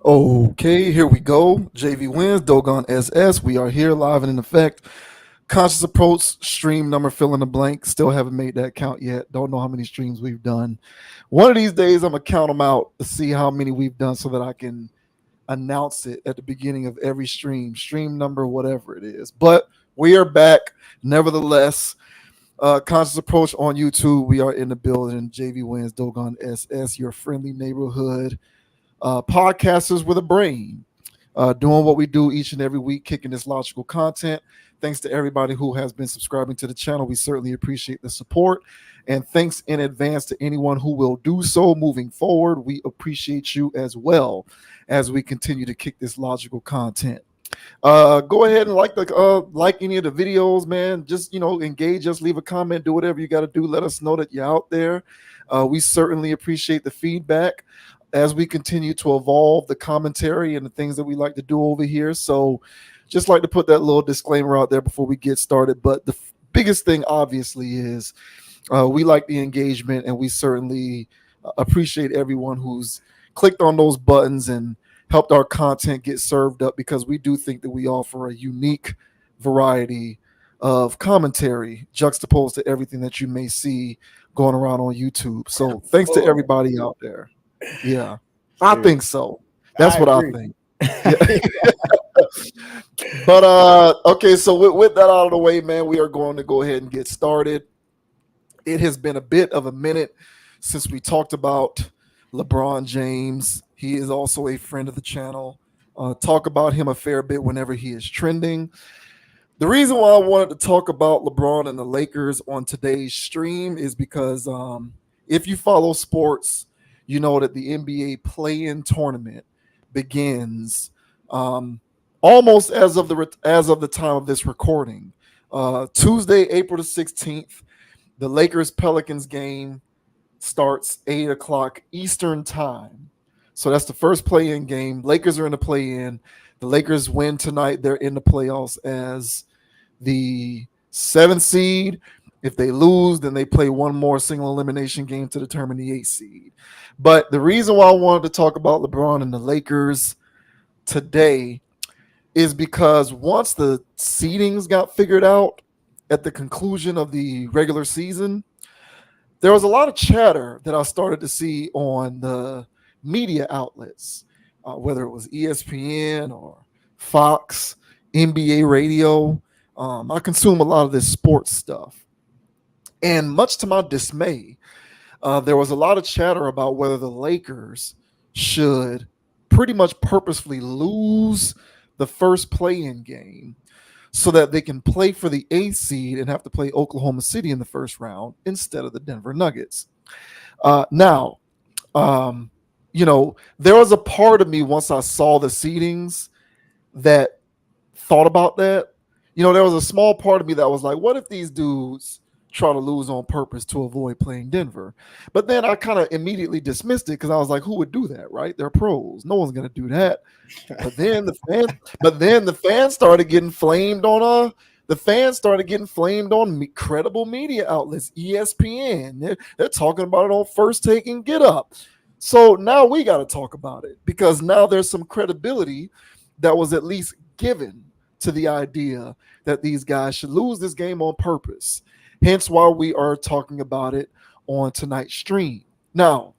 Okay, here we go. JV wins, Dogon SS. We are here live and in effect. Conscious approach, stream number fill in the blank. Still haven't made that count yet. Don't know how many streams we've done. One of these days, I'm going to count them out to see how many we've done so that I can announce it at the beginning of every stream number, whatever it is. But we are back, nevertheless. Conscious approach on YouTube. We are in the building. JV wins, Dogon SS, your friendly neighborhood podcasters with a brain, doing what we do each and every week, kicking this logical content. Thanks to everybody who has been subscribing to the channel. We certainly appreciate the support. And thanks in advance to anyone who will do so moving forward. We appreciate you as well as we continue to kick this logical content. Go ahead and like any of the videos, man. Just engage us, leave a comment, do whatever you got to do. Let us know that you're out there. We certainly appreciate the feedback as we continue to evolve the commentary and the things that we like to do over here. So just like to put that little disclaimer out there before we get started. But the biggest thing obviously is we like the engagement, and we certainly appreciate everyone who's clicked on those buttons and helped our content get served up, because we do think that we offer a unique variety of commentary juxtaposed to everything that you may see going around on YouTube. So thanks to everybody out there. Yeah, I think so. That's what I think. Yeah. But okay, so with that out of the way, man, we are going to go ahead and get started. It has been a bit of a minute since we talked about LeBron James. He is also a friend of the channel. Talk about him a fair bit whenever he is trending. The reason why I wanted to talk about LeBron and the Lakers on today's stream is because if you follow sports, you know that the NBA play-in tournament begins almost as of the time of this recording. Tuesday, April the 16th, the Lakers-Pelicans game starts 8 o'clock Eastern time. So that's the first play-in game. Lakers are in the play-in. The Lakers win tonight. They're in the playoffs as the 7th seed. If they lose, then they play one more single elimination game to determine the 8th seed. But the reason why I wanted to talk about LeBron and the Lakers today is because once the seedings got figured out at the conclusion of the regular season, there was a lot of chatter that I started to see on the media outlets, whether it was ESPN or Fox, NBA radio. I consume a lot of this sports stuff. And much to my dismay, there was a lot of chatter about whether the Lakers should pretty much purposefully lose the first play-in game so that they can play for the 8th seed and have to play Oklahoma City in the first round instead of the Denver Nuggets. Now, there was a part of me once I saw the seedings that thought about that. There was a small part of me that was like, what if these dudes try to lose on purpose to avoid playing Denver? But then I kind of immediately dismissed it because I was like, who would do that, right? They're pros. No one's going to do that. But then the fans started getting flamed on credible media outlets, ESPN. They're talking about it on First Take and Get Up. So now we got to talk about it, because now there's some credibility that was at least given to the idea that these guys should lose this game on purpose. Hence why we are talking about it on tonight's stream. Now,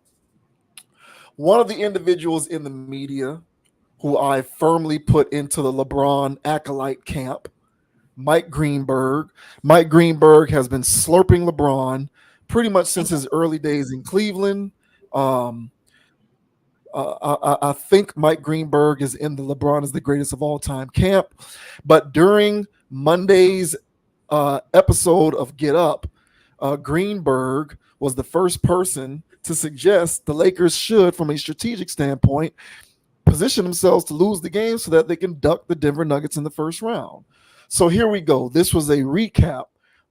one of the individuals in the media who I firmly put into the LeBron acolyte camp, Mike Greenberg. Mike Greenberg has been slurping LeBron pretty much since his early days in Cleveland. I think Mike Greenberg is in the LeBron is the greatest of all time camp. But during Monday's episode of Get Up, Greenberg was the first person to suggest the Lakers should, from a strategic standpoint, position themselves to lose the game so that they can duck the Denver Nuggets in the first round. So here we go. This was a recap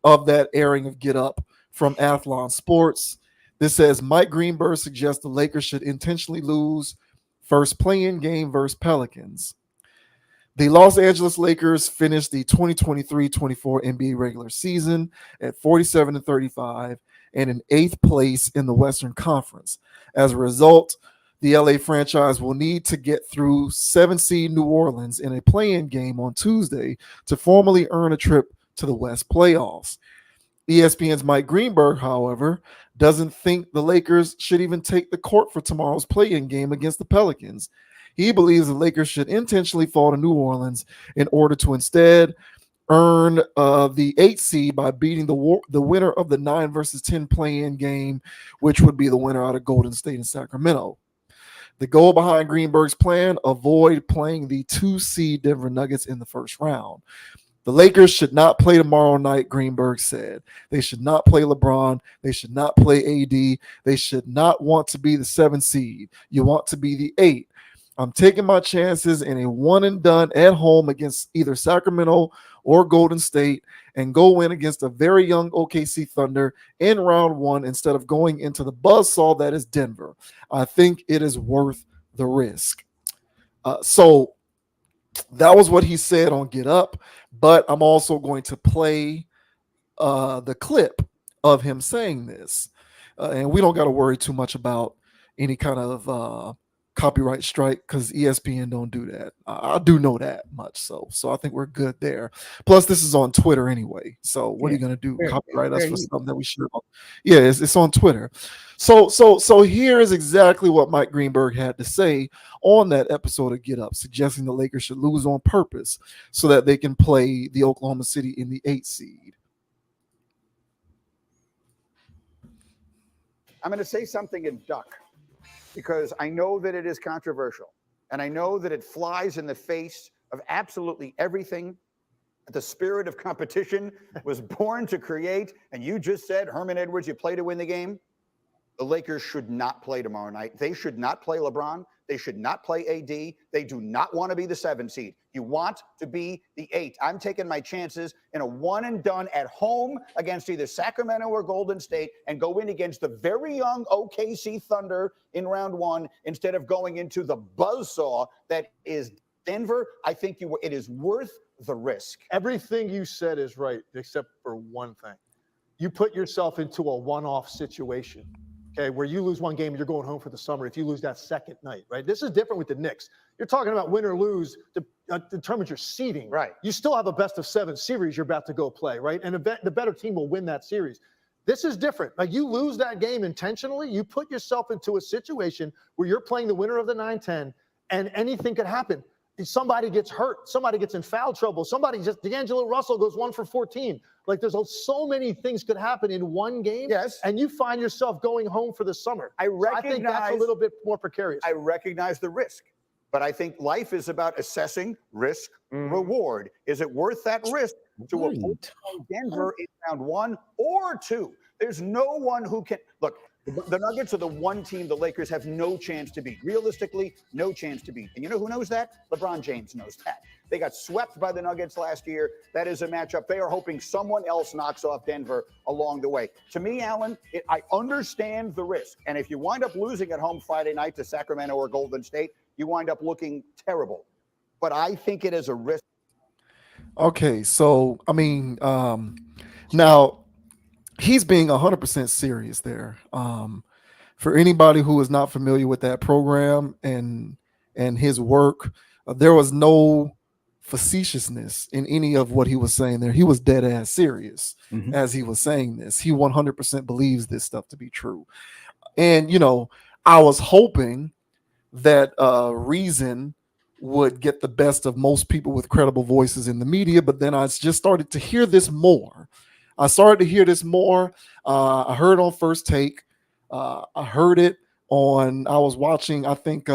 of that airing of Get Up from Athlon Sports. This says Mike Greenberg suggests the Lakers should intentionally lose first play-in game versus Pelicans. The Los Angeles Lakers finished the 2023-24 NBA regular season at 47-35 and in 8th place in the Western Conference. As a result, The LA franchise will need to get through 7 seed New Orleans in a play-in game on Tuesday to formally earn a trip to the West playoffs. ESPN's Mike Greenberg, however, doesn't think the Lakers should even take the court for tomorrow's play-in game against the Pelicans. He believes the Lakers should intentionally fall to New Orleans in order to instead earn the 8 seed by beating the winner of the 9 versus 10 play-in game, which would be the winner out of Golden State and Sacramento. The goal behind Greenberg's plan: avoid playing the 2 seed Denver Nuggets in the first round. The Lakers should not play tomorrow night, Greenberg said. They should not play LeBron. They should not play AD. They should not want to be the 7 seed. You want to be the 8. I'm taking my chances in a one and done at home against either Sacramento or Golden State and go win against a very young OKC Thunder in round 1 instead of going into the buzzsaw that is Denver. I think it is worth the risk. So that was what he said on Get Up, but I'm also going to play the clip of him saying this. And we don't got to worry too much about any kind of copyright strike because ESPN don't do that. I do know that much, so I think we're good there. Plus, this is on Twitter anyway. So what are you gonna do? Copyright us for something that we should? Yeah, it's on Twitter. So here is exactly what Mike Greenberg had to say on that episode of Get Up, suggesting the Lakers should lose on purpose so that they can play the Oklahoma City in the 8 seed. I'm going to say something in duck, because I know that it is controversial, and I know that it flies in the face of absolutely everything that the spirit of competition was born to create. And you just said, Herman Edwards, you play to win the game. The Lakers should not play tomorrow night. They should not play LeBron. They should not play AD. They do not want to be the 7 seed. You want to be the 8. I'm taking my chances in a one and done at home against either Sacramento or Golden State and go in against the very young OKC Thunder in round 1 instead of going into the buzzsaw that is Denver. I think it is worth the risk. Everything you said is right, except for one thing. You put yourself into a one-off situation. Okay, where you lose one game, you're going home for the summer if you lose that second night, right? This is different with the Knicks. You're talking about win or lose determines your seeding. Right. You still have a best-of-7 series you're about to go play, right? And the better team will win that series. This is different. Like, you lose that game intentionally, you put yourself into a situation where you're playing the winner of the 9-10, and anything could happen. Somebody gets hurt. Somebody gets in foul trouble. D'Angelo Russell goes 1 for 14. Like, there's so many things could happen in one game. Yes. And you find yourself going home for the summer. I think that's a little bit more precarious. I recognize the risk, but I think life is about assessing risk, reward. Is it worth that risk to avoid Denver in round 1 or 2? There's no one who can look. The Nuggets are the one team the Lakers have no chance to beat. Realistically, no chance to beat. And you know who knows that? LeBron James knows that. They got swept by the Nuggets last year. That is a matchup they are hoping someone else knocks off Denver along the way. To me, Alan, I understand the risk. And if you wind up losing at home Friday night to Sacramento or Golden State, you wind up looking terrible. But I think it is a risk. Okay, so, I mean, now, he's being 100% serious there. For anybody who is not familiar with that program and his work, there was no facetiousness in any of what he was saying there. He was dead ass serious as he was saying this. He 100% believes this stuff to be true. And, I was hoping that reason would get the best of most people with credible voices in the media, but then I just started to hear this more. I heard it on First Take. I heard it I was watching, I think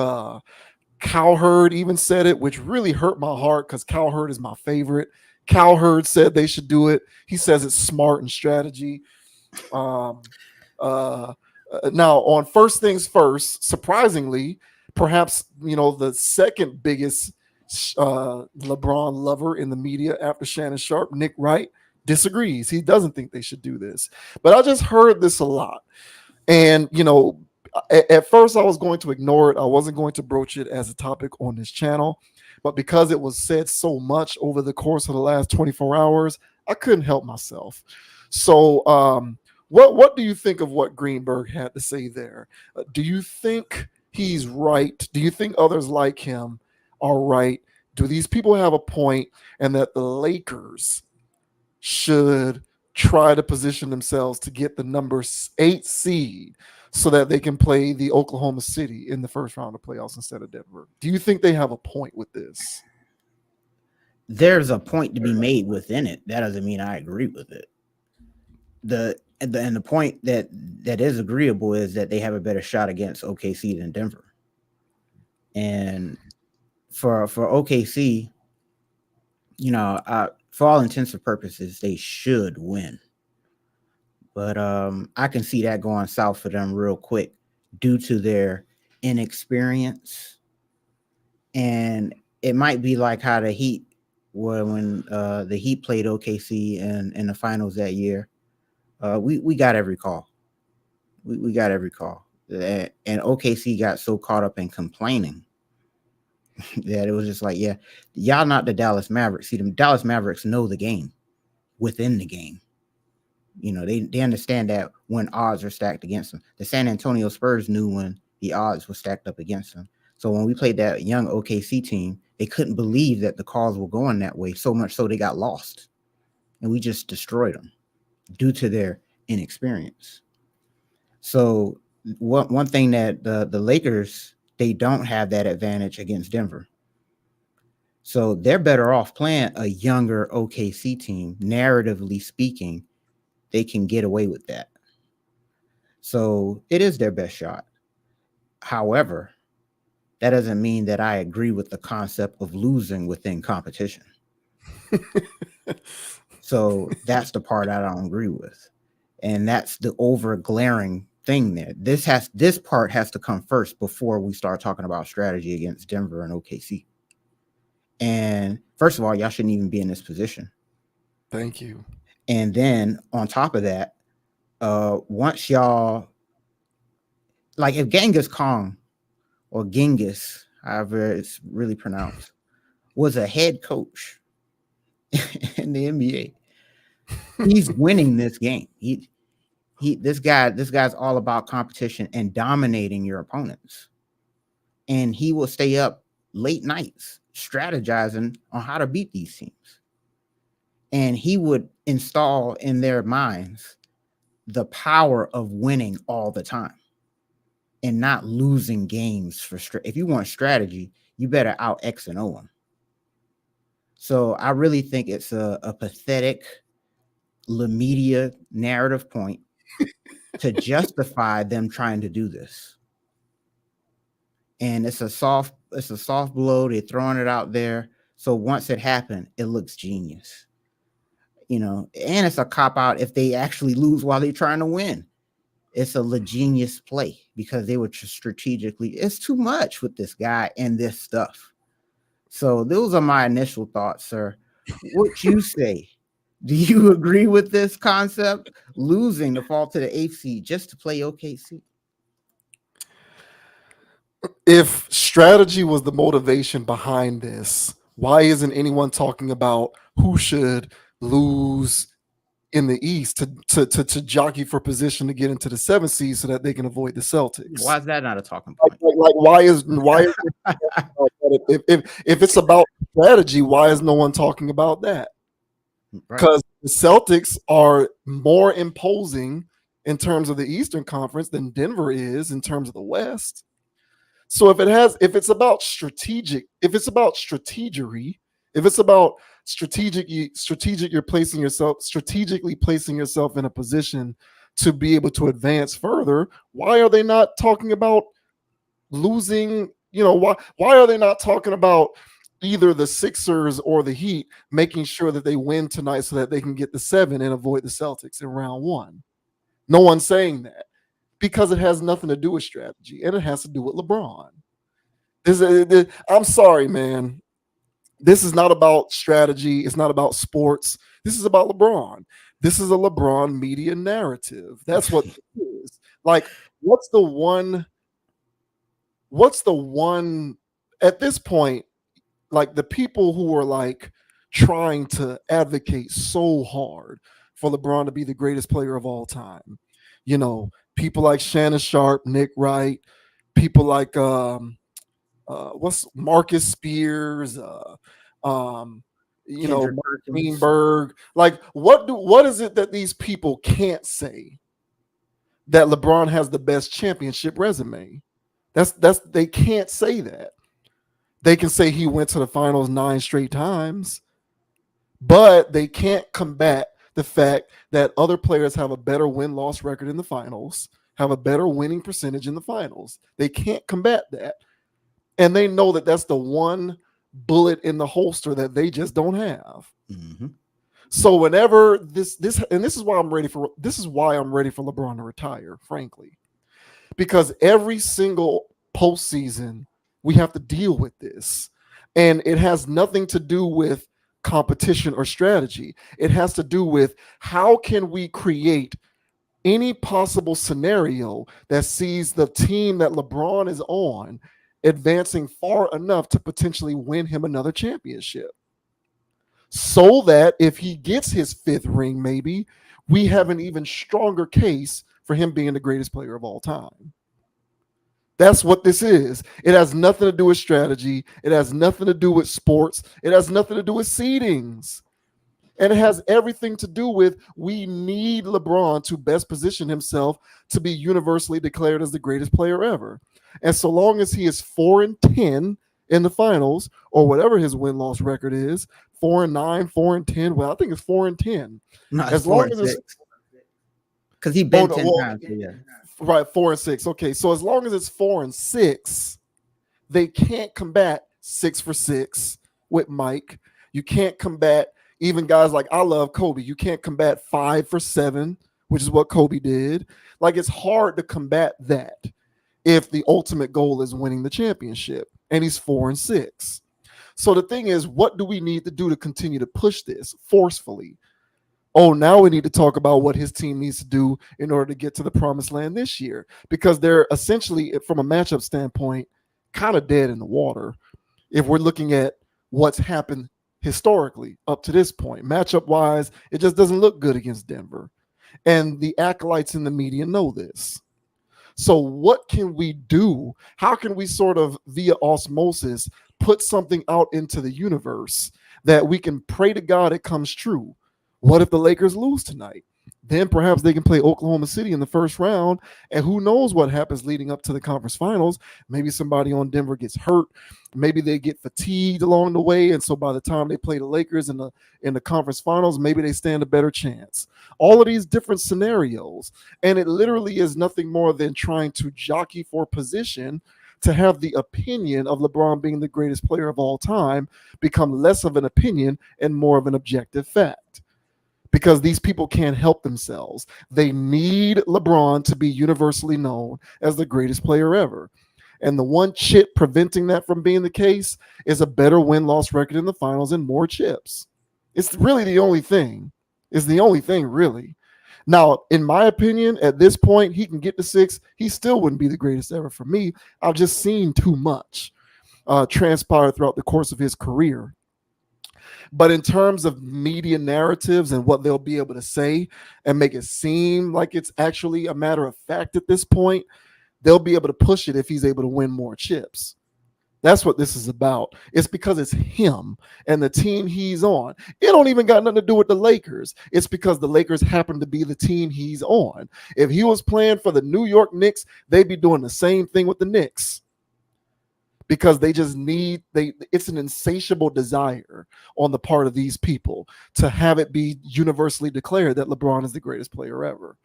Cowherd even said it, which really hurt my heart because Cowherd is my favorite. Cowherd said they should do it. He says it's smart and strategy. Now, on First Things First, surprisingly, perhaps, the second biggest LeBron lover in the media after Shannon Sharpe, Nick Wright, disagrees. He doesn't think they should do this. But I just heard this a lot. And, at first I was going to ignore it. I wasn't going to broach it as a topic on this channel. But because it was said so much over the course of the last 24 hours, I couldn't help myself. So what do you think of what Greenberg had to say there? Do you think he's right? Do you think others like him are right? Do these people have a point, and that the Lakers should try to position themselves to get the number 8 seed so that they can play the Oklahoma City in the first round of playoffs instead of Denver? Do you think they have a point with this? There's a point to be made within it. That doesn't mean I agree with it. The point that is agreeable is that they have a better shot against OKC than Denver. And for OKC, for all intents and purposes, they should win. But I can see that going south for them real quick due to their inexperience. And it might be like how the Heat were when the Heat played OKC in the finals that year. We got every call. We got every call. And OKC got so caught up in complaining that it was just like, yeah, y'all not the Dallas Mavericks. See, the Dallas Mavericks know the game within the game. They understand that when odds are stacked against them. The San Antonio Spurs knew when the odds were stacked up against them. So when we played that young OKC team, they couldn't believe that the calls were going that way, so much so they got lost. And we just destroyed them due to their inexperience. So one thing that the Lakers, they don't have that advantage against Denver. So they're better off playing a younger OKC team. Narratively speaking, they can get away with that. So it is their best shot. However, that doesn't mean that I agree with the concept of losing within competition. So that's the part I don't agree with. And that's the over glaring thing there. This part has to come first before we start talking about strategy against Denver and OKC. And first of all, y'all shouldn't even be in this position. Thank you. And then on top of that, once y'all, like if Genghis Khan or Genghis, however it's really pronounced, was a head coach in the NBA, he's winning this game. This guy's all about competition and dominating your opponents. And he will stay up late nights strategizing on how to beat these teams. And he would install in their minds the power of winning all the time and not losing games for if you want strategy, you better out X and O them. So I really think it's a pathetic media narrative point to justify them trying to do this. And it's a soft blow. They're throwing it out there. So once it happened, it looks genius. And it's a cop out if they actually lose while they're trying to win. It's a genius play because they were strategically, it's too much with this guy and this stuff. So those are my initial thoughts, sir. What you say? Do you agree with this concept? Losing to fall to the 8th seed just to play OKC? If strategy was the motivation behind this, why isn't anyone talking about who should lose in the East to jockey for position to get into the 7th seed so that they can avoid the Celtics? Why is that not a talking point? Like why is if it's about strategy, why is no one talking about that? Because the Celtics are more imposing in terms of the Eastern Conference than Denver is in terms of the West. So if it's about strategery, you're strategically placing yourself in a position to be able to advance further. Why are they not talking about losing? Why are they not talking about either the Sixers or the Heat making sure that they win tonight so that they can get the 7 and avoid the Celtics in round 1? No one's saying that because it has nothing to do with strategy and it has to do with LeBron. I'm sorry, man. This is not about strategy. It's not about sports. This is about LeBron. This is a LeBron media narrative. That's what it is. Like, what's the one at this point, like the people who are like trying to advocate so hard for LeBron to be the greatest player of all time, people like Shannon Sharp, Nick Wright, people like what's Marcus Spears, um, Kendrick Mark Perkins. Greenberg. Like, what is it that these people can't say that LeBron has the best championship resume? That's they can't say that. They can say he went to the finals 9 straight times, but they can't combat the fact that other players have a better win-loss record in the finals, have a better winning percentage in the finals. They can't combat that. And they know that that's the one bullet in the holster that they just don't have. Mm-hmm. So whenever this is why I'm ready for LeBron to retire, frankly. Because every single postseason we have to deal with this. And it has nothing to do with competition or strategy. It has to do with how can we create any possible scenario that sees the team that LeBron is on advancing far enough to potentially win him another championship. So that if he gets his 5th ring, maybe we have an even stronger case for him being the greatest player of all time. That's what this is. It has nothing to do with strategy. It has nothing to do with sports. It has nothing to do with seedings. And it has everything to do with we need LeBron to best position himself to be universally declared as the greatest player ever. And so long as he is 4-10 in the finals, or whatever his win-loss record is, 4-9, 4-10. Well, I think it's 4-10. No, it's As four long and as it's six. Because he been no, 10 well, times. Yeah. right, 4-6. Okay, so as long as it's 4-6, they can't combat 6 for 6 with Mike. You can't combat even guys like I love Kobe. You can't combat 5 for 7, which is what Kobe did. Like, it's hard to combat that if the ultimate goal is winning the championship, and he's 4-6. So the thing is, what do we need to do to continue to push this forcefully? Oh, now we need to talk about what his team needs to do in order to get to the promised land this year, because they're essentially, from a matchup standpoint, kind of dead in the water if we're looking at what's happened historically up to this point. Matchup wise, it just doesn't look good against Denver. And the acolytes in the media know this. So what can we do? How can we sort of, via osmosis, put something out into the universe that we can pray to God it comes true? What if the Lakers lose tonight? Then perhaps they can play Oklahoma City in the first round, and who knows what happens leading up to the conference finals. Maybe somebody on Denver gets hurt. Maybe they get fatigued along the way, and so by the time they play the Lakers in the conference finals, maybe they stand a better chance. All of these different scenarios, and it literally is nothing more than trying to jockey for position to have the opinion of LeBron being the greatest player of all time become less of an opinion and more of an objective fact. Because these people can't help themselves. They need LeBron to be universally known as the greatest player ever. And the one chip preventing that from being the case is a better win-loss record in the finals and more chips. It's really the only thing. It's the only thing, really. Now, in my opinion, at this point, he can get to 6. He still wouldn't be the greatest ever for me. I've just seen too much transpire throughout the course of his career. But in terms of media narratives and what they'll be able to say and make it seem like it's actually a matter of fact at this point, they'll be able to push it if he's able to win more chips. That's what this is about. It's because it's him and the team he's on. It don't even got nothing to do with the Lakers. It's because the Lakers happen to be the team he's on. If he was playing for the New York Knicks, they'd be doing the same thing with the Knicks. Because they just it's an insatiable desire on the part of these people to have it be universally declared that LeBron is the greatest player ever.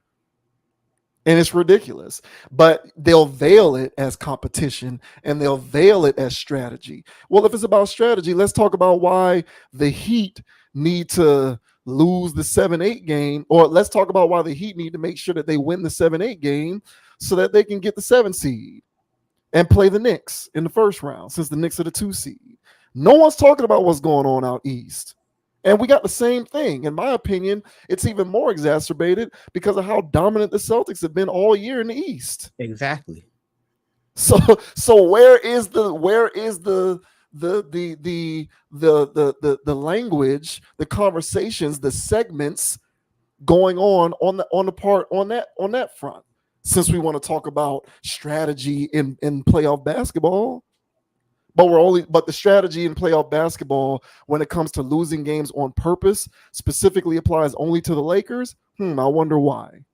And it's ridiculous, but they'll veil it as competition and they'll veil it as strategy. Well, if it's about strategy, let's talk about why the Heat need to lose the 7-8 game, or let's talk about why the Heat need to make sure that they win the 7-8 game so that they can get the 7 seed and play the Knicks in the first round, since the Knicks are the 2 seed. No one's talking about what's going on out east. And we got the same thing. In my opinion, it's even more exacerbated because of how dominant the Celtics have been all year in the East. Exactly. So where is the language, the conversations, the segments going on that front? since we want to talk about strategy in playoff basketball. But the strategy in playoff basketball when it comes to losing games on purpose specifically applies only to the Lakers. I wonder why.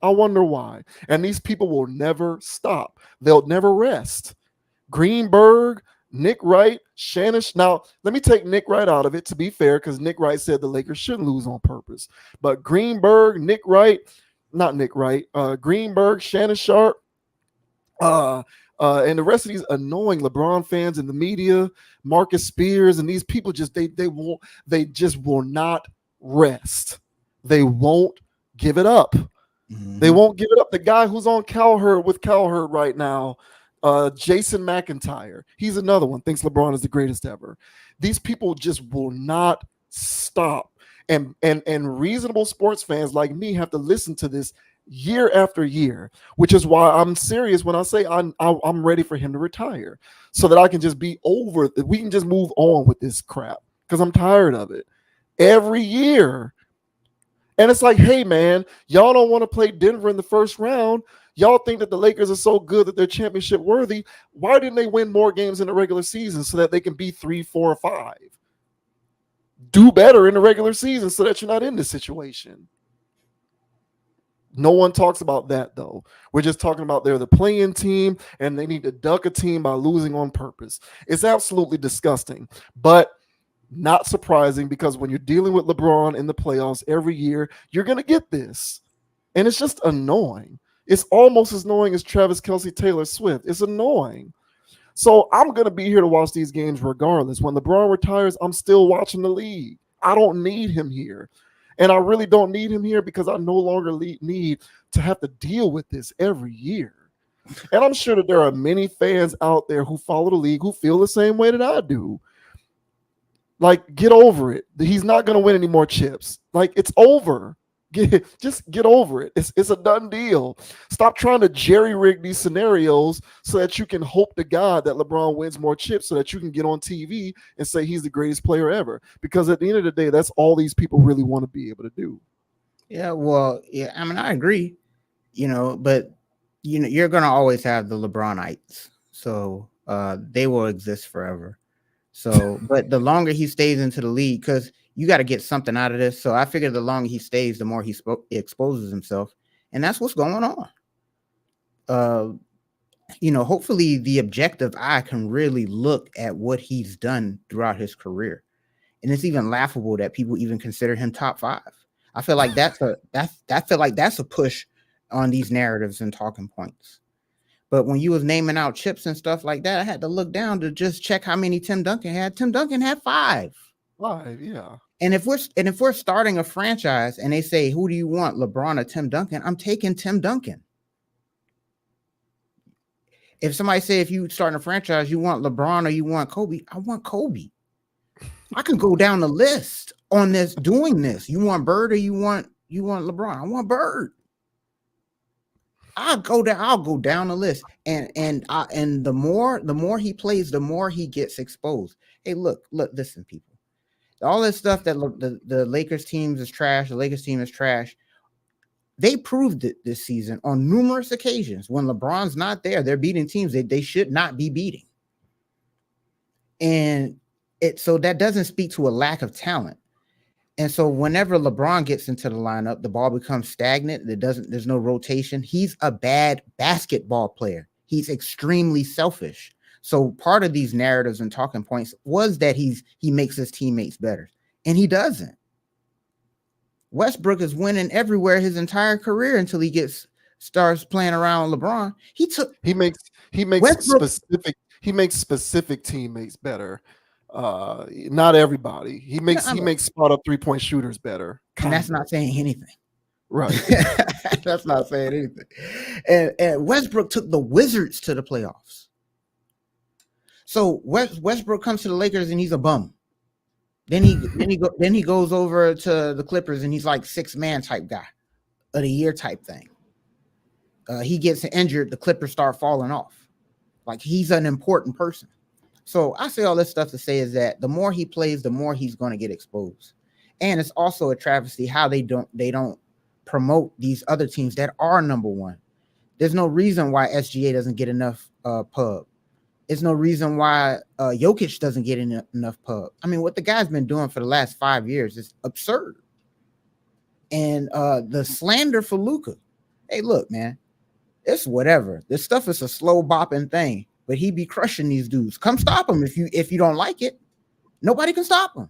I wonder why. And these people will never stop. They'll never rest. Greenberg, Nick Wright, Shannon. Now, let me take Nick Wright out of it to be fair, because Nick Wright said the Lakers shouldn't lose on purpose. But Greenberg, Nick Wright, not Nick Wright, Greenberg, Shannon Sharp, and the rest of these annoying LeBron fans in the media, Marcus Spears, and these people they just will not rest. They won't give it up. They won't give it up. The guy who's on Cowherd right now, Jason McIntyre, he's another one, thinks LeBron is the greatest ever. These people just will not stop. And reasonable sports fans like me have to listen to this year after year, which is why I'm serious when I say I'm ready for him to retire, so that I can just be over. We can just move on with this crap, because I'm tired of it every year. And it's like, hey man, y'all don't want to play Denver in the first round. Y'all think that the Lakers are so good that they're championship worthy. Why didn't they win more games in the regular season so that they can be 3, 4, or 5? Do better in the regular season so that you're not in this situation. No one talks about that, though. We're just talking about they're the playing team and they need to duck a team by losing on purpose. It's absolutely disgusting, but not surprising, because when you're dealing with LeBron in the playoffs every year, you're going to get this. And it's just annoying. It's almost as annoying as Travis Kelce, Taylor Swift. It's annoying. So I'm going to be here to watch these games regardless. When LeBron retires, I'm still watching the league. I don't need him here. And I really don't need him here because I no longer need to have to deal with this every year. And I'm sure that there are many fans out there who follow the league who feel the same way that I do. Like, get over it. He's not going to win any more chips. Like, it's over. Just get over it. It's a done deal. Stop trying to jerry-rig these scenarios so that you can hope to God that LeBron wins more chips so that you can get on TV and say he's the greatest player ever. Because at the end of the day, that's all these people really want to be able to do. Yeah, well, yeah, I mean, I agree, but, you're going to always have the LeBronites. So they will exist forever. So, but the longer he stays into the league, because you got to get something out of this. So I figure the longer he stays, the more he exposes himself. And that's what's going on. Hopefully the objective eye can really look at what he's done throughout his career. And it's even laughable that people even consider him top 5. I feel like that's a push on these narratives and talking points. But when you was naming out chips and stuff like that, I had to look down to just check how many Tim Duncan had. Tim Duncan had 5. 5, yeah. And if we're starting a franchise and they say, who do you want, LeBron or Tim Duncan? I'm taking Tim Duncan. If somebody say, if you starting a franchise, you want LeBron or you want Kobe, I want Kobe. I can go down the list on this, doing this. You want Bird or you want LeBron? I want Bird. I'll go down the list, and the more he plays, the more he gets exposed. Hey, look, listen, people. All this stuff that the Lakers team is trash. The Lakers team is trash. They proved it this season on numerous occasions. When LeBron's not there, they're beating teams they should not be beating. And so that doesn't speak to a lack of talent. And so whenever LeBron gets into the lineup, the ball becomes stagnant. There's no rotation. He's a bad basketball player. He's extremely selfish. So part of these narratives and talking points was that he makes his teammates better, and he doesn't. Westbrook is winning everywhere his entire career until he starts playing around with LeBron. He makes specific teammates better. Not everybody. He makes spot up 3-point shooters better. And that's not saying anything. Right. That's not saying anything. And Westbrook took the Wizards to the playoffs. So Westbrook comes to the Lakers and he's a bum. Then he goes over to the Clippers and he's like 6-man type guy of the year type thing. He gets injured, the Clippers start falling off. Like, he's an important person. So I say all this stuff to say is that the more he plays, the more he's going to get exposed. And it's also a travesty how they don't promote these other teams that are number one. There's no reason why SGA doesn't get enough pub. There's no reason why Jokic doesn't get enough pub. I mean, what the guy's been doing for the last 5 years is absurd. And the slander for Luka. Hey, look, man, it's whatever. This stuff is a slow bopping thing, but he be crushing these dudes. Come stop him if you don't like it. Nobody can stop him.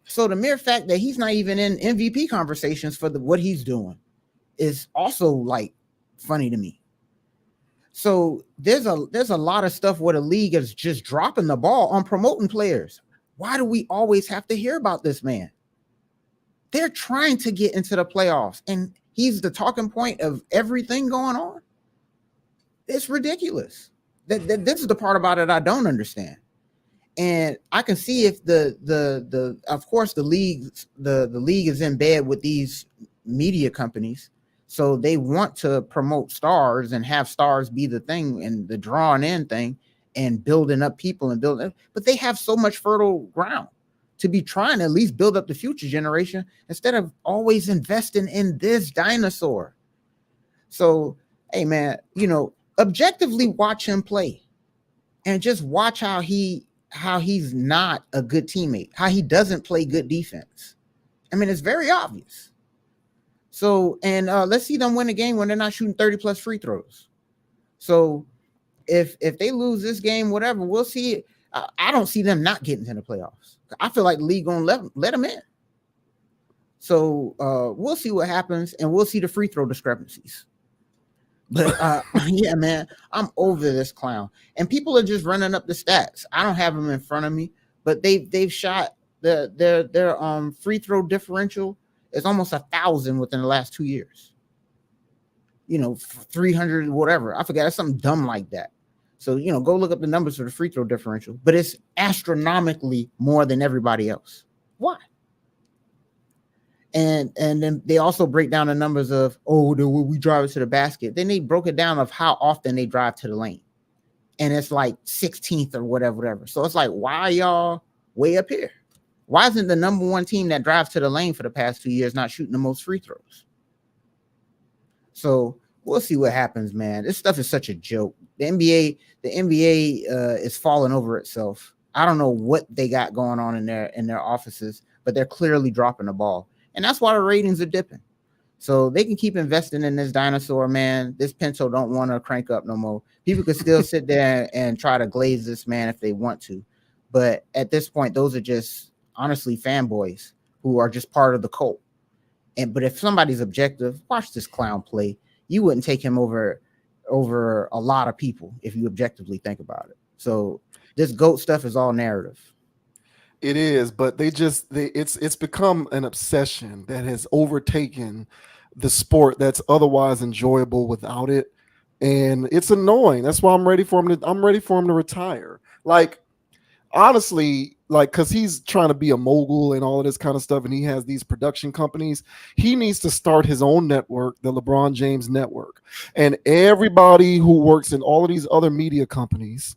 So the mere fact that he's not even in MVP conversations for what he's doing is also like funny to me. So there's a lot of stuff where the league is just dropping the ball on promoting players. Why do we always have to hear about this man? They're trying to get into the playoffs, and he's the talking point of everything going on. It's ridiculous. This is the part about it I don't understand. And I can see if the of course the league is in bed with these media companies. So they want to promote stars and have stars be the thing and the drawing in thing and building up people and building, but they have so much fertile ground to be trying to at least build up the future generation instead of always investing in this dinosaur. So, hey man, objectively watch him play and just watch how he's not a good teammate, how he doesn't play good defense. I mean, it's very obvious. So, and let's see them win a game when they're not shooting 30 plus free throws. So if they lose this game, whatever, we'll see. I don't see them not getting to the playoffs. I feel like the league gonna let them in. So we'll see what happens, and we'll see the free throw discrepancies. But yeah, man, I'm over this clown. And people are just running up the stats. I don't have them in front of me, but they've shot their free throw differential is almost 1,000 within the last 2 years. 300, whatever. I forget. It's something dumb like that. So, go look up the numbers for the free throw differential, but it's astronomically more than everybody else. Why? And then they also break down the numbers of, we drive it to the basket. Then they broke it down of how often they drive to the lane. And it's like 16th or whatever. So it's like, why are y'all way up here? Why isn't the number one team that drives to the lane for the past 2 years not shooting the most free throws? So we'll see what happens, man. This stuff is such a joke. The NBA is falling over itself. I don't know what they got going on in their offices, but they're clearly dropping the ball. And that's why the ratings are dipping. So they can keep investing in this dinosaur, man. This pencil don't want to crank up no more. People could still sit there and try to glaze this man if they want to. But at this point, those are just honestly fanboys who are just part of the cult. But if somebody's objective, watch this clown play. You wouldn't take him over a lot of people if you objectively think about it. So this GOAT stuff is all narrative. It is, but it's become an obsession that has overtaken the sport that's otherwise enjoyable without it, and it's annoying. That's why I'm ready for him to retire. Like, honestly, like, because he's trying to be a mogul and all of this kind of stuff, and he has these production companies. He needs to start his own network, the LeBron James Network, and everybody who works in all of these other media companies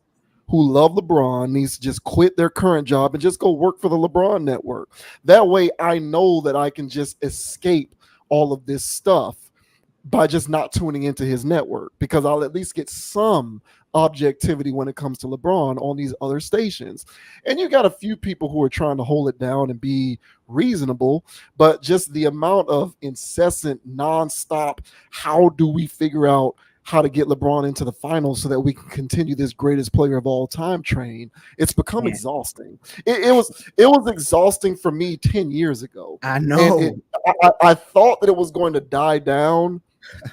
who love LeBron needs to just quit their current job and just go work for the LeBron Network. That way I know that I can just escape all of this stuff by just not tuning into his network, because I'll at least get some objectivity when it comes to LeBron on these other stations. And you got a few people who are trying to hold it down and be reasonable, but just the amount of incessant, nonstop, how do we figure out how to get LeBron into the finals so that we can continue this greatest player of all time train, it's become exhausting. It was exhausting for me 10 years ago. I know. And I thought that it was going to die down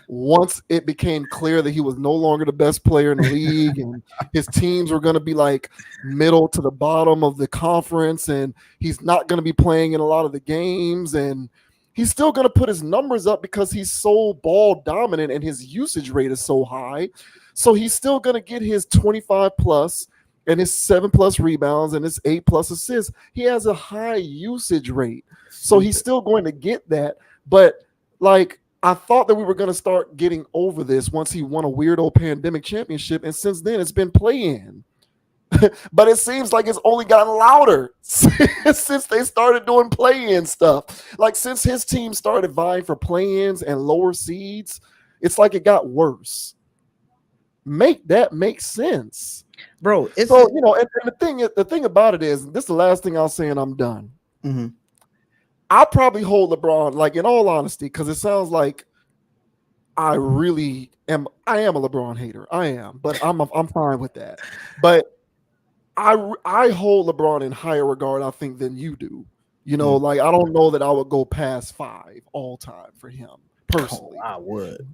once it became clear that he was no longer the best player in the league and his teams were going to be like middle to the bottom of the conference, and he's not going to be playing in a lot of the games, and he's still going to put his numbers up because he's so ball dominant and his usage rate is so high. So he's still going to get his 25 plus and his 7+ rebounds and his 8+ assists. He has a high usage rate. So he's still going to get that. But like, I thought that we were going to start getting over this once he won a weirdo pandemic championship. And since then it's been play-in. But it seems like it's only gotten louder since they started doing play-in stuff. Like, since his team started vying for play-ins and lower seeds, It's like it got worse. Make that make sense, bro. It's so and the thing about it is, this is the last thing I'll say, and I'm done. mm-hmm. I'll probably hold LeBron, like in all honesty, because it sounds like I really am. I am a LeBron hater. I am, but I'm fine with that. But I hold LeBron in higher regard, I think, than you do. Like I don't know that I would go past 5 all time for him personally. I would.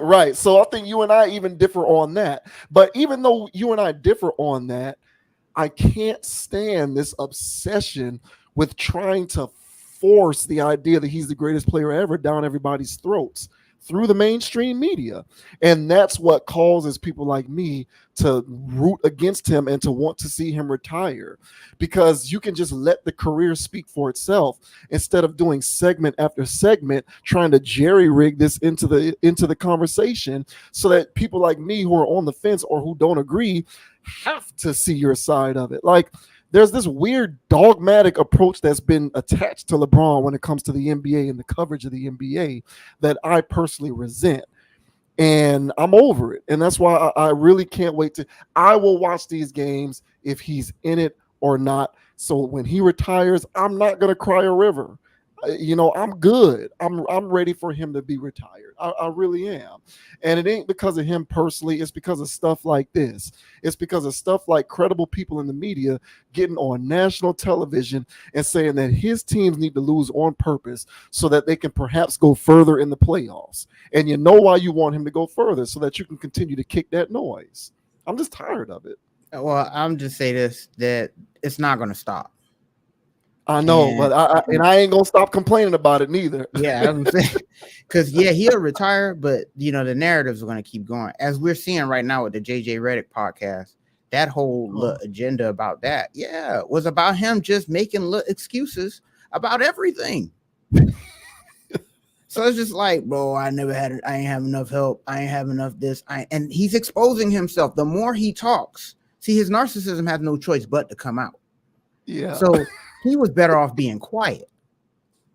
Right. So I think you and I even differ on that. But even though you and I differ on that, I can't stand this obsession with trying to force the idea that he's the greatest player ever down everybody's throats through the mainstream media. And that's what causes people like me to root against him and to want to see him retire, because you can just let the career speak for itself instead of doing segment after segment trying to jerry rig this into the conversation so that people like me who are on the fence or who don't agree have to see your side of it. Like, there's this weird dogmatic approach that's been attached to LeBron when it comes to the NBA and the coverage of the NBA that I personally resent. And I'm over it. And that's why I really can't wait I will watch these games if he's in it or not. So when he retires, I'm not going to cry a river. I'm good. I'm ready for him to be retired. I really am. And it ain't because of him personally. It's because of stuff like this. It's because of stuff like credible people in the media getting on national television and saying that his teams need to lose on purpose so that they can perhaps go further in the playoffs. And you know why you want him to go further, so that you can continue to kick that noise. I'm just tired of it. Well, I'm just say this, that it's not going to stop. I know, but I ain't gonna stop complaining about it neither. Yeah, I'm saying, because he'll retire, but the narratives are going to keep going, as we're seeing right now with the JJ Redick podcast. That whole agenda about that, was about him just making excuses about everything. So it's just like, bro, I ain't have enough help. I ain't have enough this. And he's exposing himself. The more he talks, see, his narcissism has no choice but to come out. Yeah. So he was better off being quiet.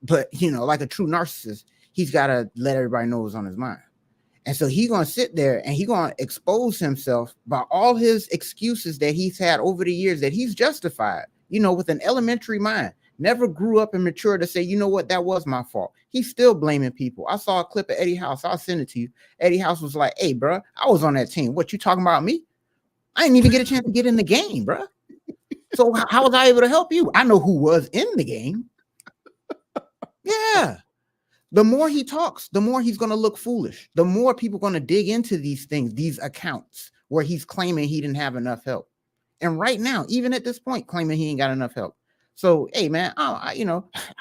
But, like a true narcissist, he's got to let everybody know what's on his mind. And so he's going to sit there and he's going to expose himself by all his excuses that he's had over the years that he's justified, with an elementary mind. Never grew up and matured to say, you know what, that was my fault. He's still blaming people. I saw a clip of Eddie House. I'll send it to you. Eddie House was like, hey, bro, I was on that team. What, you talking about me? I didn't even get a chance to get in the game, bro. So how was I able to help you? I know who was in the game. Yeah. The more he talks, the more he's going to look foolish. The more people are going to dig into these things, these accounts where he's claiming he didn't have enough help. And right now, even at this point, claiming he ain't got enough help. So, hey, man, I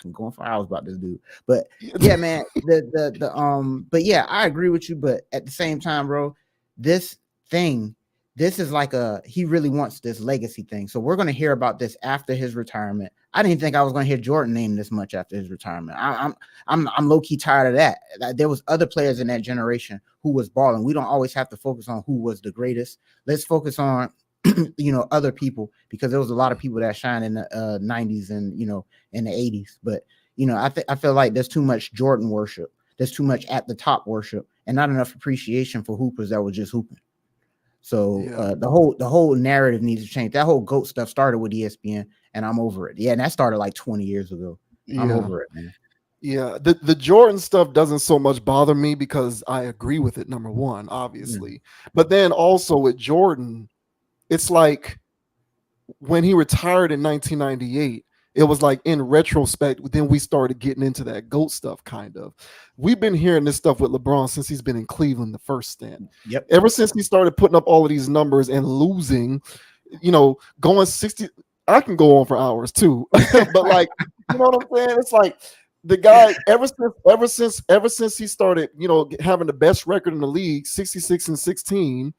can go on for hours about this dude. But yeah, man, but yeah, I agree with you. But at the same time, bro, this is like he really wants this legacy thing. So we're going to hear about this after his retirement. I didn't think I was going to hear Jordan name this much after his retirement. I'm low key tired of that. There was other players in that generation who was balling. We don't always have to focus on who was the greatest. Let's focus on, other people, because there was a lot of people that shine in the 90s and, in the 80s. But, I feel like there's too much Jordan worship. There's too much at the top worship and not enough appreciation for hoopers that were just hooping. So the whole narrative needs to change. That whole GOAT stuff started with ESPN, and I'm over it. Yeah, and that started like 20 years ago. I'm over it, man. Yeah, the Jordan stuff doesn't so much bother me because I agree with it, number one, obviously. But then also with Jordan, it's like when he retired in 1998, it was like in retrospect, then we started getting into that GOAT stuff, kind of. We've been hearing this stuff with LeBron since he's been in Cleveland the first stint. Yep. Ever since he started putting up all of these numbers and losing, going 60. I can go on for hours too. But like, you know what I'm saying? It's like the guy ever since he started, having the best record in the league, 66-16.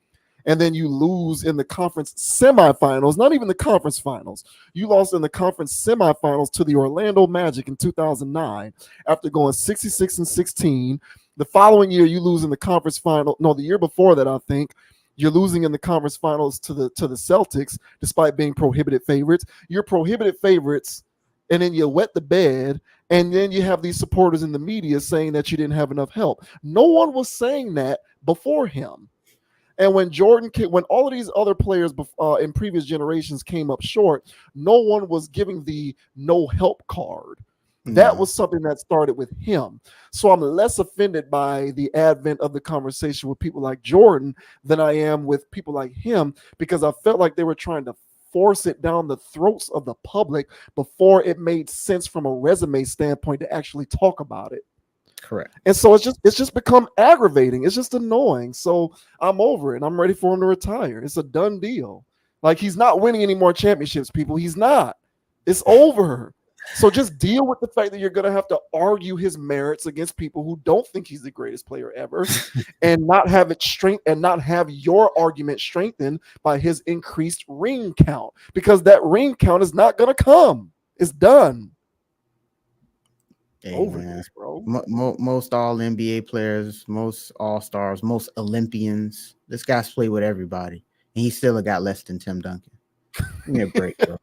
And then you lose in the conference semifinals, not even the conference finals. You lost in the conference semifinals to the Orlando Magic in 2009 after going 66-16. The following year, you lose in the conference final. No, the year before that, I think, you're losing in the conference finals to the Celtics, despite being prohibited favorites. You're prohibited favorites and then you wet the bed, and then you have these supporters in the media saying that you didn't have enough help. No one was saying that before him. And when when all of these other players in previous generations came up short, no one was giving the no help card. That was something that started with him. So I'm less offended by the advent of the conversation with people like Jordan than I am with people like him, because I felt like they were trying to force it down the throats of the public before it made sense from a resume standpoint to actually talk about it. Correct. And so it's just become aggravating. It's just annoying. So I'm over it. I'm ready for him to retire. It's a done deal. Like, he's not winning any more championships, people. He's not. It's over. So just deal with the fact that you're going to have to argue his merits against people who don't think he's the greatest player ever, and not have it and not have your argument strengthened by his increased ring count, because that ring count is not going to come. It's done. Hey, Over man. this, bro. Most all NBA players, most all stars, most Olympians. This guy's played with everybody, and he still got less than Tim Duncan. Give me a break, bro.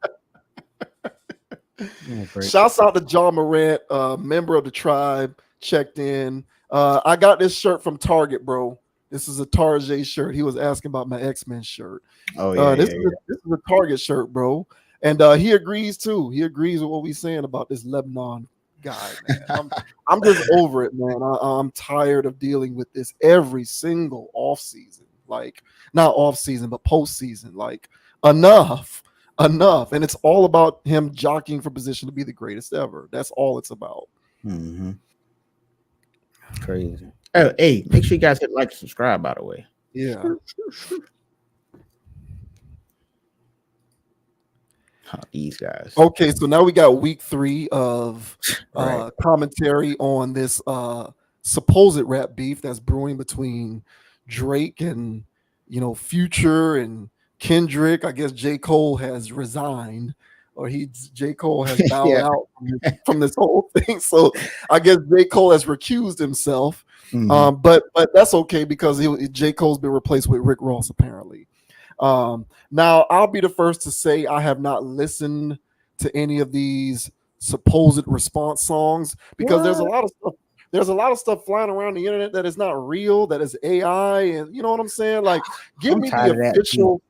Shouts out to John Morant, member of the tribe, checked in. I got this shirt from Target, bro. This is a Target shirt. He was asking about my X-Men shirt. Oh yeah, this is a Target shirt, bro. And he agrees too. He agrees with what we're saying about this Lebanon guy, man. I'm just over it, man. I'm tired of dealing with this every single offseason. Like, not offseason, but postseason. Like, enough. And it's all about him jockeying for position to be the greatest ever. That's all it's about. Mm-hmm. Crazy. Oh, hey, make sure you guys hit like and subscribe, by the way. Yeah. These guys. Okay, so now we got week 3 of Right. commentary on this supposed rap beef that's brewing between Drake and, Future and Kendrick. I guess J. Cole has resigned, or J. Cole has bowed Yeah. out from this whole thing. So I guess J. Cole has recused himself. Mhm. But that's okay, because J. Cole's been replaced with Rick Ross, apparently. Now, I'll be the first to say I have not listened to any of these supposed response songs, because there's a lot of stuff. There's a lot of stuff flying around the internet that is not real, that is AI, and you know what I'm saying? Like, give me the official,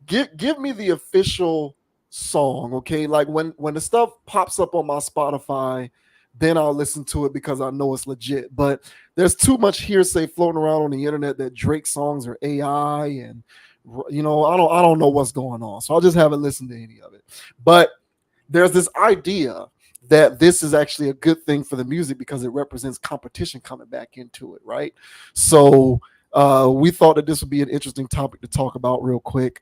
give me the official song, okay? Like, when the stuff pops up on my Spotify, then I'll listen to it because I know it's legit. But there's too much hearsay floating around on the internet that Drake songs are AI, and I don't know what's going on. So I just haven't listened to any of it. But there's this idea that this is actually a good thing for the music because it represents competition coming back into it, right? So we thought that this would be an interesting topic to talk about real quick.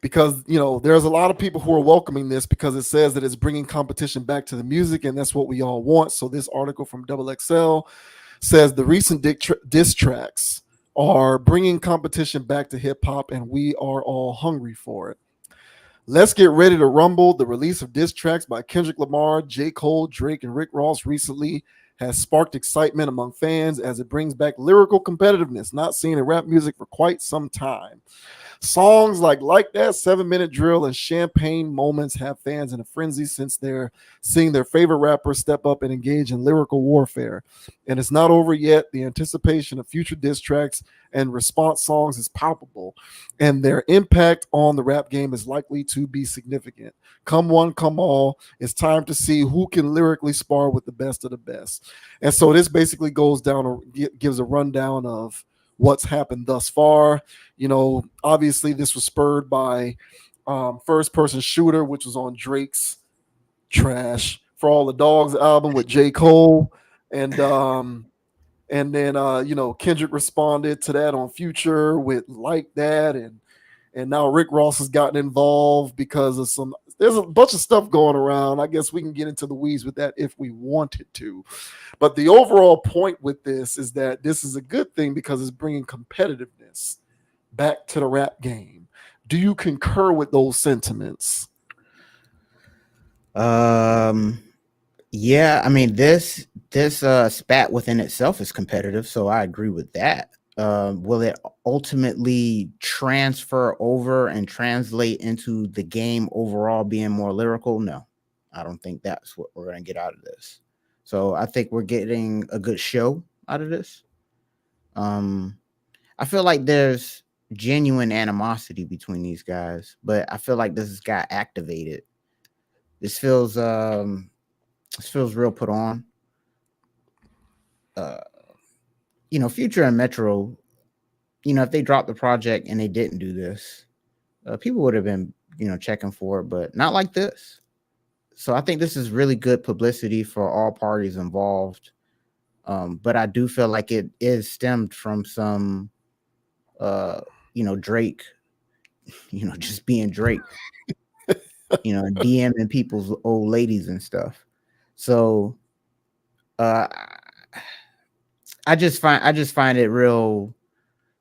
Because there's a lot of people who are welcoming this because it says that it's bringing competition back to the music, and that's what we all want. So this article from XXL says the recent diss tracks are bringing competition back to hip hop, and we are all hungry for it. Let's get ready to rumble. The release of diss tracks by Kendrick Lamar, J. Cole, Drake, and Rick Ross recently has sparked excitement among fans as it brings back lyrical competitiveness not seen in rap music for quite some time. Songs like That, 7-Minute Drill, and Champagne Moments have fans in a frenzy since they're seeing their favorite rapper step up and engage in lyrical warfare. And it's not over yet. The anticipation of future diss tracks and response songs is palpable, and their impact on the rap game is likely to be significant. Come one, come all. It's time to see who can lyrically spar with the best of the best. And so this basically goes down, gives a rundown of what's happened thus far. Obviously this was spurred by First Person Shooter, which was on Drake's Trash for All the Dogs album with J. Cole. And then Kendrick responded to that on Future with That, and now Rick Ross has gotten involved because of there's a bunch of stuff going around. I guess we can get into the weeds with that if we wanted to. But the overall point with this is that this is a good thing because it's bringing competitiveness back to the rap game. Do you concur with those sentiments? Yeah, I mean this spat within itself is competitive, so I agree with that. Will it ultimately transfer over and translate into the game overall being more lyrical? No, I don't think that's what we're going to get out of this. So I think we're getting a good show out of this. Um, I feel like there's genuine animosity between these guys, but I feel like this has got activated. This feels real put on. Uh, Future and Metro, if they dropped the project and they didn't do this, people would have been, checking for it, but not like this. So I think this is really good publicity for all parties involved. But I do feel like it is stemmed from some, Drake, just being Drake, DMing people's old ladies and stuff. So, uh, I just find it real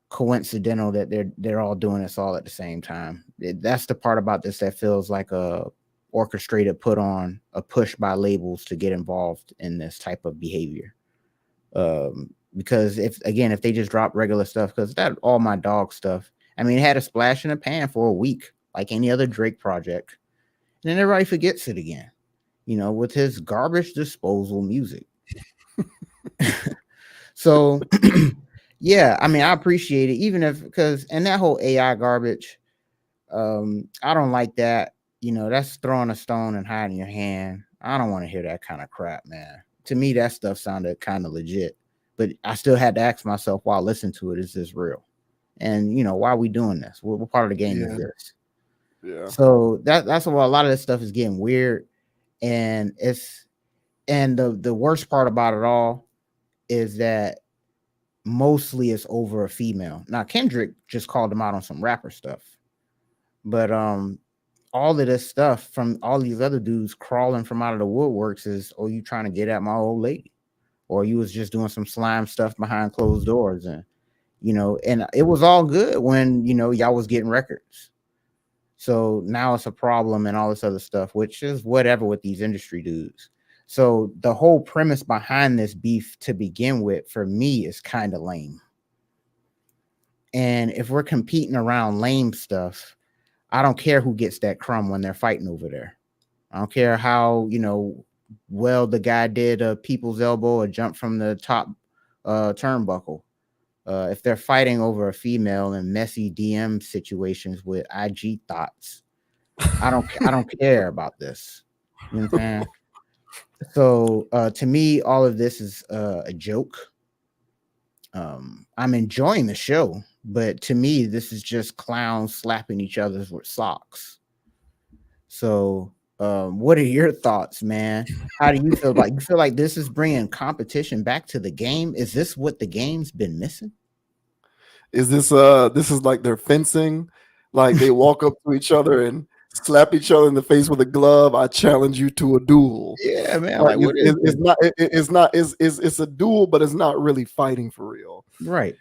coincidental that they're all doing this all at the same time. That's the part about this that feels like a orchestrated put on, a push by labels to get involved in this type of behavior. Because if they just drop regular stuff, because that All My Dog stuff, I mean, it had a splash in the pan for a week, like any other Drake project, and then everybody forgets it again. With his garbage disposal music. So yeah, I mean, I appreciate it, even if because and that whole AI garbage, I don't like that. That's throwing a stone and hiding your hand. I don't want to hear that kind of crap, man. To me, that stuff sounded kind of legit, but I still had to ask myself while listening to it, is this real? And why are we doing this? What part of the game is Yeah, this? yeah. So that's why a lot of this stuff is getting weird, and the worst part about it all is that mostly it's over a female. Now Kendrick just called him out on some rapper stuff, but all of this stuff from all these other dudes crawling from out of the woodworks is, oh, you trying to get at my old lady, or you was just doing some slime stuff behind closed doors, and and it was all good when y'all was getting records. So now it's a problem and all this other stuff, which is whatever with these industry dudes. So the whole premise behind this beef to begin with, for me, is kind of lame. And if we're competing around lame stuff, I don't care who gets that crumb when they're fighting over there. I don't care how, well the guy did a people's elbow or jump from the top turnbuckle. If they're fighting over a female in messy DM situations with IG thoughts, I don't care about this. You know what I'm saying? So to me, all of this is a joke. I'm enjoying the show, but to me, this is just clowns slapping each other with socks. So, what are your thoughts, man? How do you feel like? You feel like this is bringing competition back to the game? Is this what the game's been missing? Is this is like they're fencing, like they walk up to each other and slap each other in the face with a glove. I challenge you to a duel. Yeah, man. Like Like, what is it's this? not it's not it's a duel, but it's not really fighting for real. Right.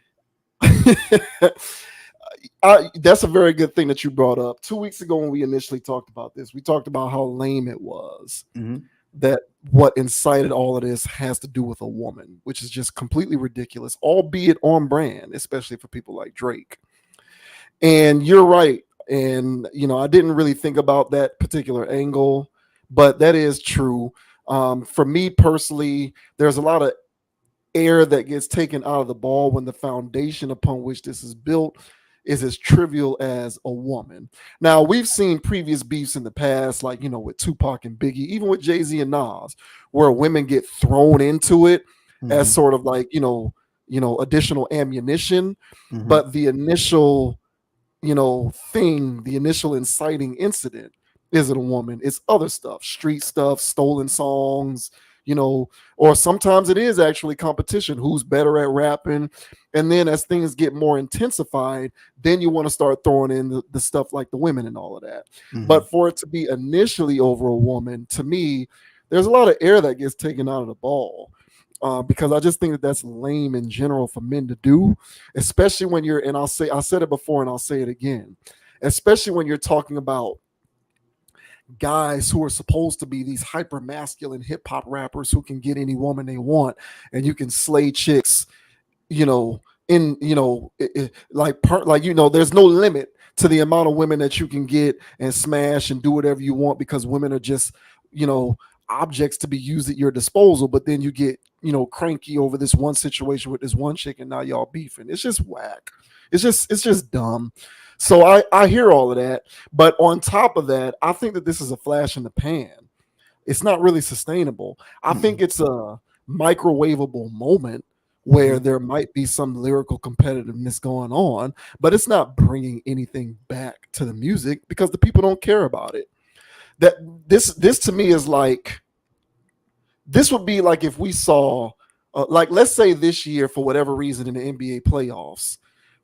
That's a very good thing that you brought up. 2 weeks ago, when we initially talked about this, we talked about how lame it was. Mm-hmm. That what incited all of this has to do with a woman, which is just completely ridiculous, albeit on brand, especially for people like Drake. And you're right. And, I didn't really think about that particular angle, but that is true. For me personally, there's a lot of air that gets taken out of the ball when the foundation upon which this is built is as trivial as a woman. Now, we've seen previous beefs in the past, like, with Tupac and Biggie, even with Jay-Z and Nas, where women get thrown into it as Mm-hmm. sort of like, additional ammunition. Mm-hmm. But the initial thing, the initial inciting incident isn't a woman. It's other stuff, street stuff, stolen songs, or sometimes it is actually competition. Who's better at rapping? And then as things get more intensified, then you want to start throwing in the stuff like the women and all of that. Mm-hmm. But for it to be initially over a woman, to me, there's a lot of air that gets taken out of the ball. Because I just think that that's lame in general for men to do, especially when you're, and I said it before and I'll say it again, especially when you're talking about guys who are supposed to be these hyper masculine hip hop rappers who can get any woman they want and you can slay chicks, you know, in there's no limit to the amount of women that you can get and smash and do whatever you want, because women are just you know objects to be used at your disposal. But then you get cranky over this one situation with this one chick, and now y'all beefing. It's just whack. It's just dumb. So I hear all of that, but on top of that, I think that this is a flash in the pan. It's not really sustainable. I think it's a microwavable moment where there might be some lyrical competitiveness going on, but it's not bringing anything back to the music because the people don't care about it. That this to me is like, this would be like if we saw like, let's say this year for whatever reason in the NBA playoffs,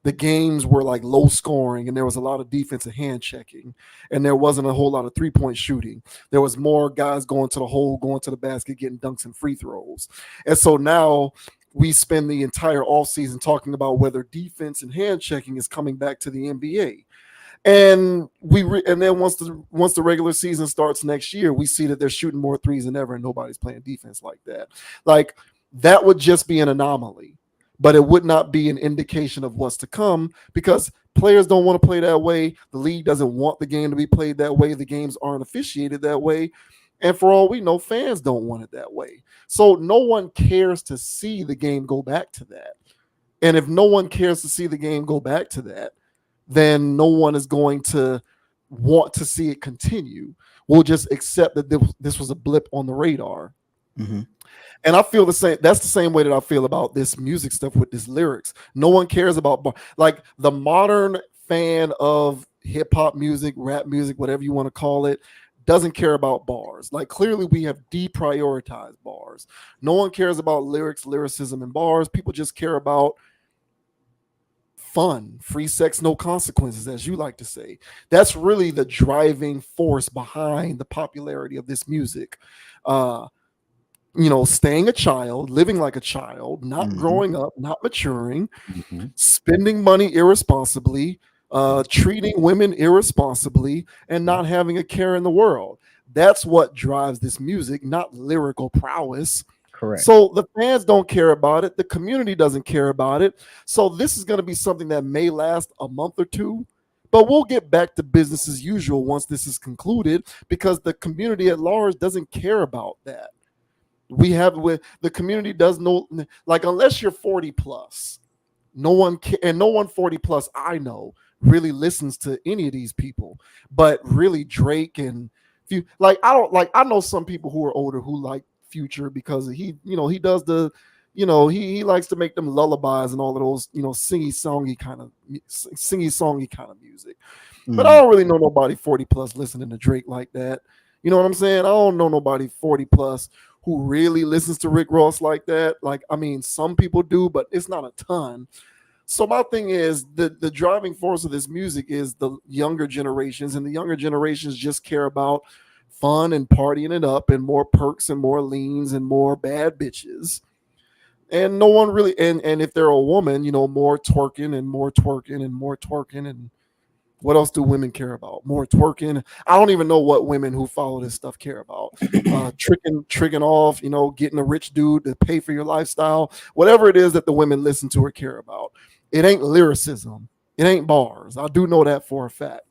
the games were like low scoring and there was a lot of defensive hand checking and there wasn't a whole lot of 3-point shooting. There was more guys going to the hole, going to the basket, getting dunks and free throws. And so now we spend the entire offseason talking about whether defense and hand checking is coming back to the NBA. And and then once the regular season starts next year, we see that they're shooting more threes than ever and nobody's playing defense like that. Like, that would just be an anomaly, but it would not be an indication of what's to come, because players don't want to play that way. The league doesn't want the game to be played that way. The games aren't officiated that way. And for all we know, fans don't want it that way. So no one cares to see the game go back to that. And if no one cares to see the game go back to that, then no one is going to want to see it continue. We'll just accept that this was a blip on the radar. Mm-hmm. And I feel the same. That's the same way that I feel about this music stuff with this lyrics. No one cares about like the modern fan of hip hop music, rap music, whatever you want to call it, doesn't care about bars. Like, clearly we have deprioritized bars. No one cares about lyricism, and bars. People just care about fun, free sex, no consequences, as you like to say. That's really the driving force behind the popularity of this music. Staying a child, living like a child, not growing up, not maturing, spending money irresponsibly, treating women irresponsibly, and not having a care in the world. That's what drives this music, not lyrical prowess. Correct. So the fans don't care about it. The community doesn't care about it. So this is going to be something that may last a month or two, but we'll get back to business as usual once this is concluded, because the community at large doesn't care about that. The community does know, like, unless you're 40 plus, no one 40 plus I know really listens to any of these people. But really, Drake and I know some people who are older who like Future because he does the he likes to make them lullabies and all of those singy songy kind of music. But I don't really know nobody 40 plus listening to Drake like that. You know what I'm saying? I don't know nobody 40 plus who really listens to Rick Ross like that. Like, I mean, some people do, but it's not a ton. So my thing is, the driving force of this music is the younger generations, and the younger generations just care about fun and partying it up and more perks and more leans and more bad bitches. And no one really, and if they're a woman, more twerking and more twerking and more twerking. And what else do women care about? More twerking. I don't even know what women who follow this stuff care about. Tricking off, getting a rich dude to pay for your lifestyle. Whatever it is that the women listen to or care about. It ain't lyricism. It ain't bars. I do know that for a fact.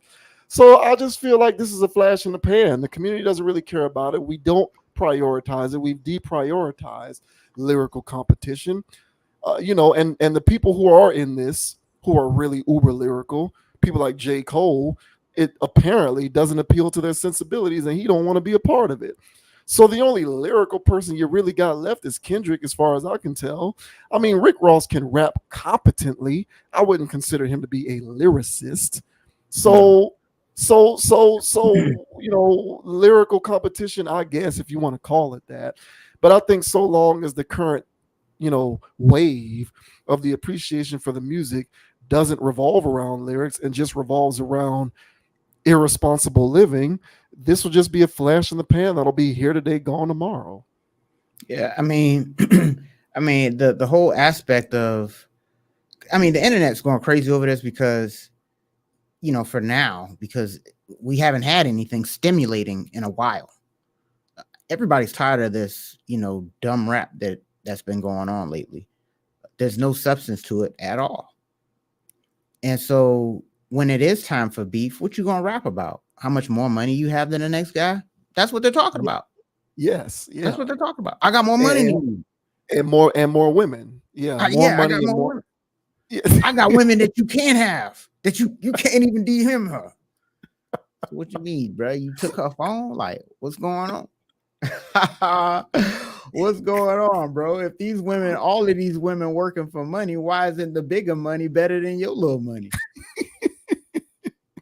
So I just feel like this is a flash in the pan. The community doesn't really care about it. We don't prioritize it. We've deprioritized lyrical competition. And the people who are in this, who are really uber lyrical, people like J. Cole, it apparently doesn't appeal to their sensibilities, and he don't want to be a part of it. So the only lyrical person you really got left is Kendrick, as far as I can tell. I mean, Rick Ross can rap competently. I wouldn't consider him to be a lyricist. So lyrical competition, I guess, if you want to call it that. But I think so long as the current, wave of the appreciation for the music doesn't revolve around lyrics and just revolves around irresponsible living, this will just be a flash in the pan that'll be here today, gone tomorrow. Yeah, I mean, the whole aspect of, the internet's going crazy over this because, for now, because we haven't had anything stimulating in a while. Everybody's tired of this, dumb rap that's been going on lately. there's no substance to it at all. And so when it is time for beef, what you gonna rap about? How much more money you have than the next guy? That's what they're talking about. Yes, That's yeah, what they're talking about. I got more money than you. and more women. Yeah, more Yeah, I money got and more more. women. Yeah. I got women that you can't have, that you can't even DM her. So what you mean, bro? You took her phone? Like, what's going on? What's going on, bro? If these women, all of these women working for money, why isn't the bigger money better than your little money?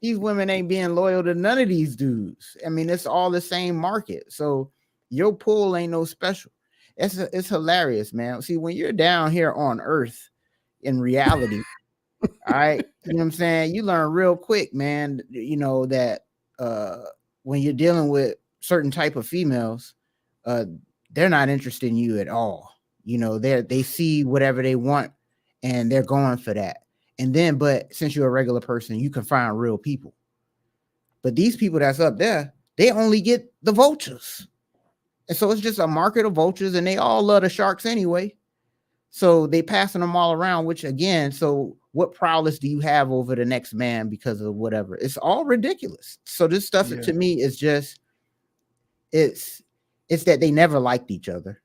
These women ain't being loyal to none of these dudes. I mean, it's all the same market. So your pool ain't no special. It's hilarious, man. See, when you're down here on earth in reality, all right, you know what I'm saying? You learn real quick, man, you know, that when you're dealing with certain type of females, they're not interested in you at all. You know, they see whatever they want and they're going for that. And then, but since you're a regular person, you can find real people. But these people that's up there, they only get the vultures. And so it's just a market of vultures, and they all love the sharks anyway. So they passing them all around, which again, so what prowess do you have over the next man because of whatever? It's all ridiculous. So this stuff to me is just it's that they never liked each other.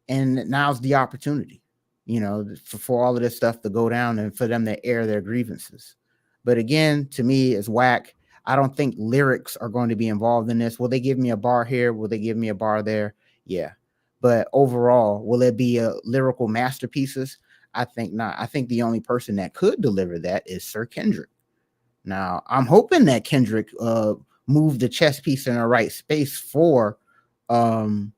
And now's the opportunity, you know, for all of this stuff to go down and for them to air their grievances. But again, to me, it's whack. I don't think lyrics are going to be involved in this. Will they give me a bar here? Will they give me a bar there? Yeah. But overall, will it be lyrical masterpieces? I think not. I think the only person that could deliver that is Sir Kendrick. Now, I'm hoping that Kendrick moved the chess piece in the right space for Drake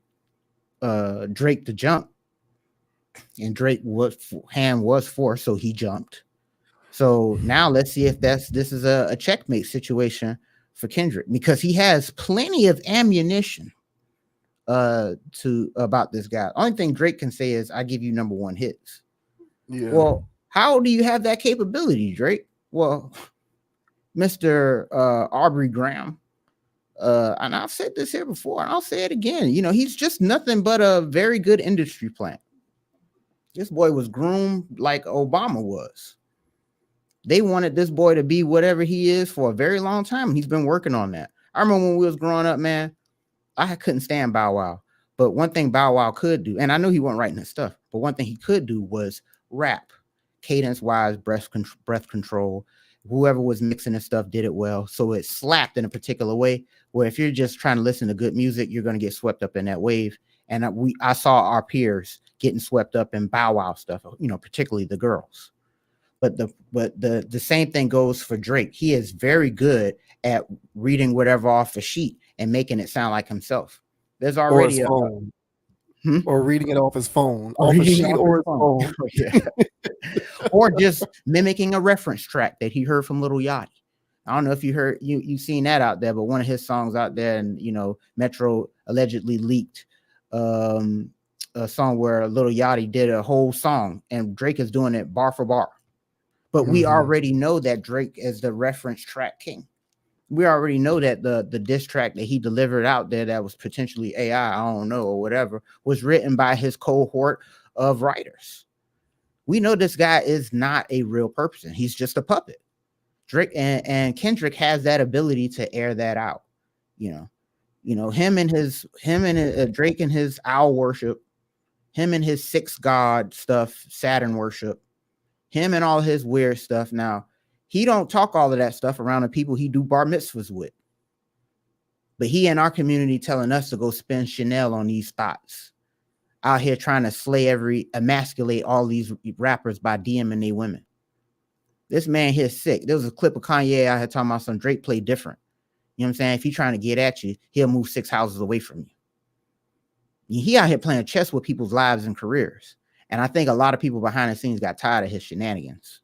to jump. And Drake hand was forced, so he jumped. So now let's see if this is a checkmate situation for Kendrick, because he has plenty of ammunition to about this guy. Only thing Drake can say is, I give you number one hits. Yeah. Well, how do you have that capability, Drake? Well, Mr. Aubrey Graham, and I've said this here before, and I'll say it again. You know, he's just nothing but a very good industry plant. This boy was groomed like Obama was. They wanted this boy to be whatever he is for a very long time, and he's been working on that. I remember when we was growing up, man, I couldn't stand Bow Wow. But one thing Bow Wow could do, and I knew he wasn't writing his stuff, but one thing he could do was rap, cadence-wise, breath control. Whoever was mixing his stuff did it well, so it slapped in a particular way, where if you're just trying to listen to good music, you're going to get swept up in that wave. And I saw our peers getting swept up in Bow Wow stuff, you know, particularly the girls. But the same thing goes for Drake. He is very good at reading whatever off a sheet and making it sound like himself. There's already or reading it off his phone, off a sheet or his phone. Yeah. Or just mimicking a reference track that he heard from Lil Yachty. I don't know if you heard you seen that out there, but one of his songs out there, and you know, Metro allegedly leaked a song where Lil Yachty did a whole song, and Drake is doing it bar for bar. But we already know that Drake is the reference track king. We already know that the diss track that he delivered out there that was potentially AI, I don't know, or whatever, was written by his cohort of writers. We know this guy is not a real person. He's just a puppet. Drake and Kendrick has that ability to air that out. You know, him and Drake and his owl worship, him and his six god stuff, Saturn worship, him and all his weird stuff. Now, he don't talk all of that stuff around the people he do bar mitzvahs with. But he in our community telling us to go spend Chanel on these spots. Out here trying to emasculate all these rappers by DMing they women. This man here sick. There was a clip of Kanye out here talking about some Drake play different. You know what I'm saying? If he's trying to get at you, he'll move 6 houses away from you. He out here playing chess with people's lives and careers. And I think a lot of people behind the scenes got tired of his shenanigans.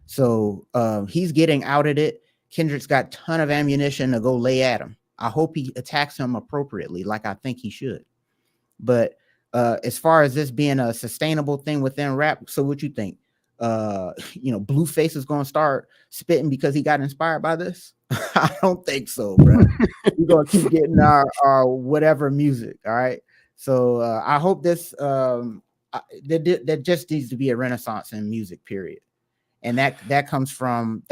So he's getting outed it. Kendrick's got a ton of ammunition to go lay at him. I hope he attacks him appropriately, like I think he should. But as far as this being a sustainable thing within rap, so what you think? Blueface is going to start spitting because he got inspired by this? I don't think so, bro. We're going to keep getting our whatever music, all right? So I hope this there just needs to be a renaissance in music, period. And that comes from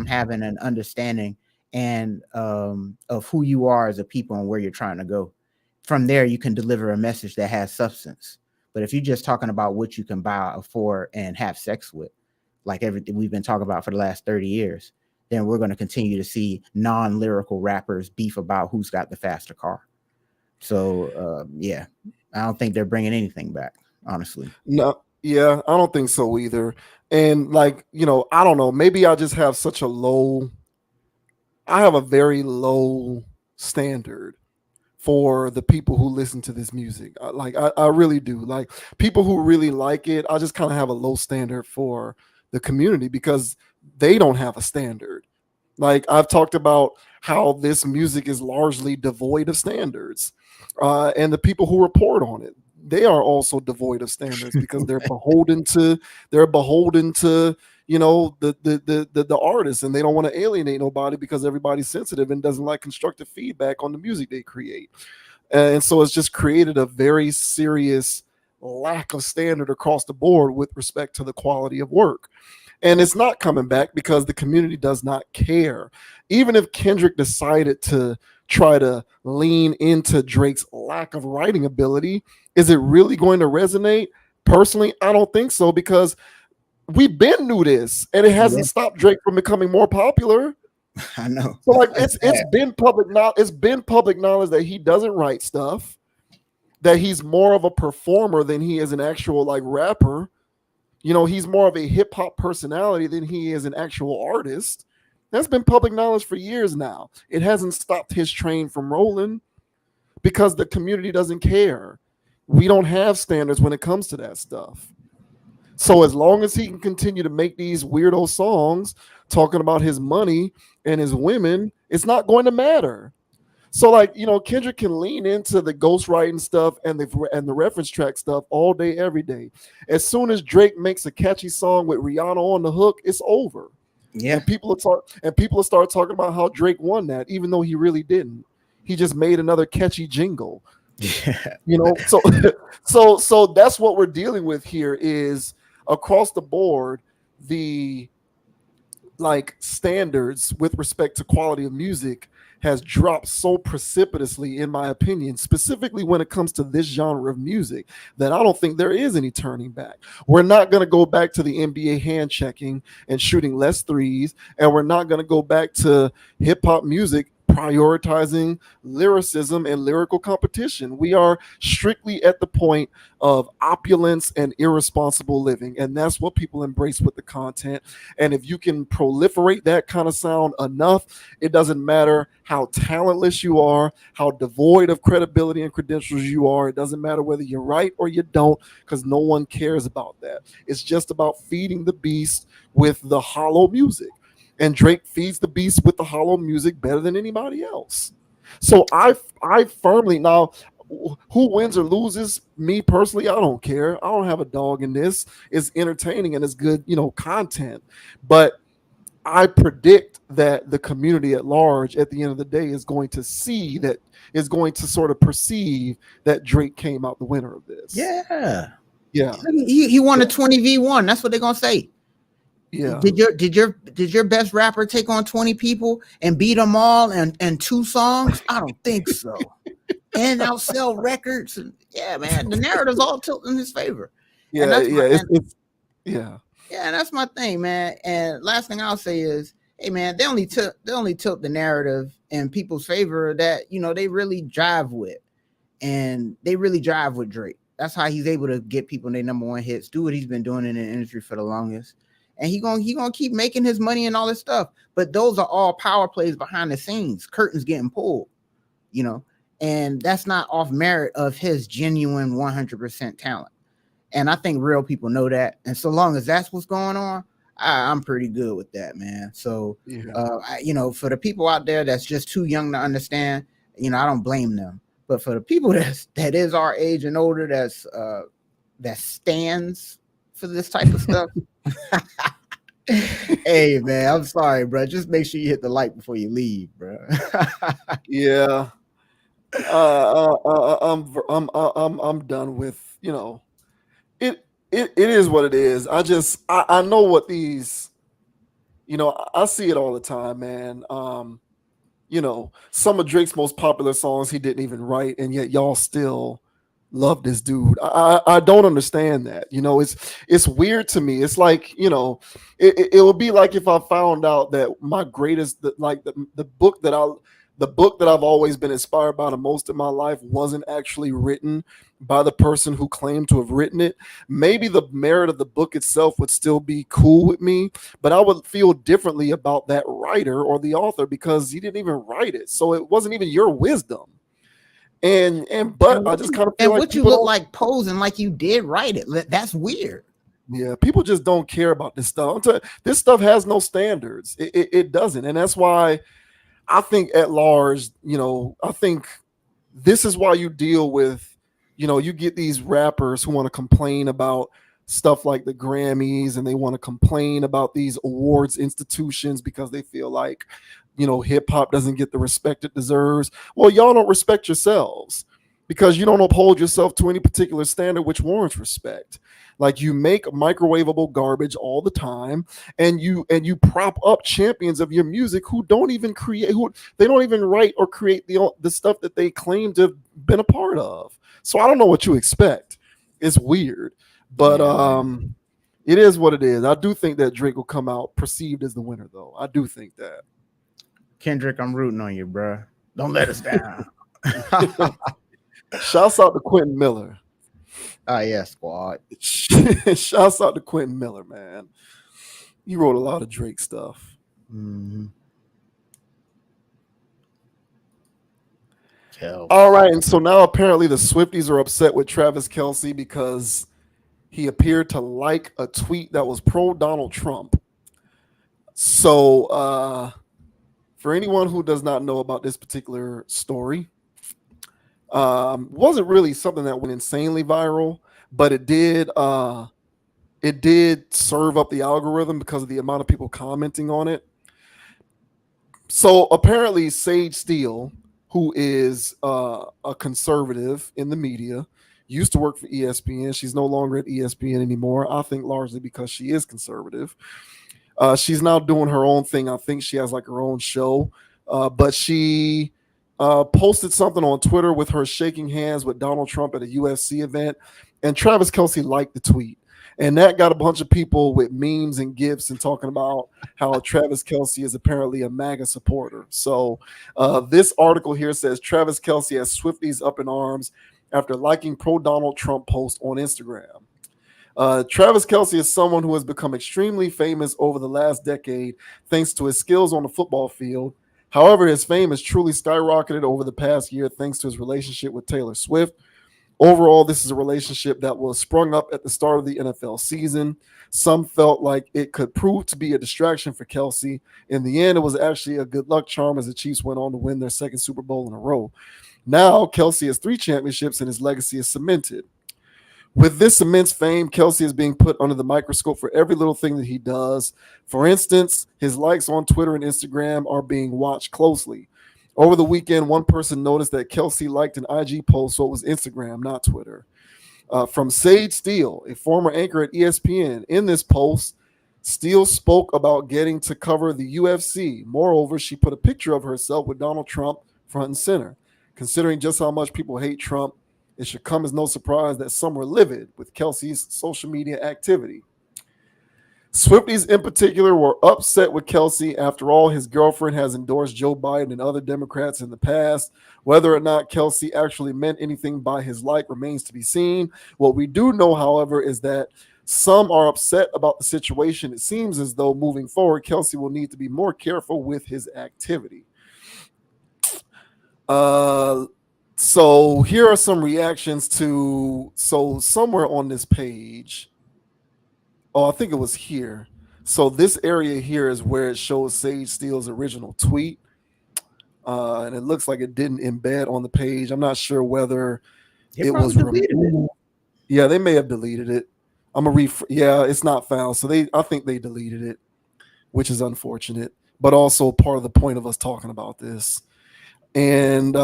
having an understanding and of who you are as a people and where you're trying to go. From there, you can deliver a message that has substance. But if you're just talking about what you can buy, afford, and have sex with, like everything we've been talking about for the last 30 years, then we're going to continue to see non-lyrical rappers beef about who's got the faster car. So yeah, I don't think they're bringing anything back, honestly. No, yeah, I don't think so either. And like, I don't know, maybe I just have such a low I have a very low standard for the people who listen to this music. I really do. Like people who really like it, I just kind of have a low standard for the community because they don't have a standard. Like I've talked about how this music is largely devoid of standards, and the people who report on it, they are also devoid of standards because they're beholden to the artists, and they don't want to alienate nobody because everybody's sensitive and doesn't like constructive feedback on the music they create. And so it's just created a very serious lack of standard across the board with respect to the quality of work. And it's not coming back because the community does not care. Even if Kendrick decided to try to lean into Drake's lack of writing ability, is it really going to resonate? Personally, I don't think so because we've been knew this and it hasn't stopped Drake from becoming more popular. I know. So like it's been public knowledge that he doesn't write stuff, that he's more of a performer than he is an actual like rapper. He's more of a hip hop personality than he is an actual artist. That's been public knowledge for years now. It hasn't stopped his train from rolling because the community doesn't care. We don't have standards when it comes to that stuff. So as long as he can continue to make these weirdo songs talking about his money and his women, it's not going to matter. So like, Kendrick can lean into the ghostwriting stuff and the reference track stuff all day, every day. As soon as Drake makes a catchy song with Rihanna on the hook, it's over. Yeah. And people will start talking about how Drake won that, even though he really didn't. He just made another catchy jingle. Yeah. So that's what we're dealing with here is across the board, the like standards with respect to quality of music has dropped so precipitously, in my opinion, specifically when it comes to this genre of music, that I don't think there is any turning back. We're not going to go back to the NBA hand checking and shooting less threes, and we're not going to go back to hip hop music prioritizing lyricism and lyrical competition. We are strictly at the point of opulence and irresponsible living, and that's what people embrace with the content. And if you can proliferate that kind of sound enough, it doesn't matter how talentless you are, how devoid of credibility and credentials you are. It doesn't matter whether you're right or you don't, because no one cares about that. It's just about feeding the beast with the hollow music. And Drake feeds the beast with the hollow music better than anybody else. So I firmly, now who wins or loses, me personally, I don't care. I don't have a dog in this. It's entertaining and it's good, content. But I predict that the community at large at the end of the day is going to sort of perceive that Drake came out the winner of this. Yeah. Yeah. He won a 20v1. That's what they're gonna say. Yeah. Did your best rapper take on 20 people and beat them all in 2 songs? I don't think so. And outsell records. And yeah, man, the narrative's all tilted in his favor. Yeah, Yeah, and that's my thing, man. And last thing I'll say is, hey, man, they only tilt the narrative in people's favor that they really jive with, and they really jive with Drake. That's how he's able to get people their number one hits, do what he's been doing in the industry for the longest. And he gonna keep making his money and all this stuff. But those are all power plays behind the scenes, curtains getting pulled, and that's not off merit of his genuine 100% talent. And I think real people know that. And so long as that's what's going on, I'm pretty good with that, man. So, for the people out there that's just too young to understand, I don't blame them. But for the people that is our age and older, that stands for this type of stuff. Hey, man, I'm sorry, bro. Just make sure you hit the like before you leave, bro. Yeah. I'm done with, it is what it is. I know what these, I see it all the time, man. Some of Drake's most popular songs he didn't even write, and yet y'all still love this dude. I don't understand that. It's weird to me. It's like, it would be like if I found out that my greatest, the book that I've always been inspired by the most in my life wasn't actually written by the person who claimed to have written it. Maybe the merit of the book itself would still be cool with me, but I would feel differently about that writer or the author because he didn't even write it. So it wasn't even your wisdom. But I just kind of feel and like what you people look don't- like posing like you did write it. That's weird. Yeah, people just don't care about this stuff. This stuff has no standards. It doesn't, and that's why I think at large, I think this is why you deal with, you get these rappers who want to complain about stuff like the Grammys, and they want to complain about these awards institutions because they feel like, hip hop doesn't get the respect it deserves. Well, y'all don't respect yourselves because you don't uphold yourself to any particular standard which warrants respect. Like, you make microwavable garbage all the time, and you prop up champions of your music who don't even create, who they don't even write or create the stuff that they claim to have been a part of. So I don't know what you expect. It's weird, but it is what it is. I do think that Drake will come out perceived as the winner, though. I do think that. Kendrick, I'm rooting on you, bro. Don't let us down. Shouts out to Quentin Miller. Oh yeah, squad. Shouts out to Quentin Miller, man. He wrote a lot of Drake stuff. Mm-hmm. All right, and so now apparently the Swifties are upset with Travis Kelce because he appeared to like a tweet that was pro Donald Trump. So for anyone who does not know about this particular story, wasn't really something that went insanely viral, but it did serve up the algorithm because of the amount of people commenting on it. So apparently Sage Steele, who is a conservative in the media, used to work for ESPN. She's no longer at ESPN anymore, I think largely because she is conservative. She's now doing her own thing. I think she has like her own show, but she posted something on Twitter with her shaking hands with Donald Trump at a UFC event, and Travis Kelce liked the tweet. And that got a bunch of people with memes and gifs and talking about how Travis Kelce is apparently a MAGA supporter. So this article here says Travis Kelce has Swifties up in arms after liking pro-Donald Trump post on Instagram. Travis Kelce is someone who has become extremely famous over the last decade thanks to his skills on the football field. However, his fame has truly skyrocketed over the past year thanks to his relationship with Taylor Swift. Overall, this is a relationship that was sprung up at the start of the NFL season. Some felt like it could prove to be a distraction for Kelce. In the end, it was actually a good luck charm as the Chiefs went on to win their second Super Bowl in a row. Now, Kelce has 3 championships and his legacy is cemented. With this immense fame, Kelce is being put under the microscope for every little thing that he does. For instance, his likes on Twitter and Instagram are being watched closely. Over the weekend, one person noticed that Kelce liked an IG post, so it was Instagram, not Twitter. From Sage Steele, a former anchor at ESPN. In this post, Steele spoke about getting to cover the UFC. Moreover, she put a picture of herself with Donald Trump front and center. Considering just how much people hate Trump, it should come as no surprise that some were livid with Kelce's social media activity. Swifties in particular were upset with Kelce. After all, his girlfriend has endorsed Joe Biden and other Democrats in the past. Whether or not Kelce actually meant anything by his like remains to be seen. What we do know, however, is that some are upset about the situation. It seems as though moving forward, Kelce will need to be more careful with his activity. So here are some reactions to, so somewhere on this page, I think it was here. So this area here is where it shows Sage Steele's original tweet. And it looks like it didn't embed on the page. I'm not sure whether it was removed. Yeah, they may have deleted it. I'm gonna yeah, it's not found. So I think they deleted it, which is unfortunate, but also part of the point of us talking about this. And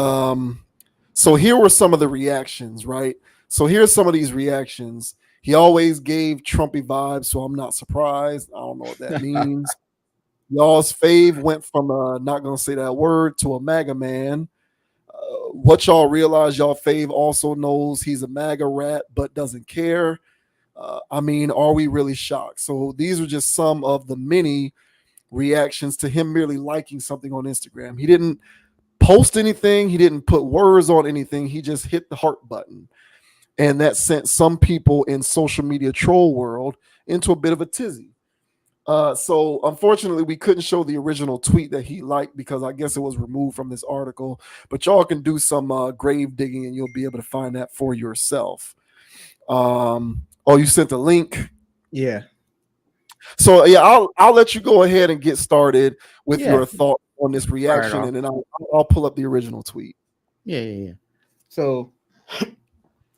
so here were some of the reactions, right? So here's some of these reactions. He always gave Trumpy vibes, so I'm not surprised. I don't know what that means. Y'all's fave went from not gonna say that word to a MAGA man. What y'all realize, y'all fave also knows he's a MAGA rat, but doesn't care. I mean, are we really shocked? So these are just some of the many reactions to him merely liking something on Instagram. He didn't post anything, he didn't put words on anything, he just hit the heart button. And that sent some people in social media troll world into a bit of a tizzy. So unfortunately, we couldn't show the original tweet that he liked because I guess it was removed from this article. But y'all can do some grave digging and you'll be able to find that for yourself. Oh, you sent the link. Yeah. So yeah, I'll let you go ahead and get started with Yeah. your thoughts on this reaction, off. and then I'll pull up the original tweet. Yeah. So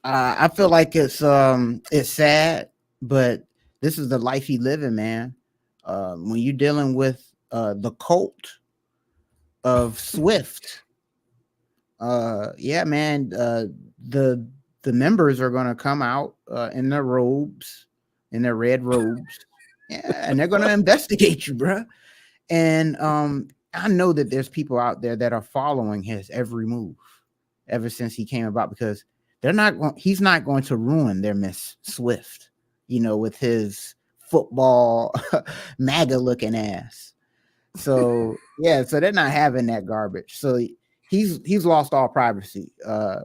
I feel like it's sad, but this is the life he living, man. When you're dealing with the cult of Swift, yeah, man, the members are gonna come out in their robes, in their red robes, yeah, and they're gonna investigate you, bruh. And I know that there's people out there that are following his every move ever since he came about, because he's not going to ruin their Miss Swift, with his football MAGA looking ass. So yeah, so they're not having that garbage. So he's lost all privacy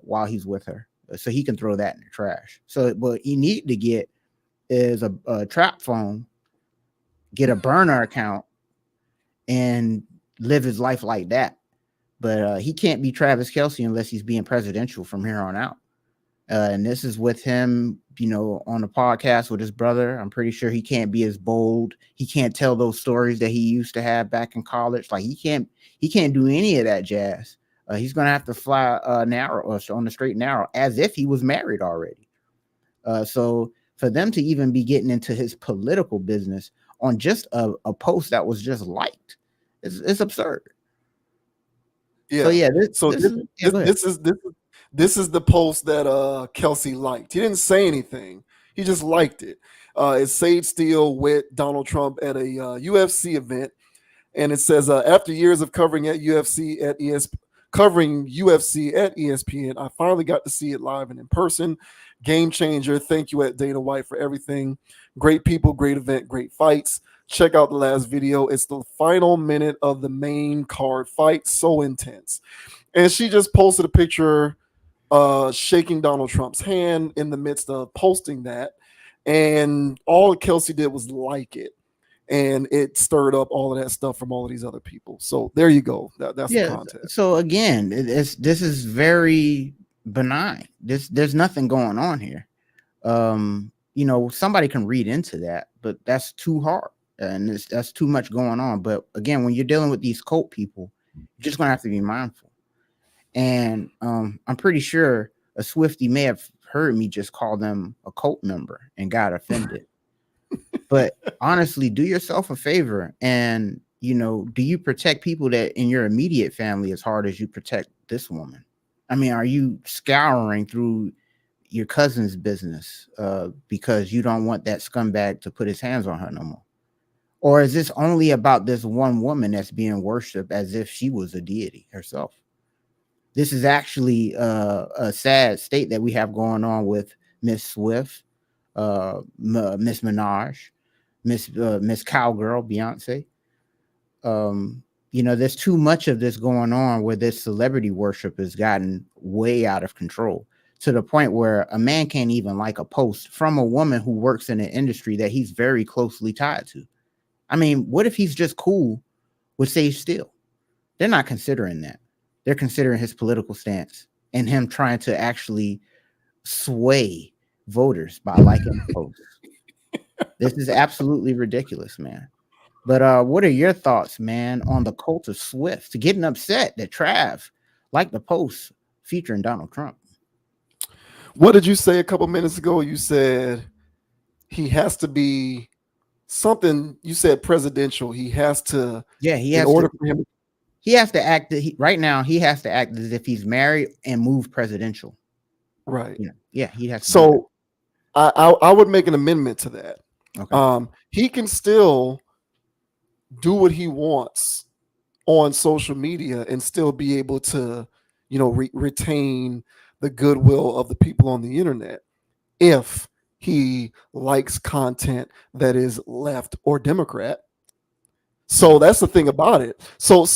while he's with her. So he can throw that in the trash. So what he need to get is a trap phone, get a burner account, and live his life like that. But he can't be Travis Kelce unless he's being presidential from here on out. And this is with him, on the podcast with his brother. I'm pretty sure he can't be as bold. He can't tell those stories that he used to have back in college. Like he can't do any of that jazz. He's gonna have to fly narrow on the straight and narrow, as if he was married already. So for them to even be getting into his political business on just a post that was just liked, it's absurd. Yeah. So yeah, this is the post that Kelce liked. He didn't say anything. He just liked it. It's Sage Steele with Donald Trump at a UFC event, and it says after years of covering UFC at ESPN, I finally got to see it live and in person. Game changer. Thank you at Dana White for everything. Great people, great event, great fights. Check out the last video. It's the final minute of the main card fight. So intense. And she just posted a picture shaking Donald Trump's hand in the midst of posting that. And all Kelce did was like it. And it stirred up all of that stuff from all of these other people. So there you go. That's the content. So again, this is very benign. There's nothing going on here. Somebody can read into that, but that's too hard. And that's too much going on. But again, when you're dealing with these cult people, you're just gonna have to be mindful. And I'm pretty sure a Swiftie may have heard me just call them a cult member and got offended. But honestly, do yourself a favor, and do you protect people that in your immediate family as hard as you protect this woman? I mean, are you scouring through your cousin's business because you don't want that scumbag to put his hands on her no more? Or is this only about this one woman that's being worshipped as if she was a deity herself? This is actually a sad state that we have going on with Miss Swift, Miss Minaj, Miss Cowgirl, Beyonce. There's too much of this going on where this celebrity worship has gotten way out of control, to the point where a man can't even like a post from a woman who works in an industry that he's very closely tied to. I mean, what if he's just cool with Sage Steele? They're not considering that. They're considering his political stance and him trying to actually sway voters by liking posts. This is absolutely ridiculous, man. But what are your thoughts, man, on the cult of Swift getting upset that Trav liked the post featuring Donald Trump? What did you say a couple minutes ago? You said he has to be something. You said presidential. He has to. Yeah, he has for him. He has to act. Right now, he has to act as if he's married and move presidential. Right. Yeah, he has to. So I would make an amendment to that. Okay. He can still do what he wants on social media and still be able to, retain the goodwill of the people on the internet if he likes content that is left or Democrat. So that's the thing about it. So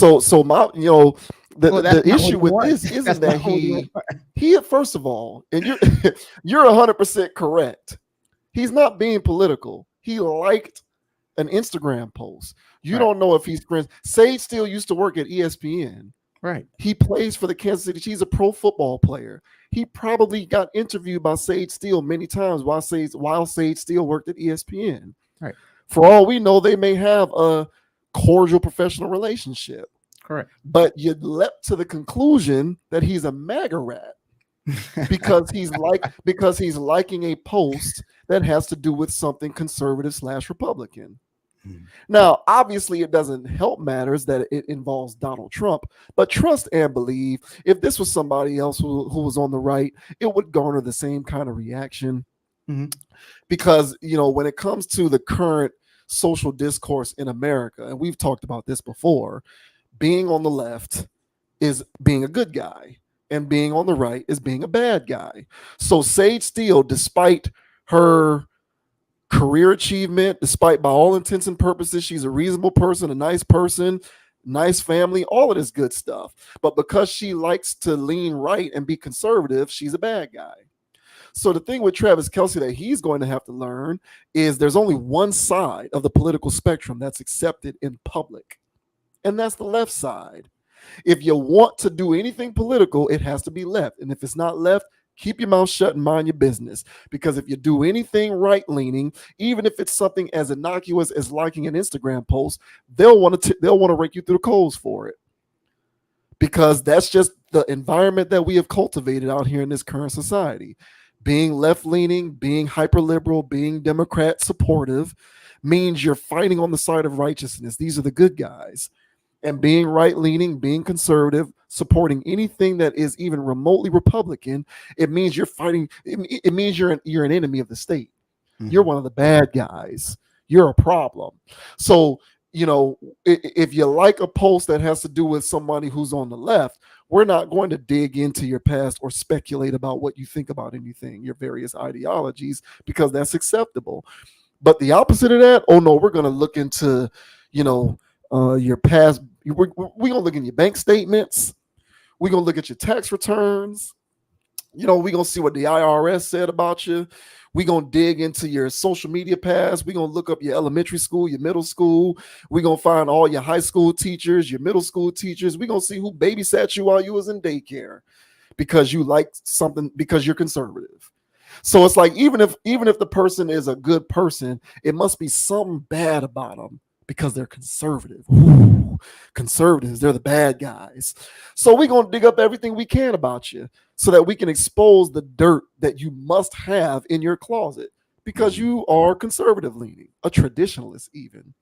my, the Well, the that's not what issue you with want. this isn't That's that not what you want. he first of all, and you're you're 100% correct. He's not being political. He liked an Instagram post. You Right. don't know if he's friends. Sage still used to work at ESPN. Right. He plays for the Kansas City. He's a pro football player. He probably got interviewed by Sage Steele many times while Sage Steele worked at ESPN. Right. For all we know, they may have a cordial professional relationship. Correct. But you leapt to the conclusion that he's a MAGA rat because he's liking a post that has to do with something conservative / Republican. Now, obviously, it doesn't help matters that it involves Donald Trump, but trust and believe if this was somebody else who was on the right, it would garner the same kind of reaction. Mhm. Because, when it comes to the current social discourse in America, and we've talked about this before, being on the left is being a good guy, and being on the right is being a bad guy. So Sage Steele, despite her career achievement, despite by all intents and purposes, she's a reasonable person, a nice person, nice family, all of this good stuff. But because she likes to lean right and be conservative, she's a bad guy. So the thing with Travis Kelce that he's going to have to learn is there's only one side of the political spectrum that's accepted in public, and that's the left side. If you want to do anything political, it has to be left. And if it's not left, keep your mouth shut and mind your business. Because if you do anything right leaning, even if it's something as innocuous as liking an Instagram post, they'll want to rake you through the coals for it. Because that's just the environment that we have cultivated out here in this current society. Being left leaning, being hyper liberal, being Democrat supportive means you're fighting on the side of righteousness. These are the good guys. And being right leaning, being conservative, supporting anything that is even remotely Republican, it means you're fighting. It means you're an enemy of the state. You're one of the bad guys. You're a problem. So, if you like a post that has to do with somebody who's on the left, we're not going to dig into your past or speculate about what you think about anything, your various ideologies, because that's acceptable. But the opposite of that, oh no, we're going to look into, your past. We're going to look in your bank statements. We're going to look at your tax returns. We're going to see what the IRS said about you. We're going to dig into your social media past. We're going to look up your elementary school, your middle school. We're going to find all your high school teachers, your middle school teachers. We're going to see who babysat you while you was in daycare because you like something, because you're conservative. So it's like, even if the person is a good person, it must be something bad about them because they're conservative. Ooh, conservatives, they're the bad guys. So we're going to dig up everything we can about you so that we can expose the dirt that you must have in your closet because you are conservative leaning, a traditionalist even.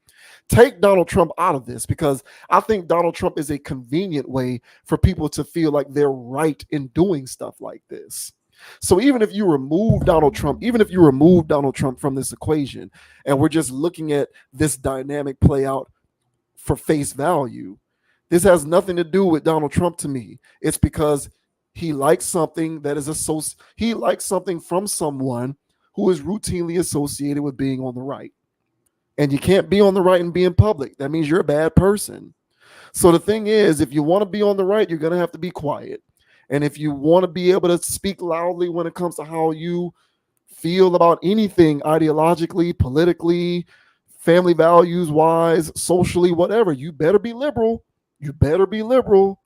Take Donald Trump out of this because I think Donald Trump is a convenient way for people to feel like they're right in doing stuff like this. So even if you remove Donald Trump from this equation, and we're just looking at this dynamic play out for face value, this has nothing to do with Donald Trump to me. It's because he likes something he likes something from someone who is routinely associated with being on the right. And you can't be on the right and be in public. That means you're a bad person. So the thing is, if you want to be on the right, you're going to have to be quiet. And if you want to be able to speak loudly when it comes to how you feel about anything ideologically, politically, family values wise, socially, whatever, you better be liberal. You better be liberal.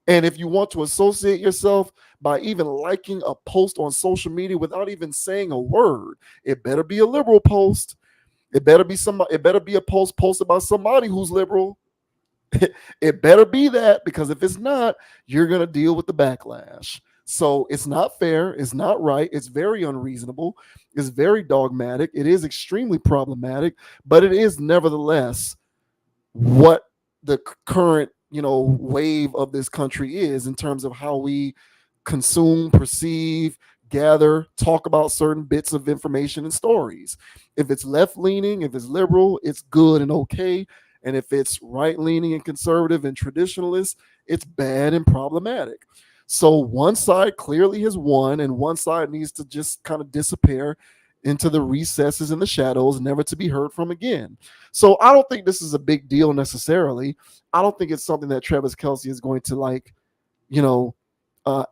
And if you want to associate yourself by even liking a post on social media without even saying a word, it better be a liberal post. It better be a post posted by somebody who's liberal. It better be that, because if it's not, you're going to deal with the backlash. So it's not fair. It's not right. It's very unreasonable. It's very dogmatic. It is extremely problematic, but it is nevertheless what the current, wave of this country is in terms of how we consume, perceive, gather, talk about certain bits of information and stories. If it's left leaning, if it's liberal, it's good and okay. And if it's right leaning and conservative and traditionalist, it's bad and problematic. So one side clearly has won, and one side needs to just kind of disappear into the recesses and the shadows, never to be heard from again. So I don't think this is a big deal necessarily. I don't think it's something that Travis Kelce is going to like, you know,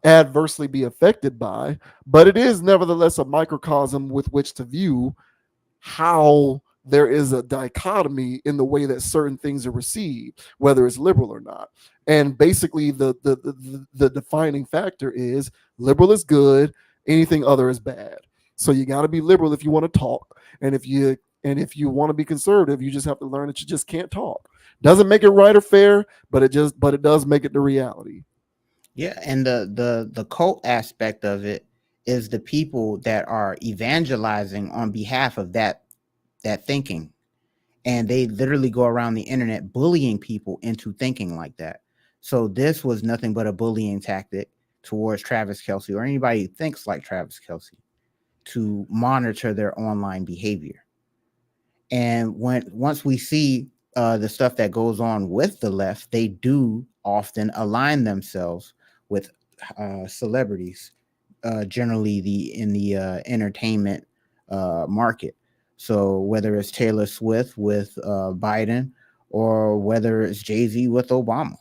adversely be affected by, but it is nevertheless a microcosm with which to view how there is a dichotomy in the way that certain things are received, whether it's liberal or not. And basically, the defining factor is liberal is good, anything other is bad. So you got to be liberal if you want to talk, and if you want to be conservative, you just have to learn that you just can't talk. Doesn't make it right or fair, but it does make it the reality. Yeah, and the cult aspect of it is the people that are evangelizing on behalf of that thinking, and they literally go around the internet bullying people into thinking like that. So this was nothing but a bullying tactic towards Travis Kelce or anybody who thinks like Travis Kelce to monitor their online behavior. And once we see the stuff that goes on with the left, they do often align themselves with celebrities, generally in the entertainment market. So whether it's Taylor Swift with Biden or whether it's Jay-Z with Obama,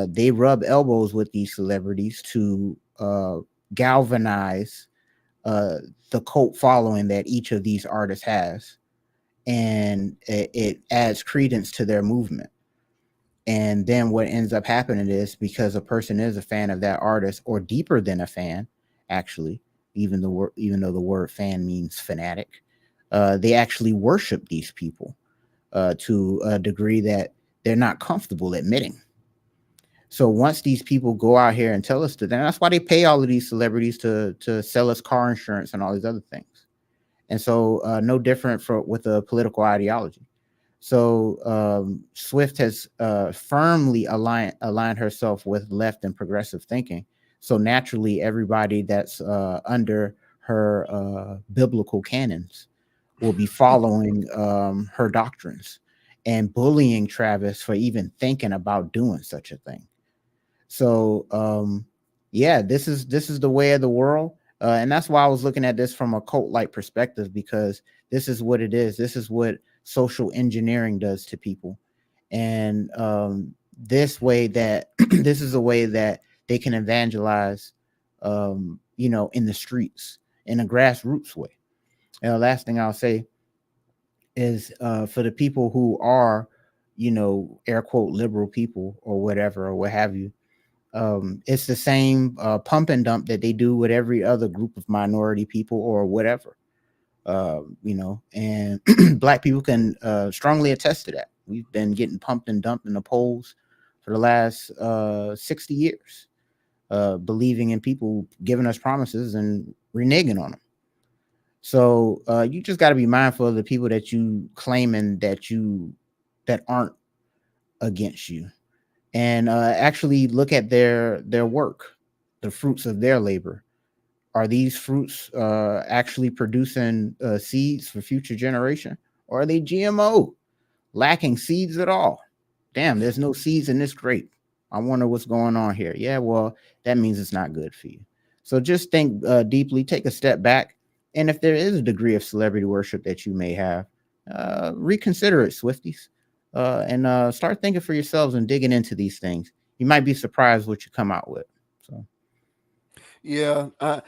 they rub elbows with these celebrities to galvanize the cult following that each of these artists has, and it adds credence to their movement. And then what ends up happening is, because a person is a fan of that artist, or deeper than a fan, actually, even though the word fan means fanatic, they actually worship these people to a degree that they're not comfortable admitting. So once these people go out here and tell us to them, that's why they pay all of these celebrities to sell us car insurance and all these other things. And so no different with a political ideology. So Swift has firmly aligned herself with left and progressive thinking. So naturally, everybody that's under her biblical canons will be following her doctrines and bullying Travis for even thinking about doing such a thing. So yeah, this is the way of the world. And that's why I was looking at this from a cult-like perspective, because this is what it is. This is what social engineering does to people. And this way that this is a way that they can evangelize, in the streets in a grassroots way. And the last thing I'll say is for the people who are, air quote, liberal people or whatever, or what have you, it's the same pump and dump that they do with every other group of minority people or whatever, and black people can strongly attest to that. We've been getting pumped and dumped in the polls for the last 60 years, believing in people giving us promises and reneging on them. So you just got to be mindful of the people that you claiming that aren't against you, and actually look at their work, the fruits of their labor. Are these fruits actually producing seeds for future generation, or are they GMO, lacking seeds at all? Damn, there's no seeds in this grape. I wonder what's going on here. Yeah, well, that means it's not good for you. So just think deeply, take a step back, and if there is a degree of celebrity worship that you may have, reconsider it, Swifties. And start thinking for yourselves and digging into these things. You might be surprised what you come out with. So, Yeah, I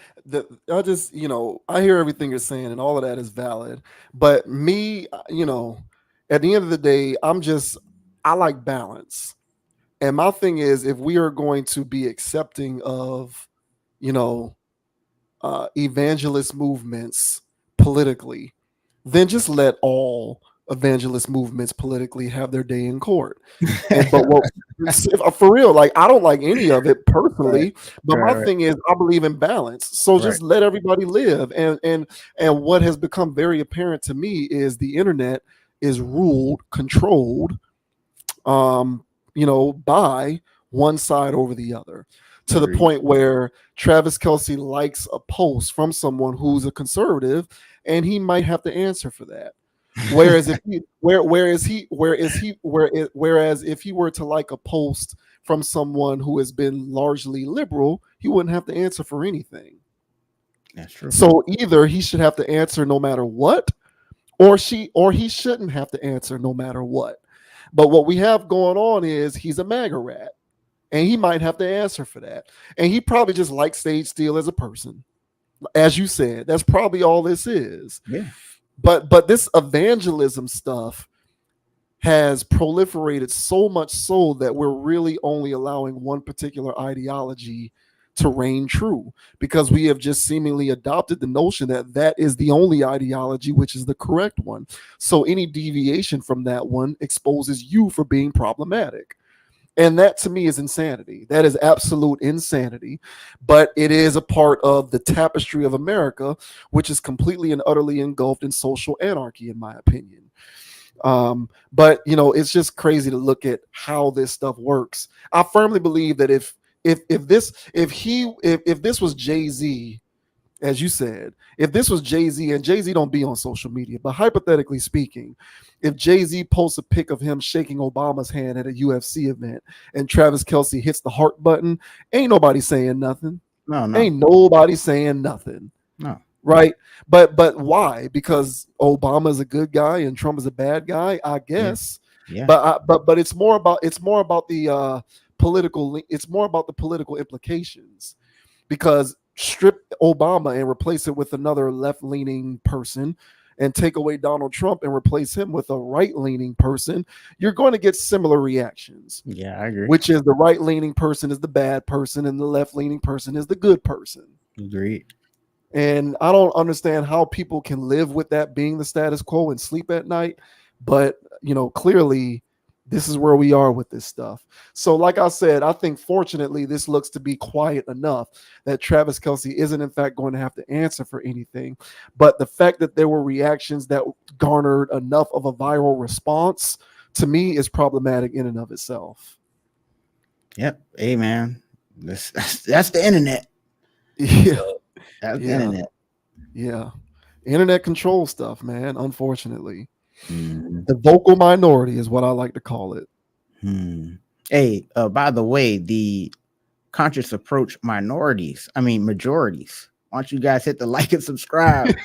just I hear everything you're saying, and all of that is valid. But me, at the end of the day, I like balance. And my thing is, if we are going to be accepting of, you know, evangelist movements politically, then just let all evangelist movements politically have their day in court. And but what for real, like I don't like any of it right, personally, but my right, thing is I believe in balance. So right, just let everybody live. And what has become very apparent to me is the internet is ruled, controlled, by one side over the other. to the Agreed. point where Travis Kelce likes a post from someone who's a conservative, and he might have to answer for that. Whereas if he, whereas if he were to like a post from someone who has been largely liberal, he wouldn't have to answer for anything. That's true. So either he should have to answer no matter what, or he shouldn't have to answer no matter what. But what we have going on is he's a MAGA rat, and he might have to answer for that. And he probably just likes stage steal as a person, as you said. That's probably all this is. Yeah. But this evangelism stuff has proliferated so much so that we're really only allowing one particular ideology to reign true, because we have just seemingly adopted the notion that that is the only ideology which is the correct one. So any deviation from that one exposes you for being problematic. And that to me is insanity. That is absolute insanity. But it is a part of the tapestry of America, which is completely and utterly engulfed in social anarchy, in my opinion. But it's just crazy to look at how this stuff works. I firmly believe that if this was Jay-Z, as you said, if this was Jay-Z, and Jay-Z don't be on social media, but hypothetically speaking, if Jay-Z posts a pic of him shaking Obama's hand at a UFC event and Travis Kelce hits the heart button, ain't nobody saying nothing. No. Ain't nobody saying nothing. No. Right. But why? Because Obama is a good guy and Trump is a bad guy, I guess. Yeah. But it's more about the political implications, because strip Obama and replace it with another left-leaning person, and take away Donald Trump and replace him with a right-leaning person, you're going to get similar reactions. Yeah, I agree. Which is the right-leaning person is the bad person and the left-leaning person is the good person. Agreed. And I don't understand how people can live with that being the status quo and sleep at night. But, clearly this is where we are with this stuff. So like I said, I think fortunately this looks to be quiet enough that Travis Kelce isn't in fact going to have to answer for anything. But the fact that there were reactions that garnered enough of a viral response, to me, is problematic in and of itself. Yep. Hey, man. That's the internet. Yeah. That's the internet. Yeah. Internet control stuff, man, unfortunately. Mm-hmm. The vocal minority is what I like to call it. Hey, by the way, the conscious approach majorities. Why don't you guys hit the like and subscribe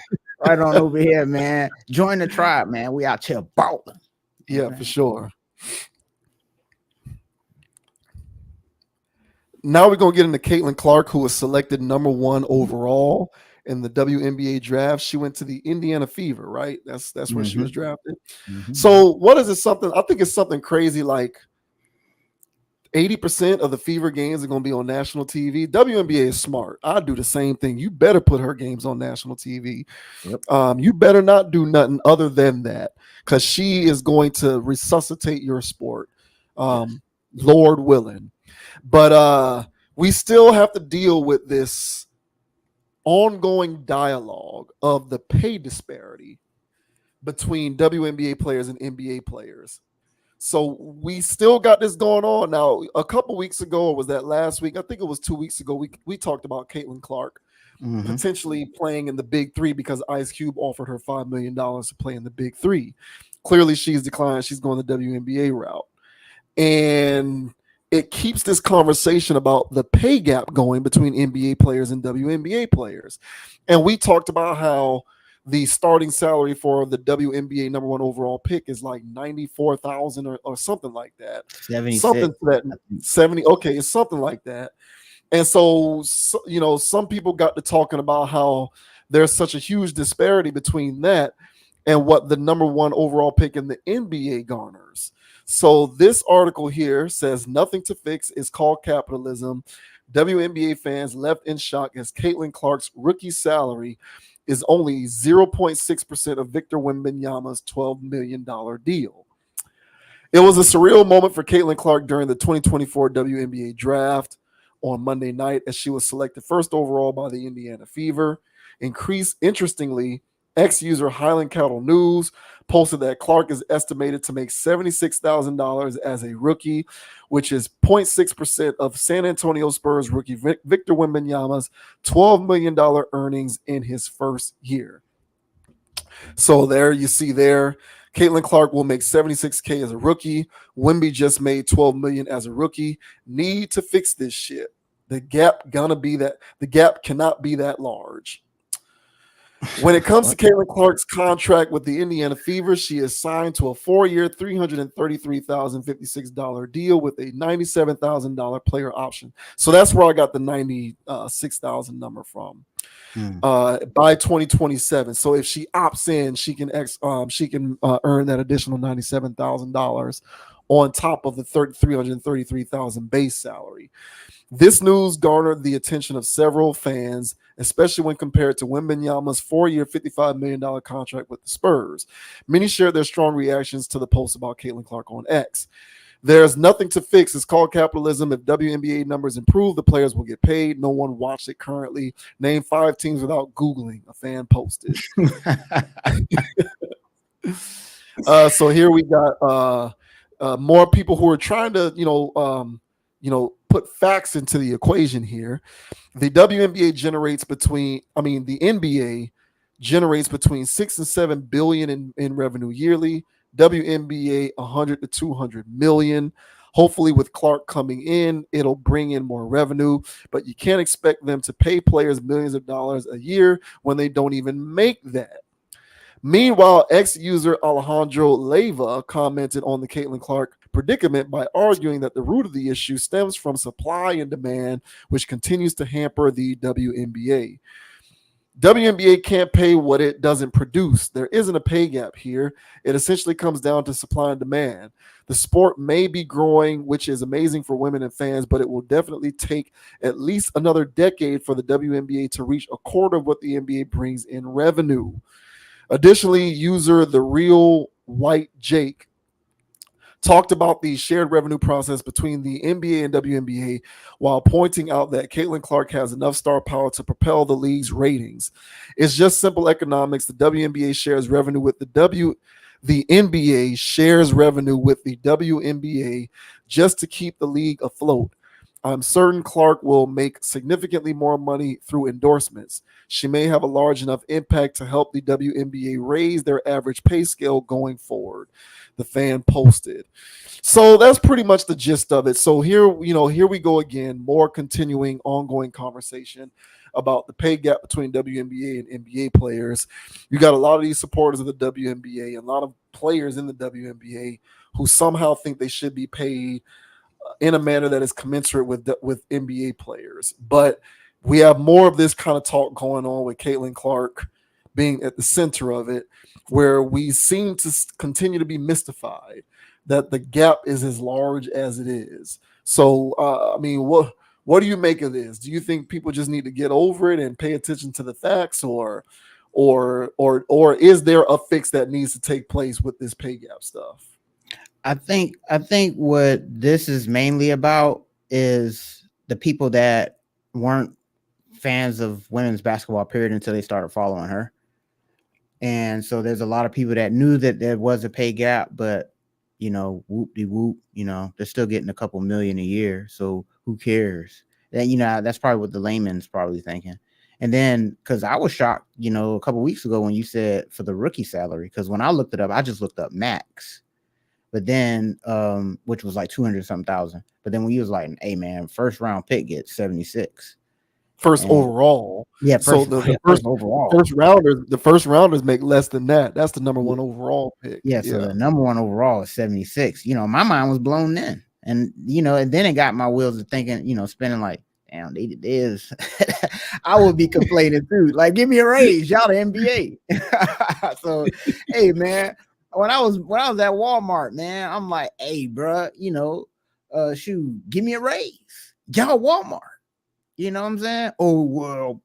right on over here, man? Join the tribe, man. We out here balling. Yeah, for sure. Now we're going to get into Caitlin Clark, who was selected number 1 overall in the WNBA draft. She went to the Indiana Fever, right? That's where she was drafted. So what is it? I think it's something crazy like 80% of the Fever games are going to be on national TV. WNBA is smart. I do the same thing. You better put her games on national TV. Yep. You better not do nothing other than that, because she is going to resuscitate your sport, Lord willing. But we still have to deal with this ongoing dialogue of the pay disparity between WNBA players and NBA players. So we still got this going on. Now, a couple weeks ago, or was that last week? I think it was 2 weeks ago. We talked about Caitlin Clark potentially playing in the Big Three because Ice Cube offered her $5 million to play in the Big Three. Clearly, she's declined. She's going the WNBA route. And it keeps this conversation about the pay gap going between NBA players and WNBA players. And we talked about how the starting salary for the WNBA number 1 overall pick is like $94,000 or something like that. 76. Something to that 70. Okay, it's something like that. And so some people got to talking about how there's such a huge disparity between that and what the number 1 overall pick in the NBA garners. So this article here says nothing to fix is called capitalism. WNBA fans left in shock as Caitlin Clark's rookie salary is only 0.6% of Victor Wembanyama's $12 million deal. It was a surreal moment for Caitlin Clark during the 2024 WNBA draft on Monday night as she was selected first overall by the Indiana Fever. Interestingly, ex-user Highland Cattle News posted that Clark is estimated to make $76,000 as a rookie, which is 0.6% of San Antonio Spurs rookie Victor Wembanyama's $12 million earnings in his first year. So there you see there, Caitlin Clark will make 76K as a rookie. Wemby just made 12 million as a rookie. Need to fix this shit. The gap cannot be that large. When it comes to Caitlin Clark's contract with the Indiana Fever, she is signed to a 4-year, $333,056 deal with a $97,000 player option. So that's where I got the 96,000 number from. By 2027. So if she opts in, she can earn that additional $97,000 on top of the $333,000 base salary. This news garnered the attention of several fans, especially when compared to Wembanyama's 4-year, $55 million contract with the Spurs. Many shared their strong reactions to the post about Caitlin Clark on X. There's nothing to fix. It's called capitalism. If WNBA numbers improve, the players will get paid. No one watched it currently. Name 5 teams without Googling, a fan posted. So here we got more people who are trying to, put facts into the equation here. The NBA generates the NBA generates between 6 and 7 billion in revenue yearly. WNBA 100 to 200 million. Hopefully with Clark coming in, it'll bring in more revenue, but you can't expect them to pay players millions of dollars a year when they don't even make that. Meanwhile, ex-user Alejandro Leyva commented on the Caitlin Clark predicament by arguing that the root of the issue stems from supply and demand, which continues to hamper the WNBA. WNBA can't pay what it doesn't produce. There isn't a pay gap here. It essentially comes down to supply and demand. The sport may be growing, which is amazing for women and fans, but it will definitely take at least another decade for the WNBA to reach a quarter of what the NBA brings in revenue. Additionally, user The Real White Jake talked about the shared revenue process between the NBA and WNBA while pointing out that Caitlin Clark has enough star power to propel the league's ratings. It's just simple economics. The WNBA shares revenue with the NBA shares revenue with the WNBA just to keep the league afloat. I'm certain Clark will make significantly more money through endorsements. She may have a large enough impact to help the WNBA raise their average pay scale going forward, the fan posted. So that's pretty much the gist of it. So here we go again, more continuing ongoing conversation about the pay gap between WNBA and NBA players. You got a lot of these supporters of the WNBA, a lot of players in the WNBA who somehow think they should be paid in a manner that is commensurate with NBA players. But we have more of this kind of talk going on with Caitlin Clark being at the center of it, where we seem to continue to be mystified that the gap is as large as it is. So, what do you make of this? Do you think people just need to get over it and pay attention to the facts, or is there a fix that needs to take place with this pay gap stuff? I think what this is mainly about is the people that weren't fans of women's basketball period until they started following her. And so there's a lot of people that knew that there was a pay gap, but whoop-de-whoop, they're still getting a couple million a year. So who cares? And, that's probably what the layman's probably thinking. And then, because I was shocked, a couple weeks ago when you said for the rookie salary, because when I looked it up, I just looked up max. But then, which was like 200 something thousand. But then when you was like, hey man, first round pick gets 76. Overall. Yeah. First rounders make less than that. That's the number one overall pick. Yeah. So the number one overall is 76. My mind was blown then. And, and then it got my wheels to thinking, spending like, damn, they did this. I would be complaining too. Like, give me a raise. Y'all the NBA. So, hey man. When I was at Walmart, man, I'm like, hey, bro, shoot, give me a raise. Y'all Walmart. You know what I'm saying? Oh, well,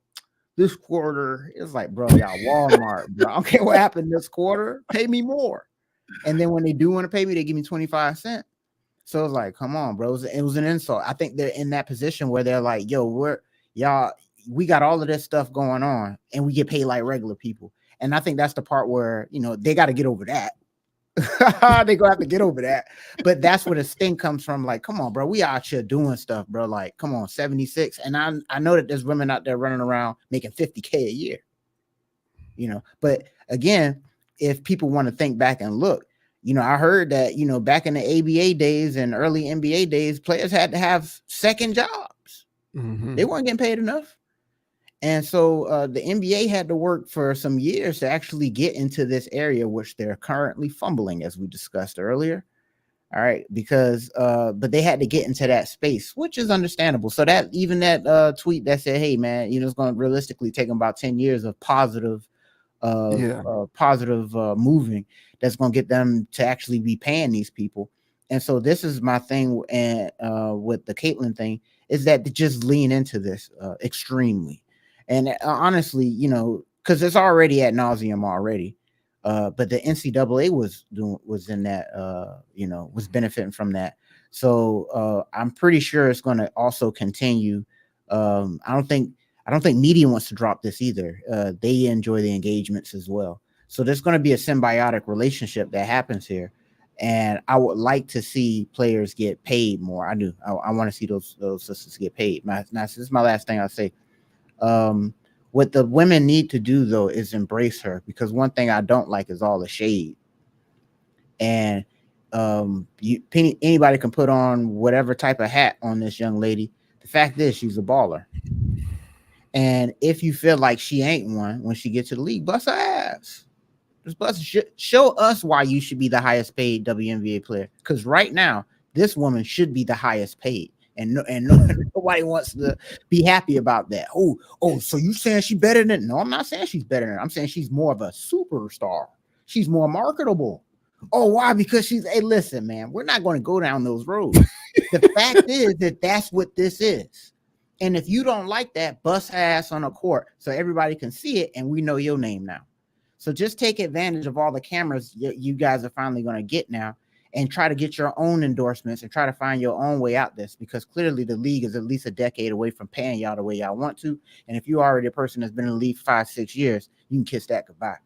this quarter, it's like, bro, y'all Walmart, bro. I don't care what happened this quarter. Pay me more. And then when they do want to pay me, they give me 25 cents. So it's like, come on, bro. It was an insult. I think they're in that position where they're like, yo, we got all of this stuff going on and we get paid like regular people. And I think that's the part where, they got to get over that. They gonna have to get over that. But that's where the sting comes from. Like, come on, bro, we out here doing stuff, bro. Like, come on, 76. And I know that there's women out there running around making 50K a year. But again, if people want to think back and look, I heard that, back in the ABA days and early NBA days, players had to have second jobs. Mm-hmm. They weren't getting paid enough. And so the NBA had to work for some years to actually get into this area, which they're currently fumbling, as we discussed earlier. All right, because but they had to get into that space, which is understandable. So that even that tweet that said, "Hey, man, it's going to realistically take them about 10 years of positive moving. That's going to get them to actually be paying these people." And so this is my thing, and with the Caitlyn thing, is that to just lean into this extremely. And honestly, because it's already ad nauseum already. But the NCAA was in that, was benefiting from that. So I'm pretty sure it's going to also continue. I don't think media wants to drop this either. They enjoy the engagements as well. So there's going to be a symbiotic relationship that happens here. And I would like to see players get paid more. I do. I want to see those sisters get paid. Now, this is my last thing I'll say. What the women need to do, though, is embrace her, because one thing I don't like is all the shade. And anybody can put on whatever type of hat on this young lady. The fact is, she's a baller. And if you feel like she ain't one when she gets to the league, bust her ass. Show us why you should be the highest paid WNBA player. Because right now, this woman should be the highest paid. And nobody wants to be happy about that. Oh, so you saying she's better than? No, I'm not saying she's better than. I'm saying she's more of a superstar. She's more marketable. Oh, why? Because hey, listen, man, we're not going to go down those roads. The fact is that that's what this is. And if you don't like that, bust ass on a court so everybody can see it and we know your name now. So just take advantage of all the cameras you guys are finally going to get now, and try to get your own endorsements and try to find your own way out this, because clearly the league is at least a decade away from paying y'all the way y'all want to. And if you're already a person that's been in the league 5-6 years, you can kiss that goodbye.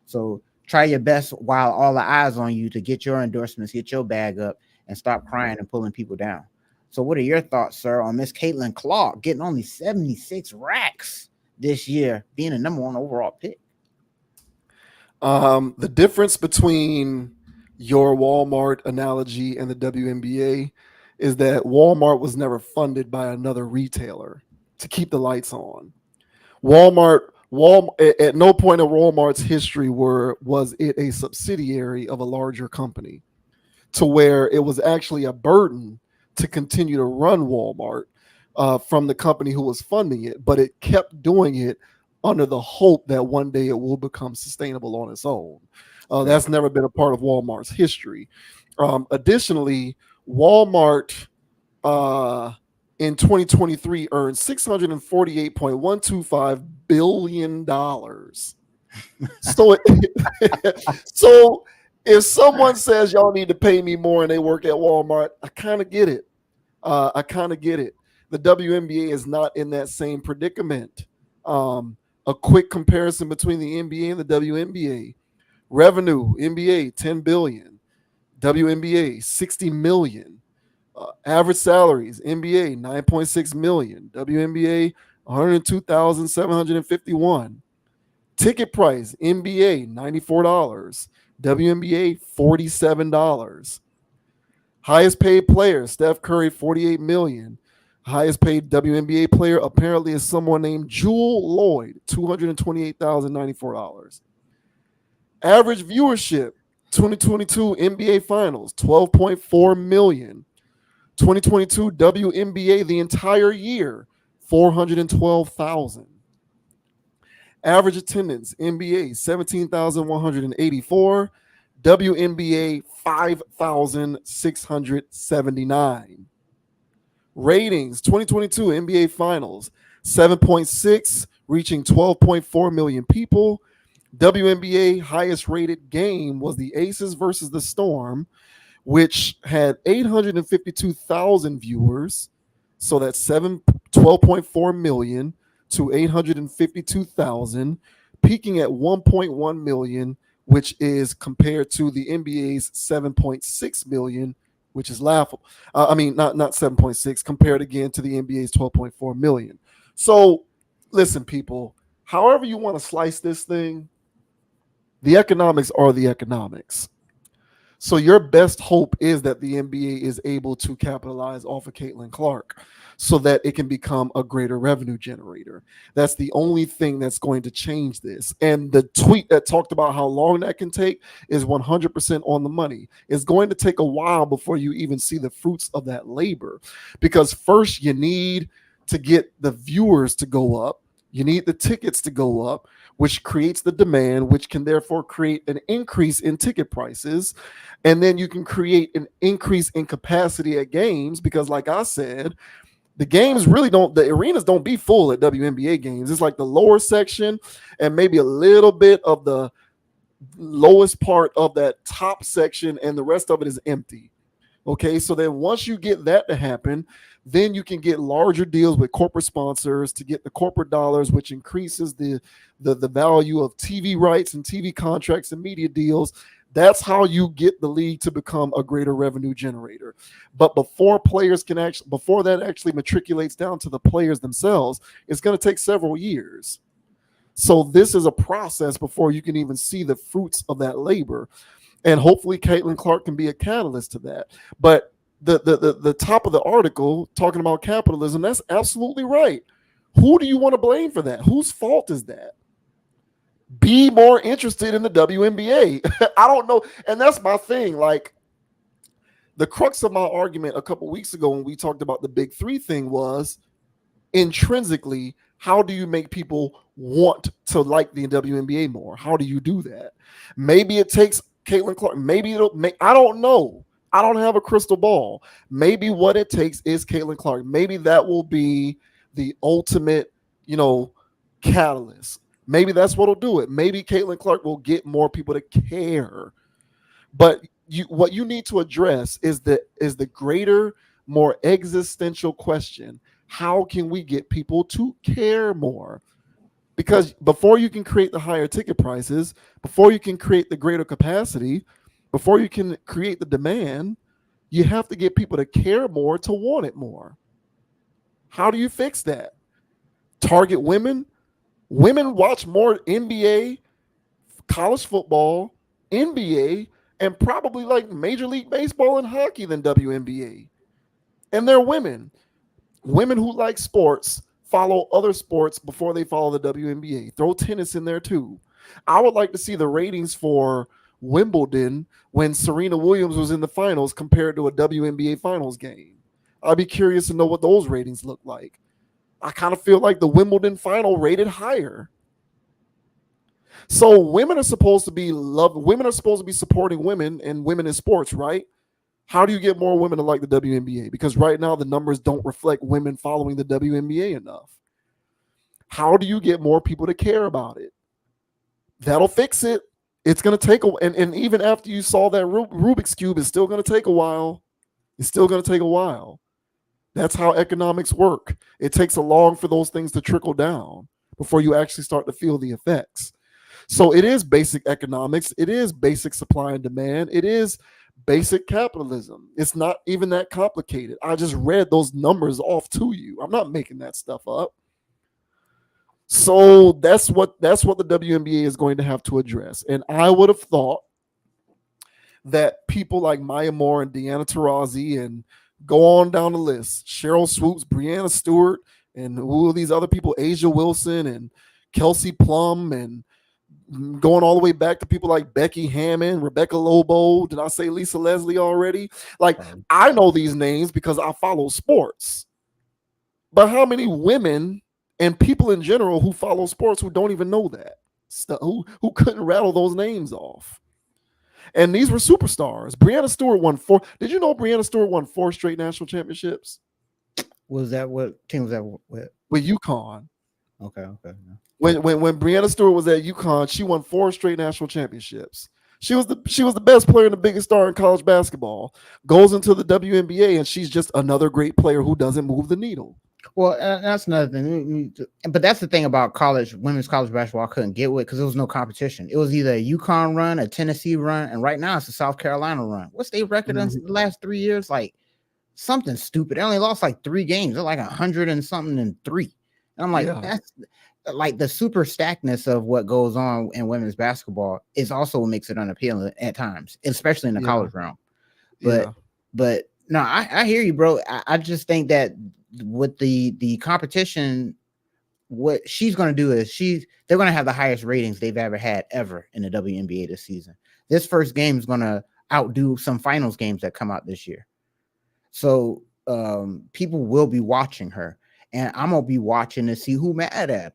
So try your best while all the eyes on you to get your endorsements, get your bag up, and stop crying and pulling people down. So what are your thoughts, sir, on Miss Caitlin Clark getting only 76 racks this year, being a number 1 overall pick? The difference between your Walmart analogy and the WNBA is that Walmart was never funded by another retailer to keep the lights on. Walmart at no point in Walmart's history was it a subsidiary of a larger company, to where it was actually a burden to continue to run Walmart from the company who was funding it, but it kept doing it under the hope that one day it will become sustainable on its own. That's never been a part of Walmart's history. Additionally, Walmart in 2023 earned $648.125 billion. So if someone says y'all need to pay me more and they work at Walmart, I kind of get it. The WNBA is not in that same predicament. A quick comparison between the NBA and the WNBA. Revenue, NBA, 10 billion. WNBA, 60 million. Average salaries, NBA, 9.6 million. WNBA, 102,751. Ticket price, NBA, $94. WNBA, $47. Highest paid player, Steph Curry, 48 million. Highest paid WNBA player apparently is someone named Jewel Lloyd, $228,094. Average viewership, 2022 NBA Finals, 12.4 million. 2022 WNBA the entire year, 412,000. Average attendance, NBA, 17,184. WNBA, 5,679. Ratings, 2022 NBA Finals, 7.6, reaching 12.4 million people. WNBA highest rated game was the Aces versus the Storm, which had 852,000 viewers. So that's 12.4 million to 852,000. peaking at 1.1 million, which is compared to the NBA's 7.6 million, which is laughable. I mean, not 7.6 compared again to the NBA's 12.4 million. So, listen, people, however you want to slice this thing, the economics are the economics. So your best hope is that the NBA is able to capitalize off of Caitlin Clark so that it can become a greater revenue generator. That's the only thing that's going to change this. And the tweet that talked about how long that can take is 100% on the money. It's going to take a while before you even see the fruits of that labor, because first you need to get the viewers to go up. You need the tickets to go up, which creates the demand, which can therefore create an increase in ticket prices. And then you can create an increase in capacity at games because, like I said, the games really don't, the arenas don't be full at WNBA games. It's like the lower section and maybe a little bit of the lowest part of that top section, and the rest of it is empty. Okay, so then once you get that to happen, then you can get larger deals with corporate sponsors to get the corporate dollars, which increases the value of TV rights and TV contracts and media deals. That's how you get the league to become a greater revenue generator. But before players can actually, before that actually matriculates down to the players themselves, it's going to take several years. So this is a process before you can even see the fruits of that labor. And hopefully Caitlin Clark can be a catalyst to that. But the top of the article talking about capitalism, that's absolutely right. Who do you want to blame for that? Whose fault is that? Be more interested in the WNBA. I don't know. And that's my thing. Like, the crux of my argument a couple weeks ago when we talked about the big three thing was intrinsically, how do you make people want to like the WNBA more? How do you do that? Maybe it takes Caitlin Clark. Maybe it'll make, I don't know. I don't have a crystal ball. Maybe what it takes is Caitlin Clark. Maybe that will be the ultimate, catalyst. Maybe that's what'll do it. Maybe Caitlin Clark will get more people to care. But what you need to address is the greater, more existential question. How can we get people to care more? Because before you can create the higher ticket prices, before you can create the greater capacity, before you can create the demand, you have to get people to care more, to want it more. How do you fix that? Target women. Women watch more NBA, college football, NBA, and probably like Major League Baseball and hockey than WNBA. And they're women. Women who like sports follow other sports before they follow the WNBA. Throw tennis in there too. I would like to see the ratings for Wimbledon when Serena Williams was in the finals compared to a WNBA finals game. I'd be curious to know what those ratings look like. I kind of feel like the Wimbledon final rated higher. So women are supposed to be women are supposed to be supporting women and women in sports, right? How do you get more women to like the WNBA? Because right now the numbers don't reflect women following the WNBA enough. How do you get more people to care about it? That'll fix it. It's going to take and even after you solve that Rubik's Cube, it's still going to take a while. It's still going to take a while. That's how economics work. It takes a long for those things to trickle down before you actually start to feel the effects. So it is basic economics. It is basic supply and demand. It is basic capitalism. It's not even that complicated. I just read those numbers off to you. I'm not making that stuff up. So that's what the WNBA is going to have to address. And I would have thought that people like Maya Moore and Deanna Taurasi and go on down the list, Cheryl Swoops, Breanna Stewart, and who are these other people, Asia Wilson and Kelsey Plum, and going all the way back to people like Becky Hammond, Rebecca Lobo. Did I say Lisa Leslie already? Like, I know these names because I follow sports. But how many women and people in general who follow sports who don't even know that, who couldn't rattle those names off? And these were superstars. Breanna Stewart won 4. Did you know Breanna Stewart won 4 straight national championships? Was that what team was that with? With UConn. Okay. When Breanna Stewart was at UConn, she won 4 straight national championships. She was the best player and the biggest star in college basketball. Goes into the WNBA and she's just another great player who doesn't move the needle. Well, that's another thing. But that's the thing about college, women's college basketball. I couldn't get with because there was no competition. It was either a UConn run, a Tennessee run, and right now it's a South Carolina run. What's their record in Mhm. the last 3 years? Like something stupid. They only lost like 3 games. They're like 100 and something and three. And I'm like, Yeah, that's like the super stackness of what goes on in women's basketball is also what makes it unappealing at times, especially in the yeah, college realm. But yeah, no, I hear you, bro. I just think that with the competition, what she's gonna do is they're gonna have the highest ratings they've ever had ever in the WNBA this season. This first game is gonna outdo some finals games that come out this year. So people will be watching her, and I'm gonna be watching to see who mad at her.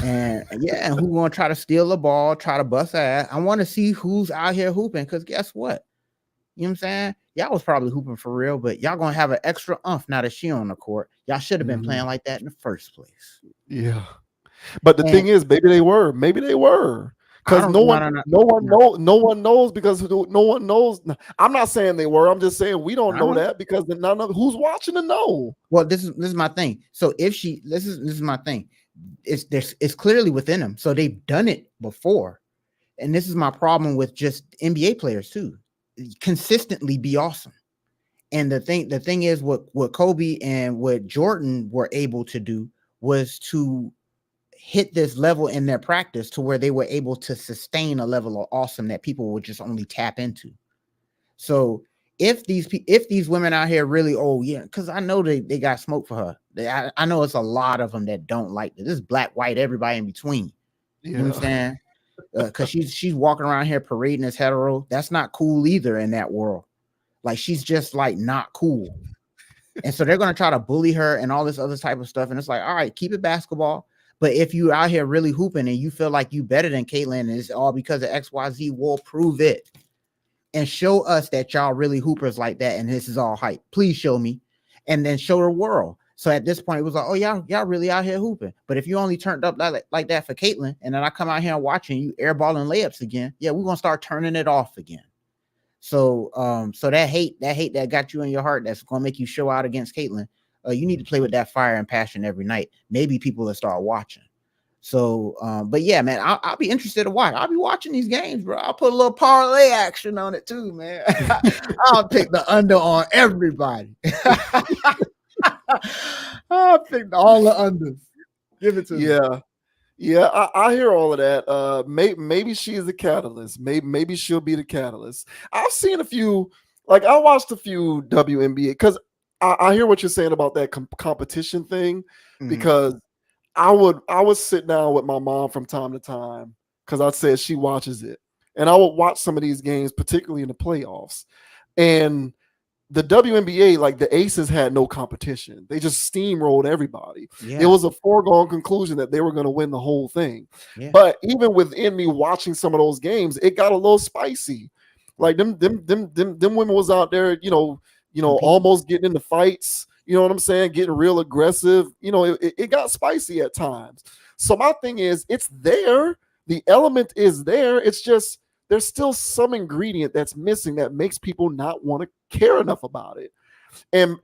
And yeah, and who gonna try to steal the ball, try to bust her ass. I want to see who's out here hooping, because guess what? You know what I'm saying? Y'all was probably hooping for real, but y'all gonna have an extra umph now that she on the court. Y'all should have been playing mhm, like that in the first place. yeah. But the And thing is, maybe they were, I because don't no, no one knows, because no one knows. I'm not saying they were. I'm just saying we don't I know know. that because none of who's watching to know. Well, this is my thing. So if she this is my thing. It's clearly within them. So they've done it before. And this is my problem with just NBA players too. Consistently be awesome. And the thing is what Kobe and what Jordan were able to do was to hit this level in their practice to where they were able to sustain a level of awesome that people would just only tap into. So if these women out here really, oh yeah, because I know they got smoke for her. I know it's a lot of them that don't like this. This is black, white, everybody in between. You know what I'm Yeah, saying? Because she's walking around here parading as hetero. That's not cool either in that world. Like she's just like not cool. And so they're gonna try to bully her and all this other type of stuff. And it's like, all right, keep it basketball. But if you out here really hooping and you feel like you better than Caitlyn and it's all because of XYZ, we'll prove it. And show us that y'all really hoopers like that. And this is all hype. Please show me. And then show the world. So at this point, it was like, oh, y'all really out here hooping. But if you only turned up like that for Caitlyn, and then I come out here and watching you airballing layups again, yeah, we're gonna start turning it off again. So so that hate that got you in your heart that's gonna make you show out against Caitlyn, you need to play with that fire and passion every night. Maybe people will start watching. So but yeah, man, I'll be interested to watch. I'll be watching these games, bro. I'll put a little parlay action on it too, man. I'll pick the under on everybody. I'll pick all the unders. Give it to me. yeah. Yeah, I hear all of that. Maybe she is the catalyst. Maybe she'll be the catalyst. I've seen a few, like I watched a few WNBA because I hear what you're saying about that competition thing. Mhm. Because I would sit down with my mom from time to time because I said she watches it, and I would watch some of these games, particularly in the playoffs, and the WNBA, like the Aces had no competition. They just steamrolled everybody. It Yeah, was a foregone conclusion that they were going to win the whole thing. yeah. But even within me watching some of those games, it got a little spicy. Like them women was out there, Competing. almost getting into fights. You know what I'm saying? Getting real aggressive. It got spicy at times. So my thing is, it's there. The element is there. It's just there's still some ingredient that's missing that makes people not want to care enough about it. And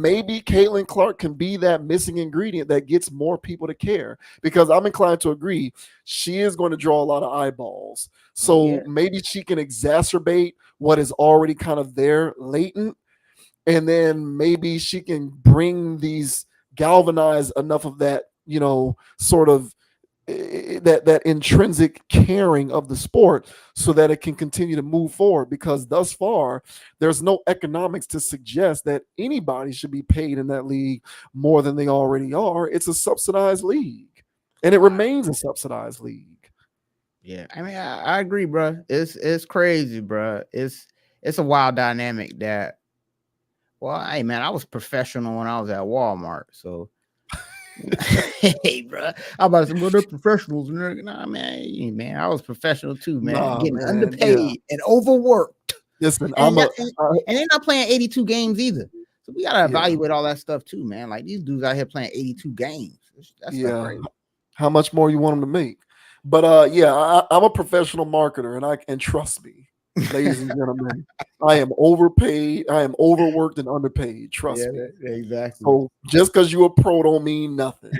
maybe Caitlin Clark can be that missing ingredient that gets more people to care, because I'm inclined to agree she is going to draw a lot of eyeballs. Oh So yeah. maybe she can exacerbate what is already kind of there latent, and then maybe she can bring these galvanize enough of that, sort of that intrinsic caring of the sport so that it can continue to move forward, because thus far there's no economics to suggest that anybody should be paid in that league more than they already are. It's a subsidized league, and it remains a subsidized league. Yeah, I mean, I agree, bro. It's crazy, bro. It's a wild dynamic that. Well, hey, man, I was professional when I was at Walmart, so hey, bro, I'm about to say, well, they're professionals. Nah, man, man, I was professional too, man. Nah, Getting man, yeah. underpaid and overworked, Listen, and I'm a and they're not playing 82 games either. So we gotta yeah, evaluate all that stuff too, man. Like these dudes out here playing 82 games. That stuff yeah. crazy. How much more you want them to make? But yeah, I'm a professional marketer, and trust me. ladies and gentlemen. I am overpaid. I am overworked and underpaid. Trust me. Exactly. So just because you're a pro don't mean nothing.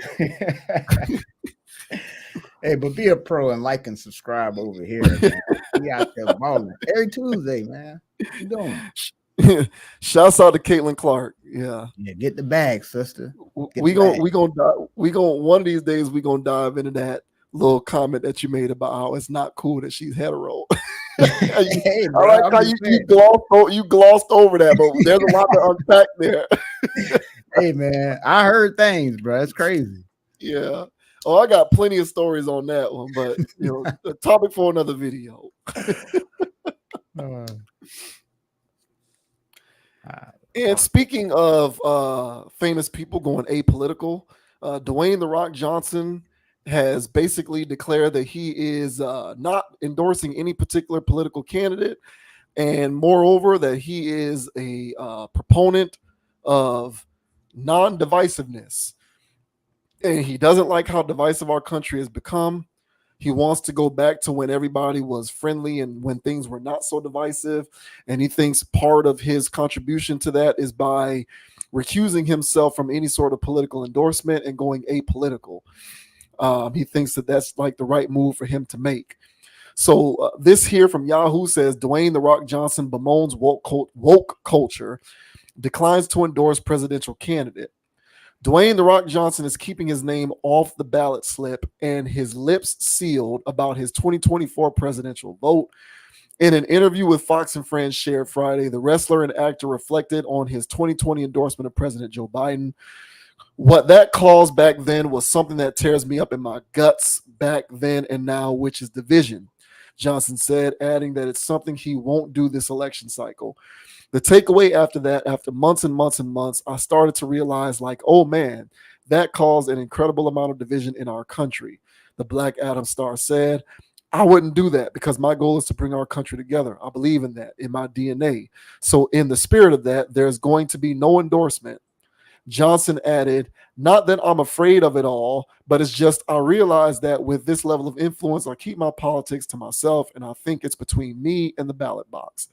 Hey, but be a pro and like and subscribe over here, man. We out there balling every Tuesday, man. What you doing? Shouts out to Caitlin Clark. Yeah. Yeah, get the bag, sister. Get We the gonna bag. we gonna one of these days we gonna dive into that little comment that you made about how it's not cool that she's hetero. Hey, I bro, like I'm how just you saying. you glossed over that, but there's a lot to unpack there. Hey, man, I heard things, bro. It's crazy. Yeah. Oh, I got plenty of stories on that one, but the topic for another video. And speaking of famous people going apolitical, Dwayne The Rock Johnson has basically declared that he is not endorsing any particular political candidate, and moreover that he is a proponent of non-divisiveness. And he doesn't like how divisive our country has become. He wants to go back to when everybody was friendly and when things were not so divisive. And he thinks part of his contribution to that is by recusing himself from any sort of political endorsement and going apolitical. He thinks that that's like the right move for him to make. So this here from Yahoo says Dwayne The Rock Johnson bemoans woke culture, declines to endorse presidential candidate. Dwayne The Rock Johnson is keeping his name off the ballot slip and his lips sealed about his 2024 presidential vote. In an interview with Fox and Friends shared Friday, the wrestler and actor reflected on his 2020 endorsement of President Joe Biden. What that caused back then was something that tears me up in my guts back then and now, which is division, Johnson said, adding that it's something he won't do this election cycle. The takeaway after that, after months and months and months, I started to realize, like, oh man, that caused an incredible amount of division in our country. The Black Adam star said, I wouldn't do that because my goal is to bring our country together. I believe in that in my DNA. So, in the spirit of that, there's going to be no endorsement. Johnson added, not that I'm afraid of it all, but it's just I realize that with this level of influence, I keep my politics to myself, and I think it's between me and the ballot box.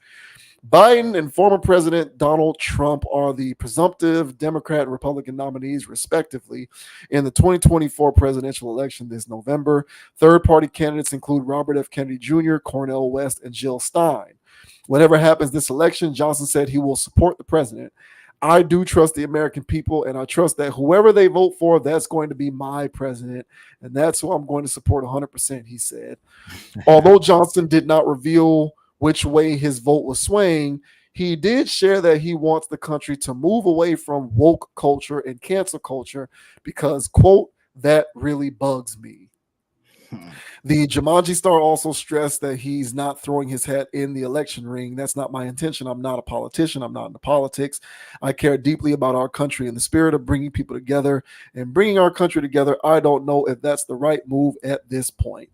Biden and former President Donald Trump are the presumptive Democrat and Republican nominees, respectively, in the 2024 presidential election this November. Third-party candidates include Robert F. Kennedy Jr., Cornel West, and Jill Stein. Whatever happens this election, Johnson said he will support the president. I do trust the American people, and I trust that whoever they vote for, that's going to be my president, and that's who I'm going to support 100%, he said. Although Johnson did not reveal which way his vote was swaying, he did share that he wants the country to move away from woke culture and cancel culture because, quote, that really bugs me. The Jumanji star also stressed that he's not throwing his hat in the election ring. That's not my intention. I'm not a politician. I'm not into politics. I care deeply about our country in the spirit of bringing people together and bringing our country together. I don't know if that's the right move at this point.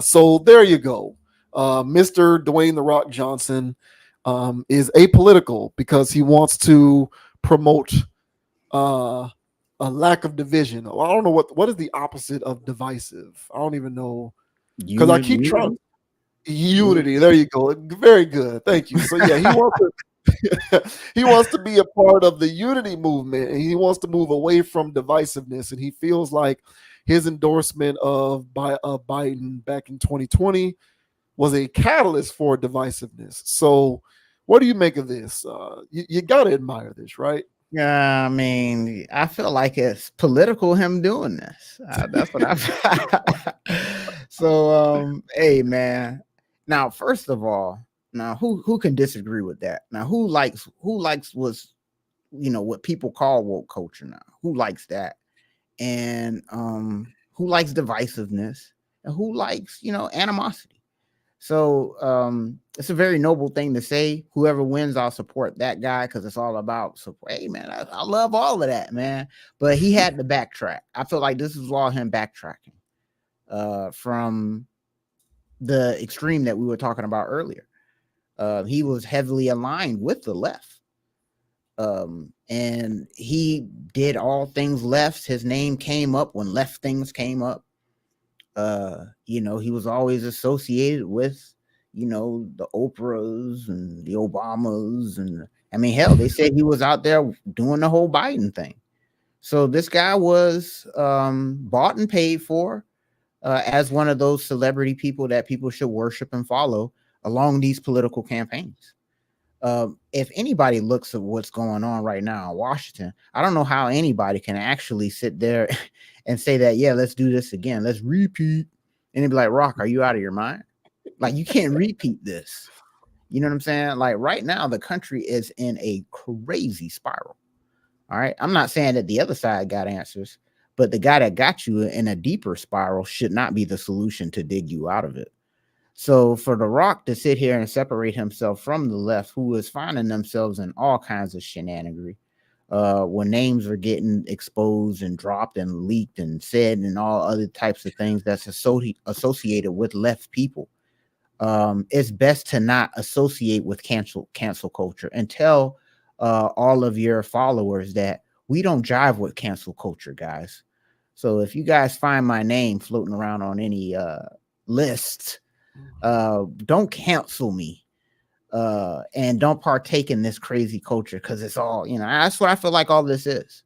So there you go. Mr. Dwayne The Rock Johnson is apolitical because he wants to promote a lack of division. I don't know what is the opposite of divisive. I don't even know because I keep trying unity. There you go. Very good. Thank you. So yeah, he wants to be a part of the unity movement, and he wants to move away from divisiveness. And he feels like his endorsement of Biden back in 2020 was a catalyst for divisiveness. So, what do you make of this? You got to admire this, right? Yeah, I mean, I feel like it's political him doing this. That's what I. So, hey, man. Now, first of all, now who can disagree with that? Now, who likes was, what people call woke culture now? Who likes that? And who likes divisiveness? And who likes animosity? So it's a very noble thing to say. Whoever wins, I'll support that guy because it's all about support. Hey, man, I love all of that, man. But he had to backtrack. I feel like this is all him backtracking from the extreme that we were talking about earlier. He was heavily aligned with the left. And he did all things left. His name came up when left things came up. He was always associated with, the Oprahs and the Obamas, and I mean, hell, they said he was out there doing the whole Biden thing. So this guy was bought and paid for as one of those celebrity people that people should worship and follow along these political campaigns. If anybody looks at what's going on right now in Washington, I don't know how anybody can actually sit there and say that, yeah, let's do this again. Let's repeat. And they'd be like, Rock, are you out of your mind? Like, you can't repeat this. You know what I'm saying? Like, right now, the country is in a crazy spiral. All right. I'm not saying that the other side got answers, but the guy that got you in a deeper spiral should not be the solution to dig you out of it. So for The Rock to sit here and separate himself from the left, who is finding themselves in all kinds of shenanigery, when names are getting exposed and dropped and leaked and said and all other types of things that's associated with left people, it's best to not associate with cancel culture and tell all of your followers that we don't jive with cancel culture, guys. So if you guys find my name floating around on any lists, don't cancel me and don't partake in this crazy culture, because it's all, that's what I feel like all this is.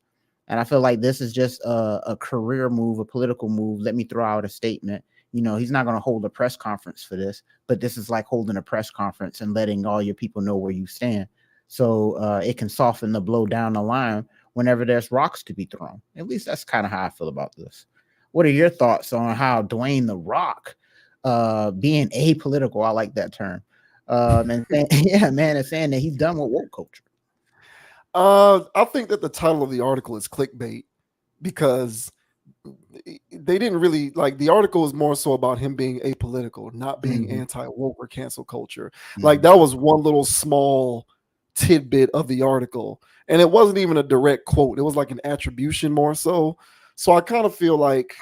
And I feel like this is just a career move, a political move. Let me throw out a statement. He's not going to hold a press conference for this, but this is like holding a press conference and letting all your people know where you stand. So it can soften the blow down the line whenever there's rocks to be thrown. At least that's kind of how I feel about this. What are your thoughts on how Dwayne The Rock, being apolitical, I like that term, and saying, yeah, man, is saying that he's done with woke culture? I think that the title of the article is clickbait, because they didn't really like, the article is more so about him being apolitical, not being anti-woke or cancel culture. Like, that was one little small tidbit of the article, and it wasn't even a direct quote. It was like an attribution more so. So I kind of feel like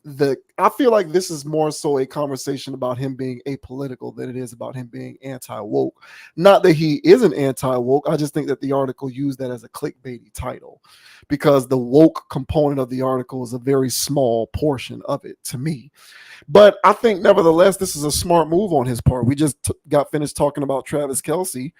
this is more so a conversation about him being apolitical than it is about him being anti-woke. Not that he isn't anti-woke. I just think that the article used that as a clickbaity title, because the woke component of the article is a very small portion of it to me. But I think nevertheless, this is a smart move on his part. We just got finished talking about Travis Kelce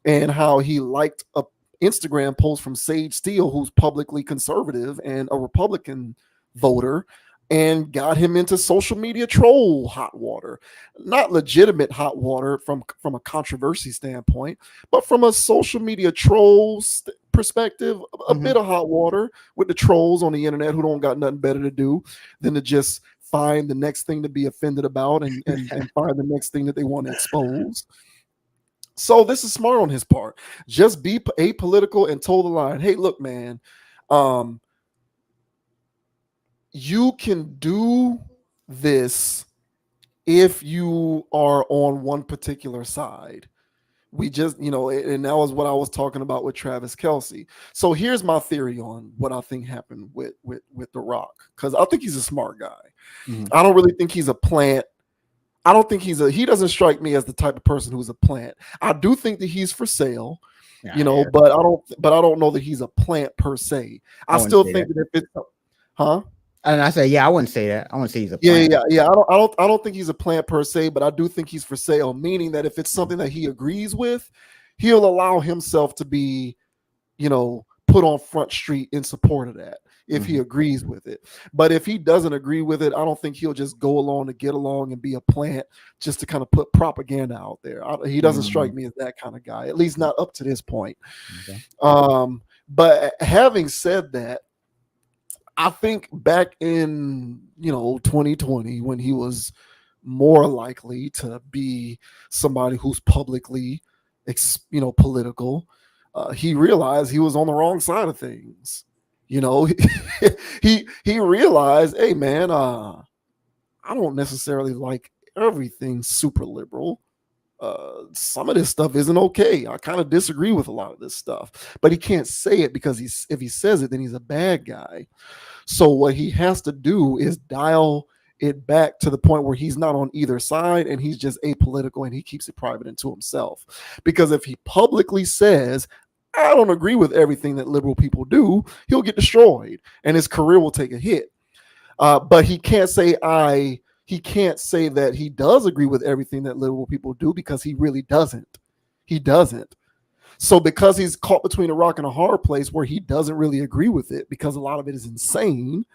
and how he liked a Instagram post from Sage Steele, who's publicly conservative and a Republican voter, and got him into social media troll hot water. Not legitimate hot water from a controversy standpoint, but from a social media troll perspective, a bit of hot water with the trolls on the internet who don't got nothing better to do than to just find the next thing to be offended about and find the next thing that they want to expose. So this is smart on his part. Just be apolitical and toe the line. Hey, look, man, you can do this if you are on one particular side. We just, and that was what I was talking about with Travis Kelce. So here's my theory on what I think happened with The Rock, because I think he's a smart guy. I don't really think he's a plant. I don't think he doesn't strike me as the type of person who's a plant. I do think that he's for sale, but I don't know that he's a plant per se. I still think that if it's, And I say, I wouldn't say that. I wouldn't say he's a plant. Yeah. I don't think he's a plant per se, but I do think he's for sale, meaning that if it's something that he agrees with, he'll allow himself to be, put on Front Street in support of that if he agrees with it. But if he doesn't agree with it, I don't think he'll just go along to get along and be a plant just to kind of put propaganda out there. He doesn't strike me as that kind of guy, at least not up to this point. Okay. But having said that, I think back in 2020, when he was more likely to be somebody who's publicly political, he realized he was on the wrong side of things. He realized, hey man, I don't necessarily like everything super liberal. Some of this stuff isn't okay. I kind of disagree with a lot of this stuff, but he can't say it, because if he says it, then he's a bad guy. So what he has to do is dial it back to the point where he's not on either side and he's just apolitical and he keeps it private and to himself. Because if he publicly says, I don't agree with everything that liberal people do, he'll get destroyed and his career will take a hit. But he can't say, I he can't say that he does agree with everything that liberal people do because he really doesn't. He doesn't. So because he's caught between a rock and a hard place where he doesn't really agree with it because a lot of it is insane,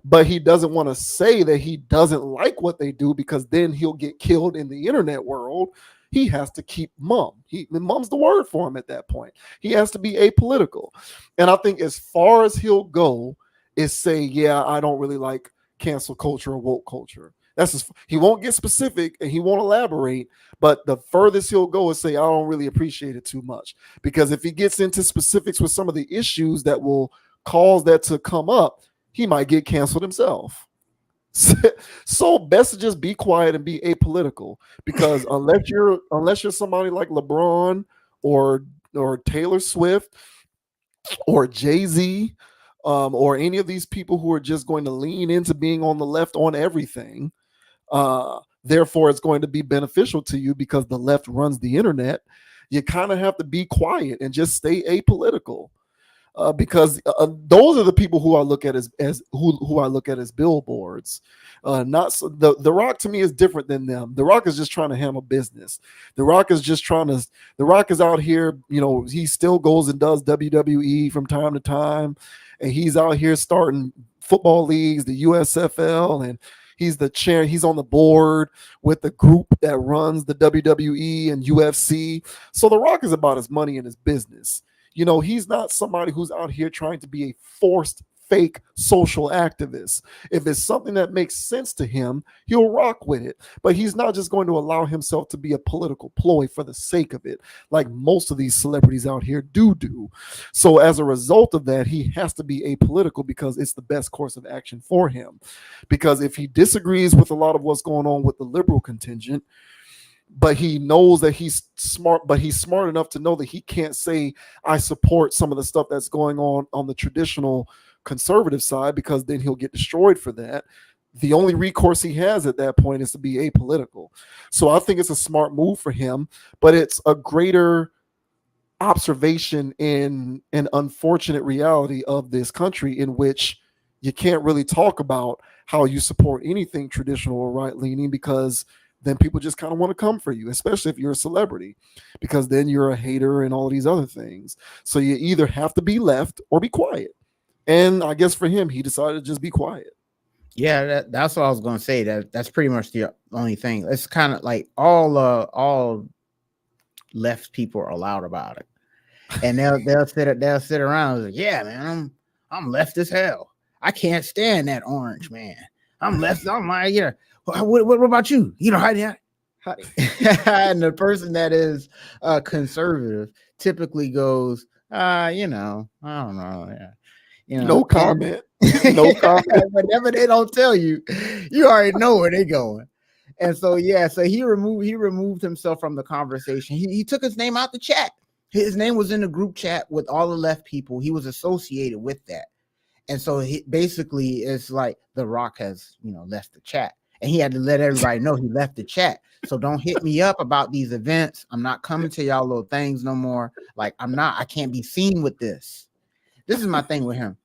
but he doesn't want to say that he doesn't like what they do because then he'll get killed in the internet world. He has to keep mum. Mum's the word for him at that point. He has to be apolitical. And I think as far as he'll go is say, yeah, I don't really like cancel culture or woke culture. He won't get specific and he won't elaborate, but the furthest he'll go is say, I don't really appreciate it too much. Because if he gets into specifics with some of the issues that will cause that to come up, he might get canceled himself. So best to just be quiet and be apolitical, because unless you're somebody like LeBron or Taylor Swift or Jay-Z, or any of these people who are just going to lean into being on the left on everything, therefore it's going to be beneficial to you because the left runs the internet. You kind of have to be quiet and just stay apolitical. Because those are the people who I look at as who I look at as billboards. Not so, the Rock to me is different than them. The Rock is just trying to handle business. The Rock is out here. He still goes and does WWE from time to time, and he's out here starting football leagues, the USFL, and he's the chair. He's on the board with the group that runs the WWE and UFC. So the Rock is about his money and his business. He's not somebody who's out here trying to be a forced fake social activist. If it's something that makes sense to him, he'll rock with it. But he's not just going to allow himself to be a political ploy for the sake of it, like most of these celebrities out here do. So as a result of that, he has to be apolitical because it's the best course of action for him. Because if he disagrees with a lot of what's going on with the liberal contingent, but he knows that he's smart, but he's smart enough to know that he can't say, I support some of the stuff that's going on the traditional conservative side, because then he'll get destroyed for that. The only recourse he has at that point is to be apolitical. So I think it's a smart move for him, but it's a greater observation in an unfortunate reality of this country in which you can't really talk about how you support anything traditional or right-leaning, because then people just kind of want to come for you, especially if you're a celebrity, because then you're a hater and all of these other things. So you either have to be left or be quiet. And I guess for him, he decided to just be quiet. Yeah, that's what I was going to say. That's pretty much the only thing. It's kind of like all left people are loud about it, and they'll sit around and like, yeah, man, I'm left as hell. I can't stand that orange man. I'm left. I'm like, yeah. What about you? How and the person that is conservative typically goes, I don't know. Yeah. No comment. No comment. Whatever they don't tell you, you already know where they're going. And so, so he removed himself from the conversation. He took his name out the chat. His name was in the group chat with all the left people. He was associated with that. And so basically it's like The Rock has, left the chat. And he had to let everybody know he left the chat. So don't hit me up about these events. I'm not coming to y'all little things no more. Like, I can't be seen with this. This is my thing with him.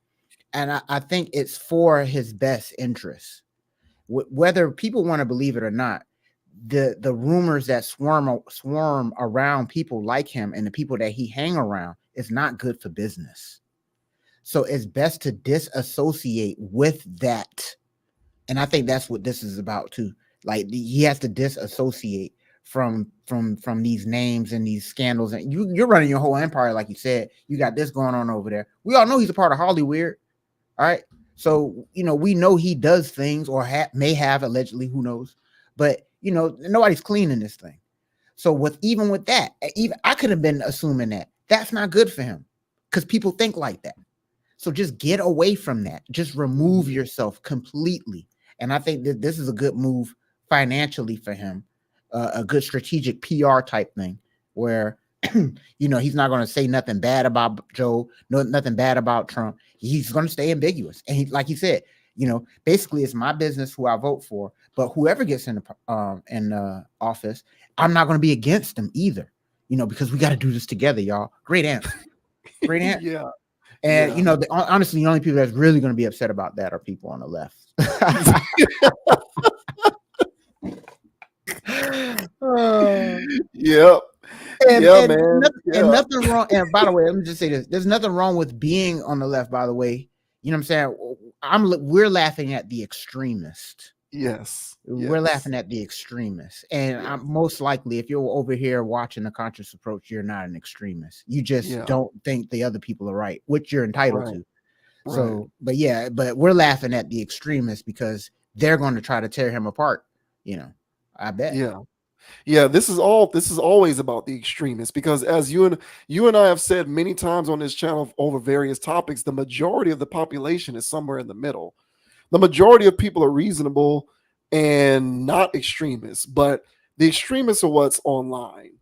And I think it's for his best interest. Whether people want to believe it or not, the rumors that swarm around people like him and the people that he hang around is not good for business. So it's best to disassociate with that. And I think that's what this is about too. Like, he has to disassociate from these names and these scandals. And you're running your whole empire, like you said. You got this going on over there. We all know he's a part of Hollywood. All right. So, we know he does things or may have allegedly, who knows, but nobody's cleaning this thing. So even with that, I could have been assuming that that's not good for him because people think like that. So just get away from that. Just remove yourself completely. And I think that this is a good move financially for him, a good strategic PR type thing where, he's not going to say nothing bad about Joe, nothing bad about Trump. He's going to stay ambiguous. And like he said, basically it's my business who I vote for, but whoever gets in office, I'm not going to be against them either, because we got to do this together, y'all. Great answer. Great answer. Yeah. And, honestly, the only people that's really going to be upset about that are people on the left. Yep. And Yeah, and man. nothing, and Yeah. nothing wrong. And by the way, let me just say this: there's nothing wrong with being on the left. By the way, you know what I'm saying? We're laughing at the extremist. Yes. We're Yes. laughing at the extremists, and Yes. I'm most likely, if you're over here watching the conscious approach, you're not an extremist. You just Yeah. don't think the other people are right, which you're entitled Right. to. Right. So, but yeah, but we're laughing at the extremists because they're going to try to tear him apart. You know, I bet. Yeah. Yeah, this is always about the extremists because as you and I have said many times on this channel over various topics, the majority of the population is somewhere in the middle. The majority of people are reasonable and not extremists, but the extremists are what's online.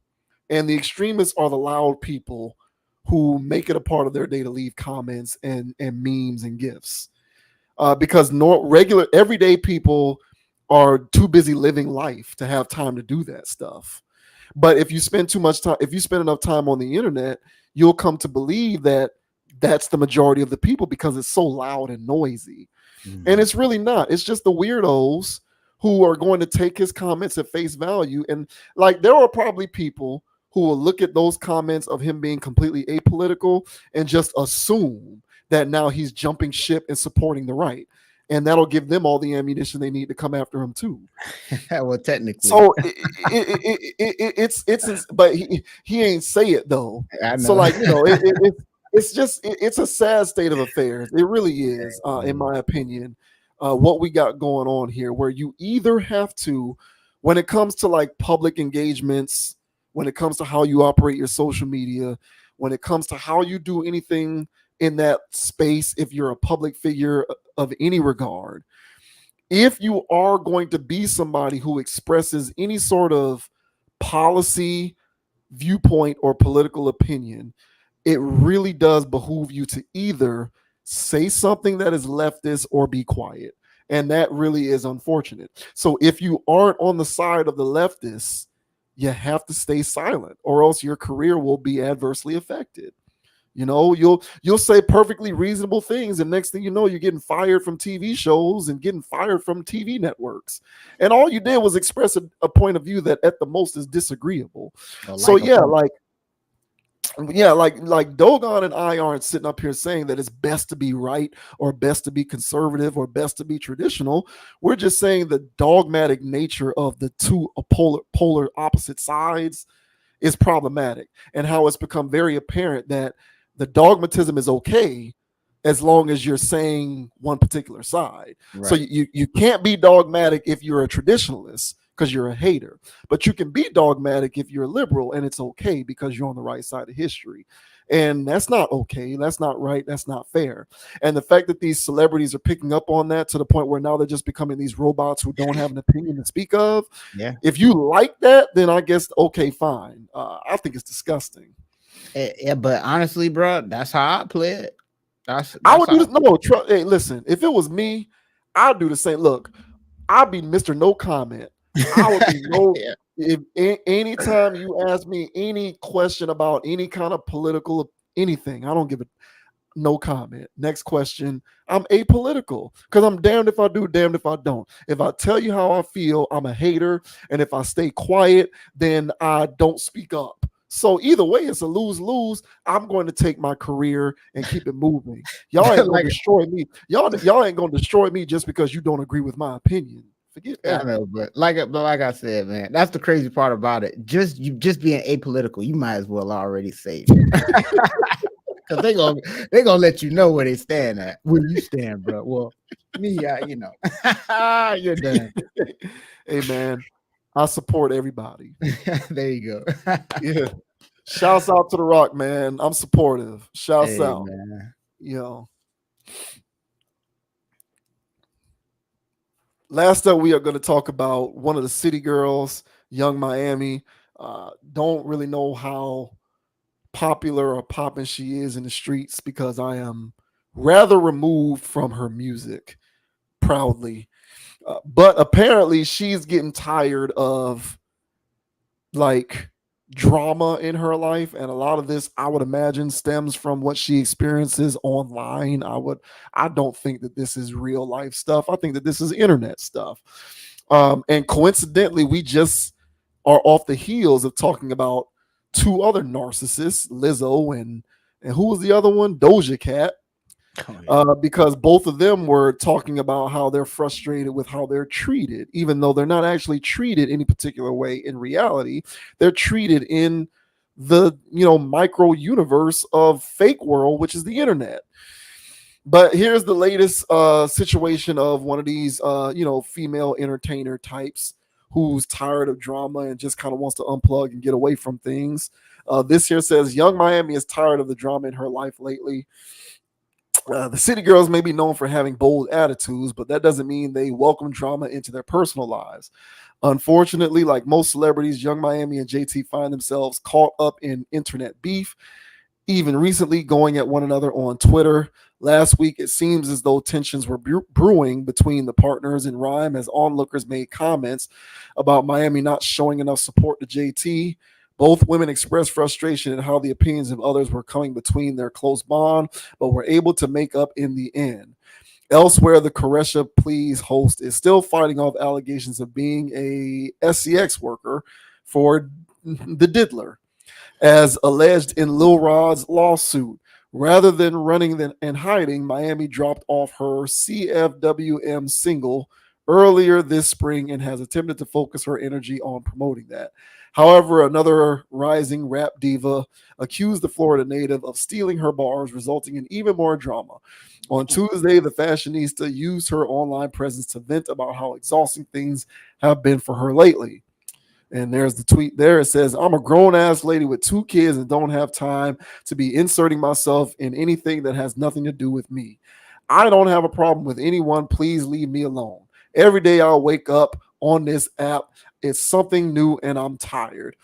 And the extremists are the loud people who make it a part of their day to leave comments and memes and gifs. Because regular everyday people are too busy living life to have time to do that stuff. But if you spend too much time, if you spend enough time on the internet, you'll come to believe that that's the majority of the people because it's so loud and noisy. And Mhm. it's really not. It's just the weirdos who are going to take his comments at face value. And like there are probably people who will look at those comments of him being completely apolitical and just assume that now he's jumping ship and supporting the right. And that'll give them all the ammunition they need to come after him too. Well, technically, So but he ain't say it though. I So know. like it's just it's a sad state of affairs. It really is, in my opinion, what we got going on here, where you either have to, when it comes to like public engagements, when it comes to how you operate your social media, when it comes to how you do anything in that space, if you're a public figure of any regard, if you are going to be somebody who expresses any sort of policy, viewpoint, or political opinion, it really does behoove you to either say something that is leftist or be quiet. And that really is unfortunate. So if you aren't on the side of the leftists, you have to stay silent, or else your career will be adversely affected. You know, you'll say perfectly reasonable things, and next thing you know, you're getting fired from TV shows and getting fired from TV networks. And all you did was express a point of view that at the most is disagreeable. Or So like a punch. like Dogon and I aren't sitting up here saying that it's best to be right or best to be conservative or best to be traditional. We're just saying the dogmatic nature of the two polar opposite sides is problematic, and how it's become very apparent that the dogmatism is okay as long as you're saying one particular side. So Right. you can't be dogmatic if you're a traditionalist because you're a hater, but you can be dogmatic if you're a liberal, and it's okay because you're on the right side of history. And that's not okay. That's not right. That's not fair. And the fact that these celebrities are picking up on that to the point where now they're just becoming these robots who don't have an opinion to speak of. Yeah. If you like that, then I guess okay, fine. I think it's disgusting. Yeah, but honestly, bro, that's how I play it. I That's would how do I this. play No, hey, listen. If it was me, I'd do the same. Look, I'd be Mister No Comment. I would be it. no. Yeah. If anytime you ask me any question about any kind of political anything, I don't give a no comment. Next question. I'm apolitical because I'm damned if I do, damned if I don't. If I tell you how I feel, I'm a hater. And if I stay quiet, then I don't speak up. So either way, it's a lose lose. I'm going to take my career and keep it moving. Y'all ain't gonna Like destroy me. Y'all ain't gonna destroy me just because you don't agree with my opinion. Forget I that. know, but like I said, man, that's the crazy part about it. Just being apolitical, you might as well already say because they gonna let you know where they stand at. Where you stand, bro. Well, me, you're done. Hey man, I support everybody. There you go. Yeah. Shouts out to the Rock, man. I'm supportive. Shouts Hey, out. man. You know. Last up, we are going to talk about one of the city girls, Young Miami. Don't really know how popular or popping she is in the streets because I am rather removed from her music, proudly. But apparently, she's getting tired of like drama in her life, and a lot of this I would imagine stems from what she experiences online. I don't think that this is real life stuff. I think that this is internet stuff. And coincidentally, we just are off the heels of talking about two other narcissists, Lizzo and who was the other one? Doja Cat. Oh, yeah. Because both of them were talking about how they're frustrated with how they're treated, even though they're not actually treated any particular way in reality. They're treated in the micro universe of fake world, which is the internet. But here's the latest situation of one of these female entertainer types who's tired of drama and just kind of wants to unplug and get away from things. This here says Young Miami is tired of the drama in her life lately. The City Girls may be known for having bold attitudes, but that doesn't mean they welcome drama into their personal lives. Unfortunately, like most celebrities, Young Miami and JT find themselves caught up in internet beef, even recently going at one another on Twitter. Last week, it seems as though tensions were brewing between the partners in rhyme as onlookers made comments about Miami not showing enough support to JT. Both women expressed frustration at how the opinions of others were coming between their close bond, but were able to make up in the end. Elsewhere, the Koresha Please host is still fighting off allegations of being a SCX worker for the Diddler, as alleged in Lil Rod's lawsuit. Rather than running and hiding, Miami dropped off her CFWM single earlier this spring and has attempted to focus her energy on promoting that. However, another rising rap diva accused the Florida native of stealing her bars, resulting in even more drama. On Tuesday, the fashionista used her online presence to vent about how exhausting things have been for her lately. And there's the tweet there. It says, I'm a grown ass lady with 2 kids and don't have time to be inserting myself in anything that has nothing to do with me. I don't have a problem with anyone. Please leave me alone. Every day I'll wake up on this app. It's something new and I'm tired.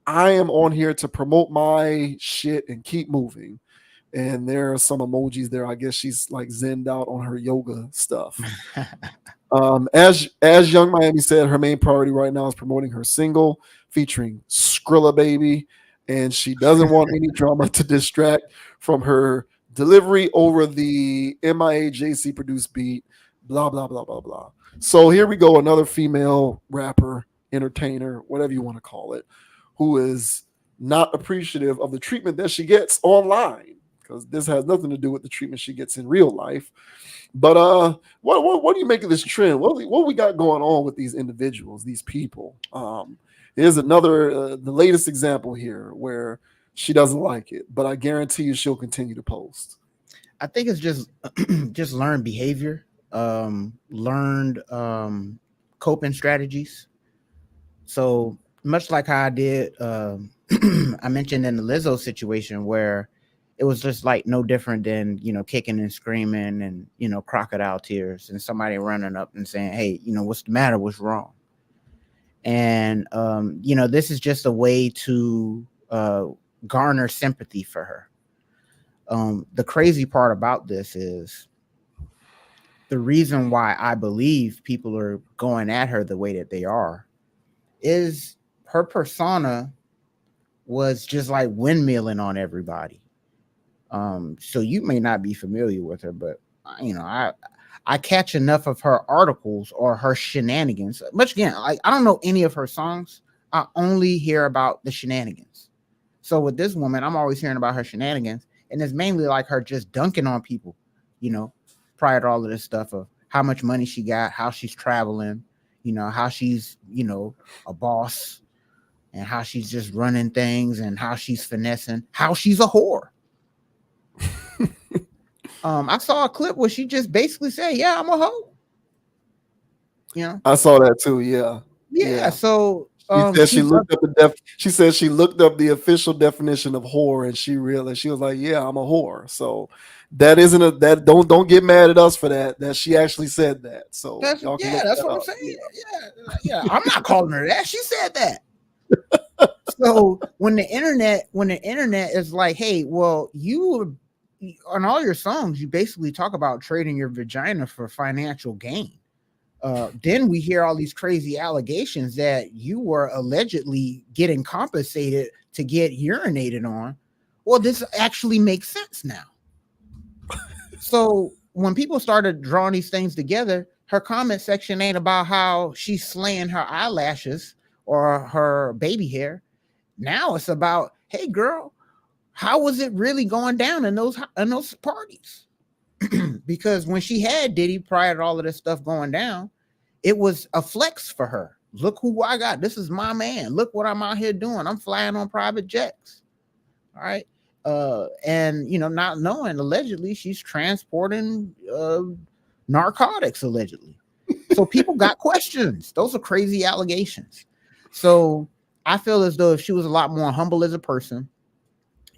I am on here to promote my shit and keep moving. And there are some emojis there. I guess she's like zenned out on her yoga stuff. As Young Miami said, her main priority right now is promoting her single featuring Skrilla Baby, and she doesn't want any drama to distract from her delivery over the MIA produced beat. Blah blah blah blah blah. So here we go, another female rapper, entertainer, whatever you want to call it, who is not appreciative of the treatment that she gets online, because this has nothing to do with the treatment she gets in real life. But what do you make of this trend? What we got going on with these individuals, these people? Here's another the latest example here where she doesn't like it, but I guarantee you she'll continue to post. I think it's just just learned behavior, learned coping strategies. So much like how I did, I mentioned in the Lizzo situation where it was just like no different than, kicking and screaming and, crocodile tears and somebody running up and saying, hey, what's the matter? What's wrong? And, this is just a way to garner sympathy for her. The crazy part about this is the reason why I believe people are going at her the way that they are is her persona was just like windmilling on everybody. So you may not be familiar with her, but I catch enough of her articles or her shenanigans. But again, I don't know any of her songs. I only hear about the shenanigans. So with this woman, I'm always hearing about her shenanigans, and it's mainly like her just dunking on people, prior to all of this stuff of how much money she got, how she's traveling, how she's, a boss, and how she's just running things, and how she's finessing, how she's a whore. I saw a clip where she just basically said, yeah, I'm a hoe. I saw that too. Yeah. So she said she looked up she said she looked up the official definition of whore, and she realized, she was like, yeah, I'm a whore. So that isn't that don't get mad at us for that she actually said that. So that's what I'm saying. Yeah. I'm not calling her that. She said that. So when the internet is like, hey, well, you on all your songs, you basically talk about trading your vagina for financial gain. Then we hear all these crazy allegations that you were allegedly getting compensated to get urinated on. Well, this actually makes sense now. So when people started drawing these things together, her comment section ain't about how she's slaying her eyelashes or her baby hair. Now it's about, hey girl, how was it really going down in those parties? Because when she had Diddy prior to all of this stuff going down, it was a flex for her. Look who I got. This is my man. Look what I'm out here doing. I'm flying on private jets. All right. And not knowing allegedly she's transporting narcotics allegedly. So people got questions. Those are crazy allegations. So I feel as though if she was a lot more humble as a person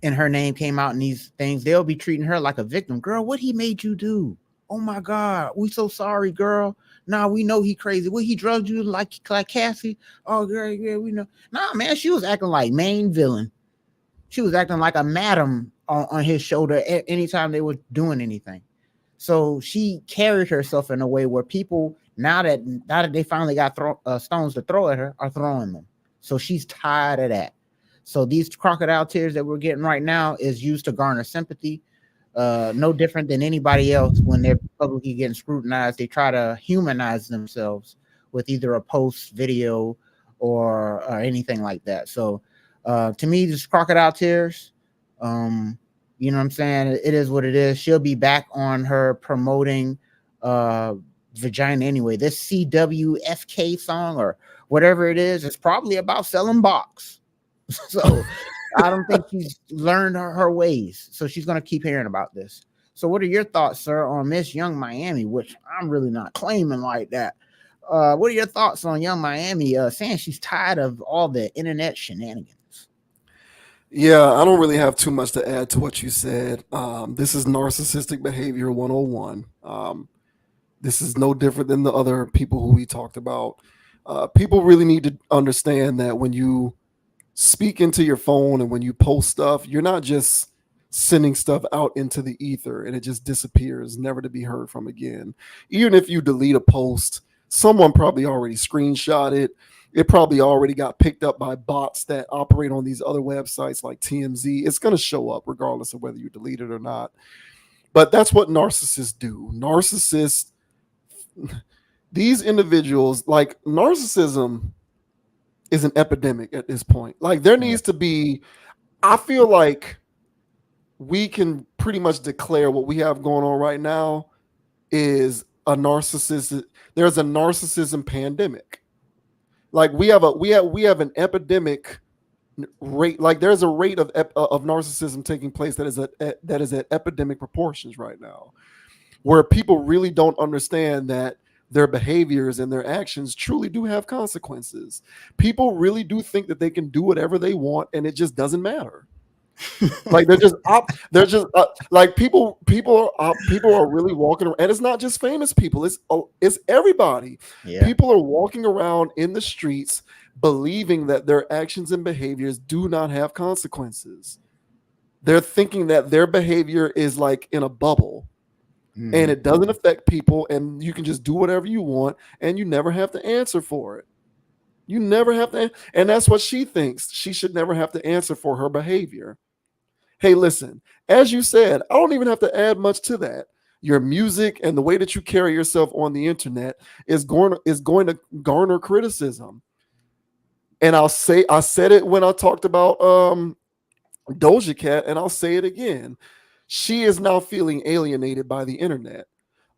and her name came out in these things, they'll be treating her like a victim. Girl, what he made you do? Oh my God, we so sorry, girl. Nah, we know he crazy. What, he drugged you like Cassie? Oh, girl, yeah, we know. Nah, man, she was acting like main villain. She was acting like a madam on his shoulder anytime they were doing anything. So she carried herself in a way where people, now that they finally got stones to throw at her, are throwing them. So she's tired of that. So these crocodile tears that we're getting right now is used to garner sympathy. No different than anybody else when they're publicly getting scrutinized. They try to humanize themselves with either a post, video, or anything like that. So to me, just crocodile tears. You know what I'm saying? It is what it is. She'll be back on her promoting vagina anyway. This CWFK song or whatever it is probably about selling box. So I don't think she's learned her ways. So she's going to keep hearing about this. So what are your thoughts, sir, on Miss Young Miami, which I'm really not claiming like that? What are your thoughts on Young Miami saying she's tired of all the internet shenanigans? Yeah, I don't really have too much to add to what you said. This is narcissistic behavior 101. This is no different than the other people who we talked about. People really need to understand that when you speak into your phone and when you post stuff, you're not just sending stuff out into the ether and it just disappears, never to be heard from again. Even if you delete a post, someone probably already screenshot it. It probably already got picked up by bots that operate on these other websites like TMZ. It's going to show up regardless of whether you delete it or not. But that's what narcissists do. Narcissists, these individuals, like narcissism is an epidemic at this point. Like there needs to be, I feel like we can pretty much declare what we have going on right now is a narcissism. There's a narcissism pandemic. Like we have an epidemic rate. Like there's a rate of narcissism taking place that is at epidemic proportions right now, where people really don't understand that their behaviors and their actions truly do have consequences. People really do think that they can do whatever they want and it just doesn't matter. Like like people are really walking around, and it's not just famous people, it's everybody. Yeah. People are walking around in the streets believing that their actions and behaviors do not have consequences. They're thinking that their behavior is like in a bubble. Mm-hmm. And it doesn't affect people, and you can just do whatever you want, and you never have to answer for it. You never have to, and that's what she thinks. She should never have to answer for her behavior. Hey, listen, as you said, I don't even have to add much to that. Your music and the way that you carry yourself on the internet is going to garner criticism. And I said it when I talked about Doja Cat, and I'll say it again. She is now feeling alienated by the internet.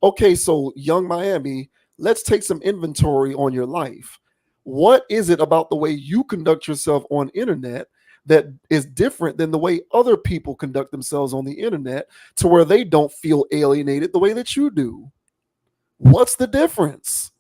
Okay, so Young Miami, let's take some inventory on your life. What is it about the way you conduct yourself on internet that is different than the way other people conduct themselves on the internet to where they don't feel alienated the way that you do? What's the difference?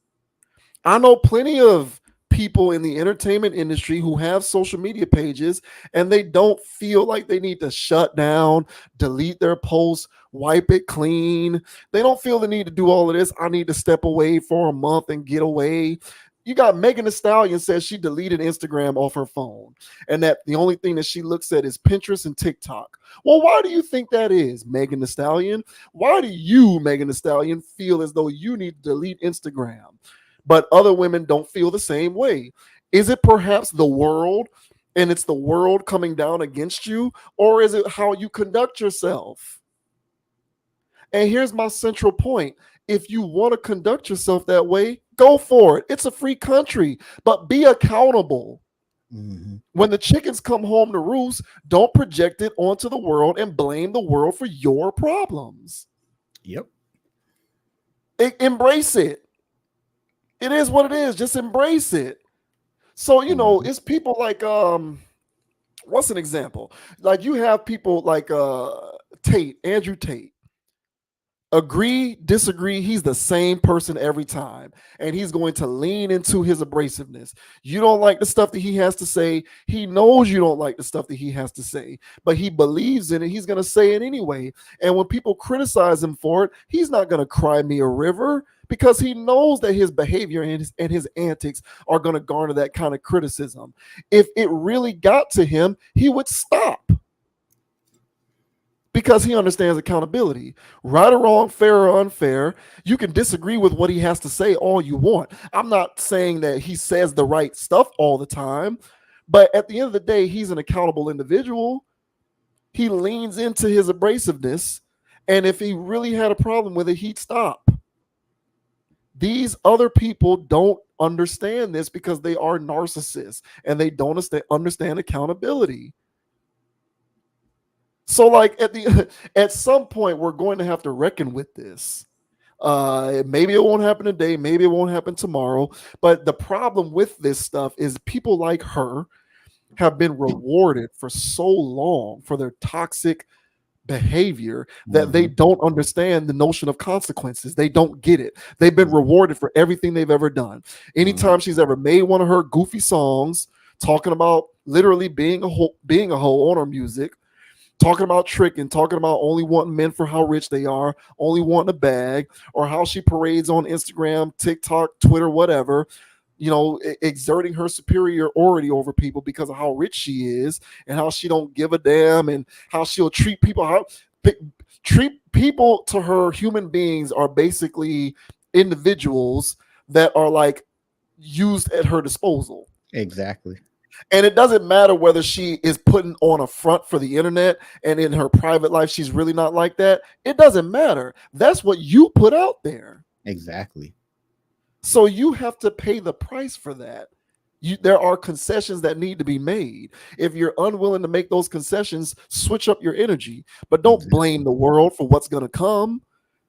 I know plenty of people in the entertainment industry who have social media pages and they don't feel like they need to shut down, delete their posts, wipe it clean. They don't feel the need to do all of this. I need to step away for a month and get away. You got Megan Thee Stallion says she deleted Instagram off her phone and that the only thing that she looks at is Pinterest and TikTok. Well, why do you think that is, Megan Thee Stallion? Why do you, Megan Thee Stallion, feel as though you need to delete Instagram, but other women don't feel the same way? Is it perhaps the world and it's the world coming down against you, or is it how you conduct yourself? And here's my central point. If you want to conduct yourself that way, Go for it. It's a free country, but be accountable. Mhm. When the chickens come home to roost, don't project it onto the world and blame the world for your problems. Yep. Embrace it. It is what it is. Just embrace it. So, Mhm. it's people like what's an example? Like you have people like Andrew Tate. Agree, disagree, he's the same person every time. And he's going to lean into his abrasiveness. You don't like the stuff that he has to say. He knows you don't like the stuff that he has to say, but he believes in it. He's going to say it anyway. And when people criticize him for it, he's not going to cry me a river because he knows that his behavior and his antics are going to garner that kind of criticism. If it really got to him, he would stop because he understands accountability. Right or wrong, fair or unfair, you can disagree with what he has to say all you want. I'm not saying that he says the right stuff all the time, but at the end of the day, he's an accountable individual. He leans into his abrasiveness, and if he really had a problem with it, he'd stop. These other people don't understand this because they are narcissists and they don't understand accountability. So like at some point we're going to have to reckon with this. Maybe it won't happen today, maybe it won't happen tomorrow, but the problem with this stuff is people like her have been rewarded for so long for their toxic behavior that they Mhm. don't understand the notion of consequences. They don't get it. They've been rewarded for everything they've ever done. Anytime she's ever made one of her goofy songs talking about literally being a hoe on her music, talking about tricking, talking about only wanting men for how rich they are, only wanting a bag, or how she parades on Instagram, TikTok, Twitter, whatever, exerting her superiority over people because of how rich she is and how she don't give a damn and how she'll treat people to her. Human beings are basically individuals that are like used at her disposal. Exactly. And it doesn't matter whether she is putting on a front for the internet and in her private life, she's really not like that. It doesn't matter. That's what you put out there. Exactly. So you have to pay the price for that. There are concessions that need to be made. If you're unwilling to make those concessions, switch up your energy, but don't blame Exactly. the world for what's going to come.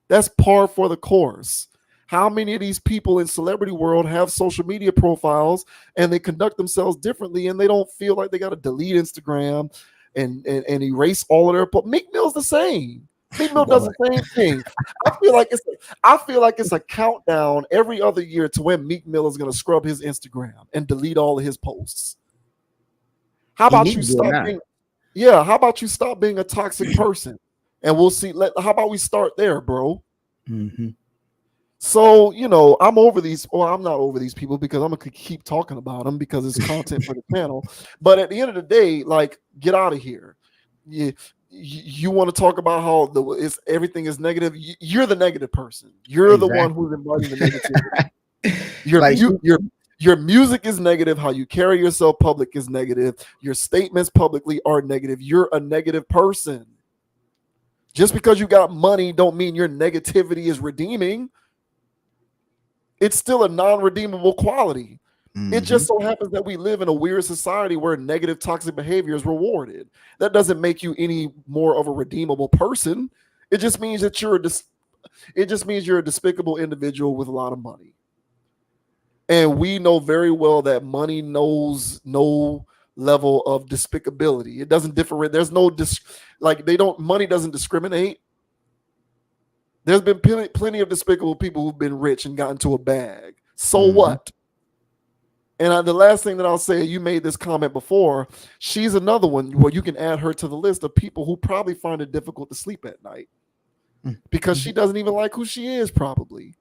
That's par for the course. How many of these people in celebrity world have social media profiles and they conduct themselves differently and they don't feel like they got to delete Instagram and erase all of their Meek Mill's the same. Meek Mill does Boy. the same thing. I feel like it's a countdown every other year to when Meek Mill is going to scrub his Instagram and delete all of his posts. How He about needs you to do it stop now. being Yeah, how about you stop being a toxic person? And we'll see. How about we start there, bro? Mm-hmm. So, I'm over these, or I'm not over these people because I'm gonna keep talking about them because it's content for the channel. But at the end of the day, like, get out of here. You want to talk about how everything is negative? You're the negative person. You're the one Exactly. who's inviting the negativity. Your Like mu- your your music is negative. How you carry yourself public is negative. Your statements publicly are negative. You're a negative person. Just because you got money don't mean your negativity is redeeming. It's still a non-redeemable quality. It mm-hmm. just so happens that we live in a weird society where negative toxic behavior is rewarded. That doesn't make you any more of a redeemable person. It just means that you're a despicable individual with a lot of money. And we know very well that money knows no level of despicability. It doesn't differ. There's no money doesn't discriminate. There's been plenty of despicable people who've been rich and got into a bag. So Mm-hmm. what? And the last thing that I'll say, you made this comment before, she's another one where you can add her to the list of people who probably find it difficult to sleep at night because she doesn't even like who she is, probably.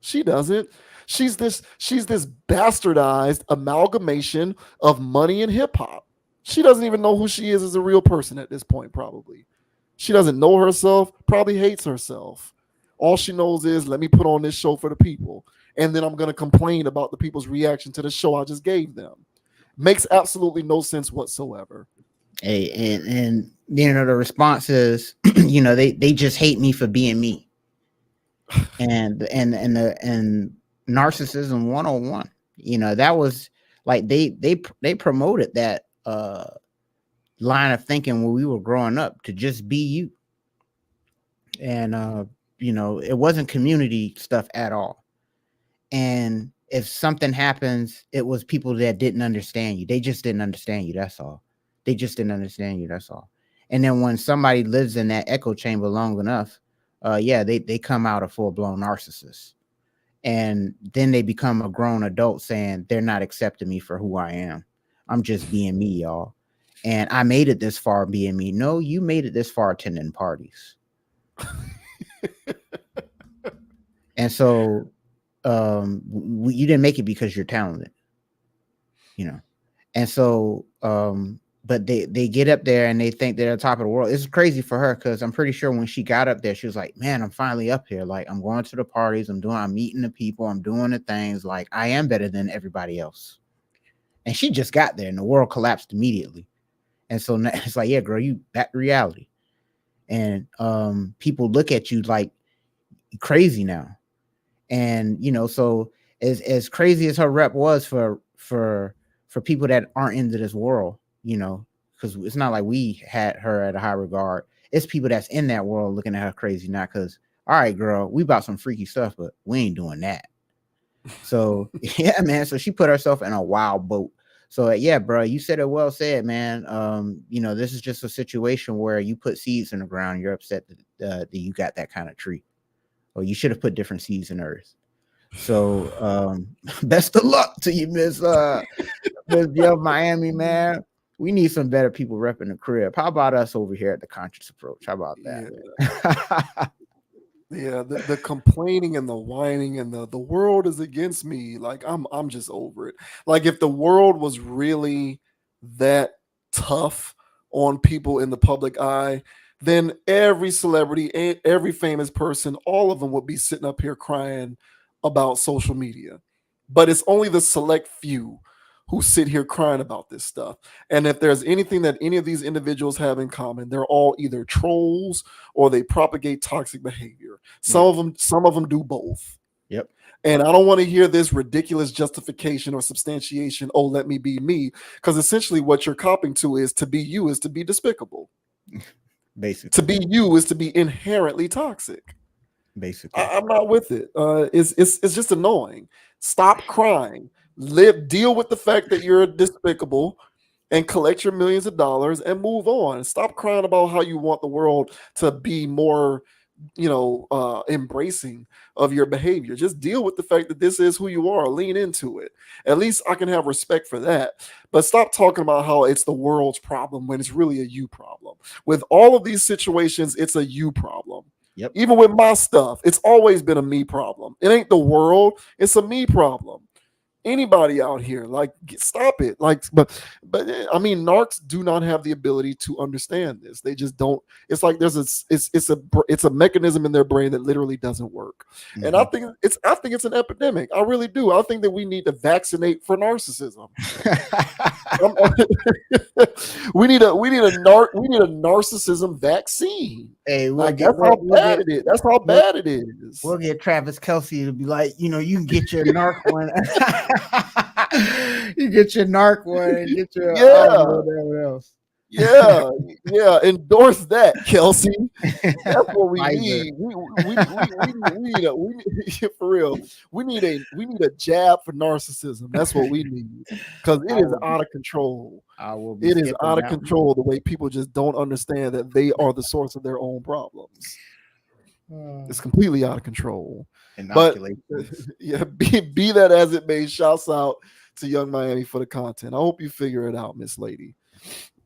She doesn't. She's this bastardized amalgamation of money and hip hop. She doesn't even know who she is as a real person at this point, probably. She doesn't know herself, probably hates herself. All she knows is, let me put on this show for the people. And then I'm going to complain about the people's reaction to the show I just gave them. Makes absolutely no sense whatsoever. And the response is, they just hate me for being me. And narcissism 101. That was like they promoted that line of thinking when we were growing up, to just be you. And it wasn't community stuff at all. And if something happens, it was people that didn't understand you. They just didn't understand you. That's all. They just didn't understand you. That's all. And then when somebody lives in that echo chamber long enough, they come out a full blown narcissist. And then they become a grown adult saying they're not accepting me for who I am. I'm just being me, y'all. And I made it this far being me. No, you made it this far attending parties. And so you didn't make it because you're talented, and so but they get up there and they think they're on top of the world. It's crazy for her, because I'm pretty sure when she got up there, she was like, man, I'm finally up here. Like, I'm going to the parties, I'm meeting the people, I'm doing the things, like I am better than everybody else. And she just got there and the world collapsed immediately. And so now it's like, yeah, girl, you back to reality. And people look at you like crazy now. And so as crazy as her rep was for people that aren't into this world, because it's not like we had her at a high regard. It's people that's in that world looking at her crazy now, because, all right, girl, we about some freaky stuff, but we ain't doing that. So yeah, man. So she put herself in a wild boat. So yeah, bro, you said it well said, man. This is just a situation where you put seeds in the ground. You're upset that you got that kind of tree. Or you should have put different seeds in earth. So best of luck to you, Miss Young Miami, man. We need some better people repping the crib. How about us over here at the Conscious Approach? How about that? Yeah, the complaining and the whining and the world is against me. Like I'm just over it. Like, if the world was really that tough on people in the public eye, then every celebrity, every famous person, all of them would be sitting up here crying about social media. But it's only the select few who sit here crying about this stuff. And if there's anything that any of these individuals have in common, they're all either trolls or they propagate toxic behavior. Some of them do both. Yep. And I don't want to hear this ridiculous justification or substantiation, oh, let me be me. Because essentially what you're copping to is to be you is to be despicable. Basically. To be you is to be inherently toxic. Basically. I'm not with it. It's just annoying. Stop crying. Deal with the fact that you're despicable and collect your millions of dollars and move on. Stop crying about how you want the world to be more, embracing of your behavior. Just deal with the fact that this is who you are. Lean into it. At least I can have respect for that. But stop talking about how it's the world's problem when it's really a you problem. With all of these situations, it's a you problem. Yep. Even with my stuff, it's always been a me problem. It ain't the world, it's a me problem. Anybody out here, like, stop it. Like, but I mean, narcs do not have the ability to understand this. They just don't. It's like there's it's a mechanism in their brain that literally doesn't work. Mm-hmm. And I think it's an epidemic. I really do. I think that we need to vaccinate for narcissism. we need a narcissism vaccine. Hey, that's how bad it is. That's how bad it is. We'll get Travis Kelce to be like, you can get your narc one. You get your narc one and get your whatever else. Yeah. Endorse that, Kelce. That's what we need. We need for real. We need a jab for narcissism. That's what we need, because it is out of control. It is out of control the way people just don't understand that they are the source of their own problems. It's completely out of control. But yeah, be that as it may, shouts out to Young Miami for the content. I hope you figure it out, Miss Lady.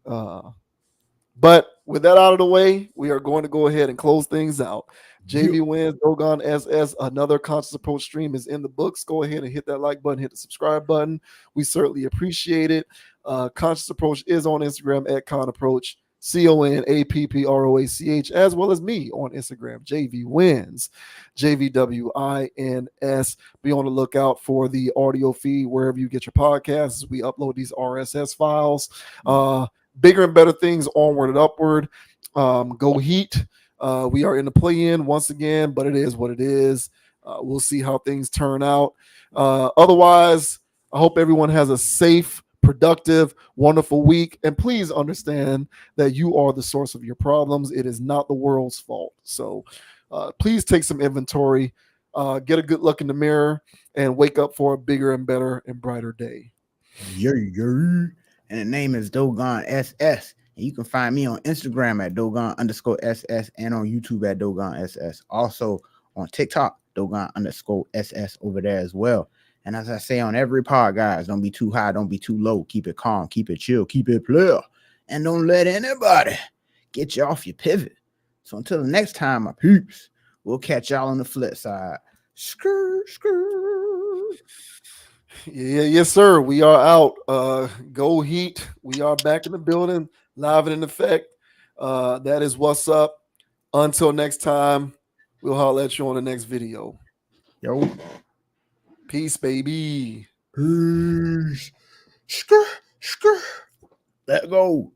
But with that out of the way, we are going to go ahead and close things out. JV Wins, Dogon SS, another Conscious Approach stream is in the books. Go ahead and hit that like button, hit the subscribe button. We certainly appreciate it. Conscious Approach is on Instagram at Con Approach, CONAPPROACH, as well as me on Instagram, JV Wins, JVWINS. Be on the lookout for the audio feed wherever you get your podcasts. We upload these RSS files. Bigger and better things, onward and upward. Go Heat. We are in the play-in once again, but it is what it is. We'll see how things turn out. Otherwise, I hope everyone has a safe, productive, wonderful week. And please understand that you are the source of your problems. It is not the world's fault. So please take some inventory, get a good look in the mirror, and wake up for a bigger and better and brighter day. Yeah. And the name is Dogon SS. And you can find me on Instagram at Dogon_SS and on YouTube at Dogon SS. Also on TikTok, Dogon_SS over there as well. And as I say on every pod, guys, don't be too high, don't be too low. Keep it calm, keep it chill, keep it player. And don't let anybody get you off your pivot. So until the next time, my peeps, we'll catch y'all on the flip side. Skirt. Yes, sir. We are out. Go Heat. We are back in the building, live and in effect. That is what's up. Until next time, we'll holler at you on the next video. Yo. Peace, baby. Peace. Let go.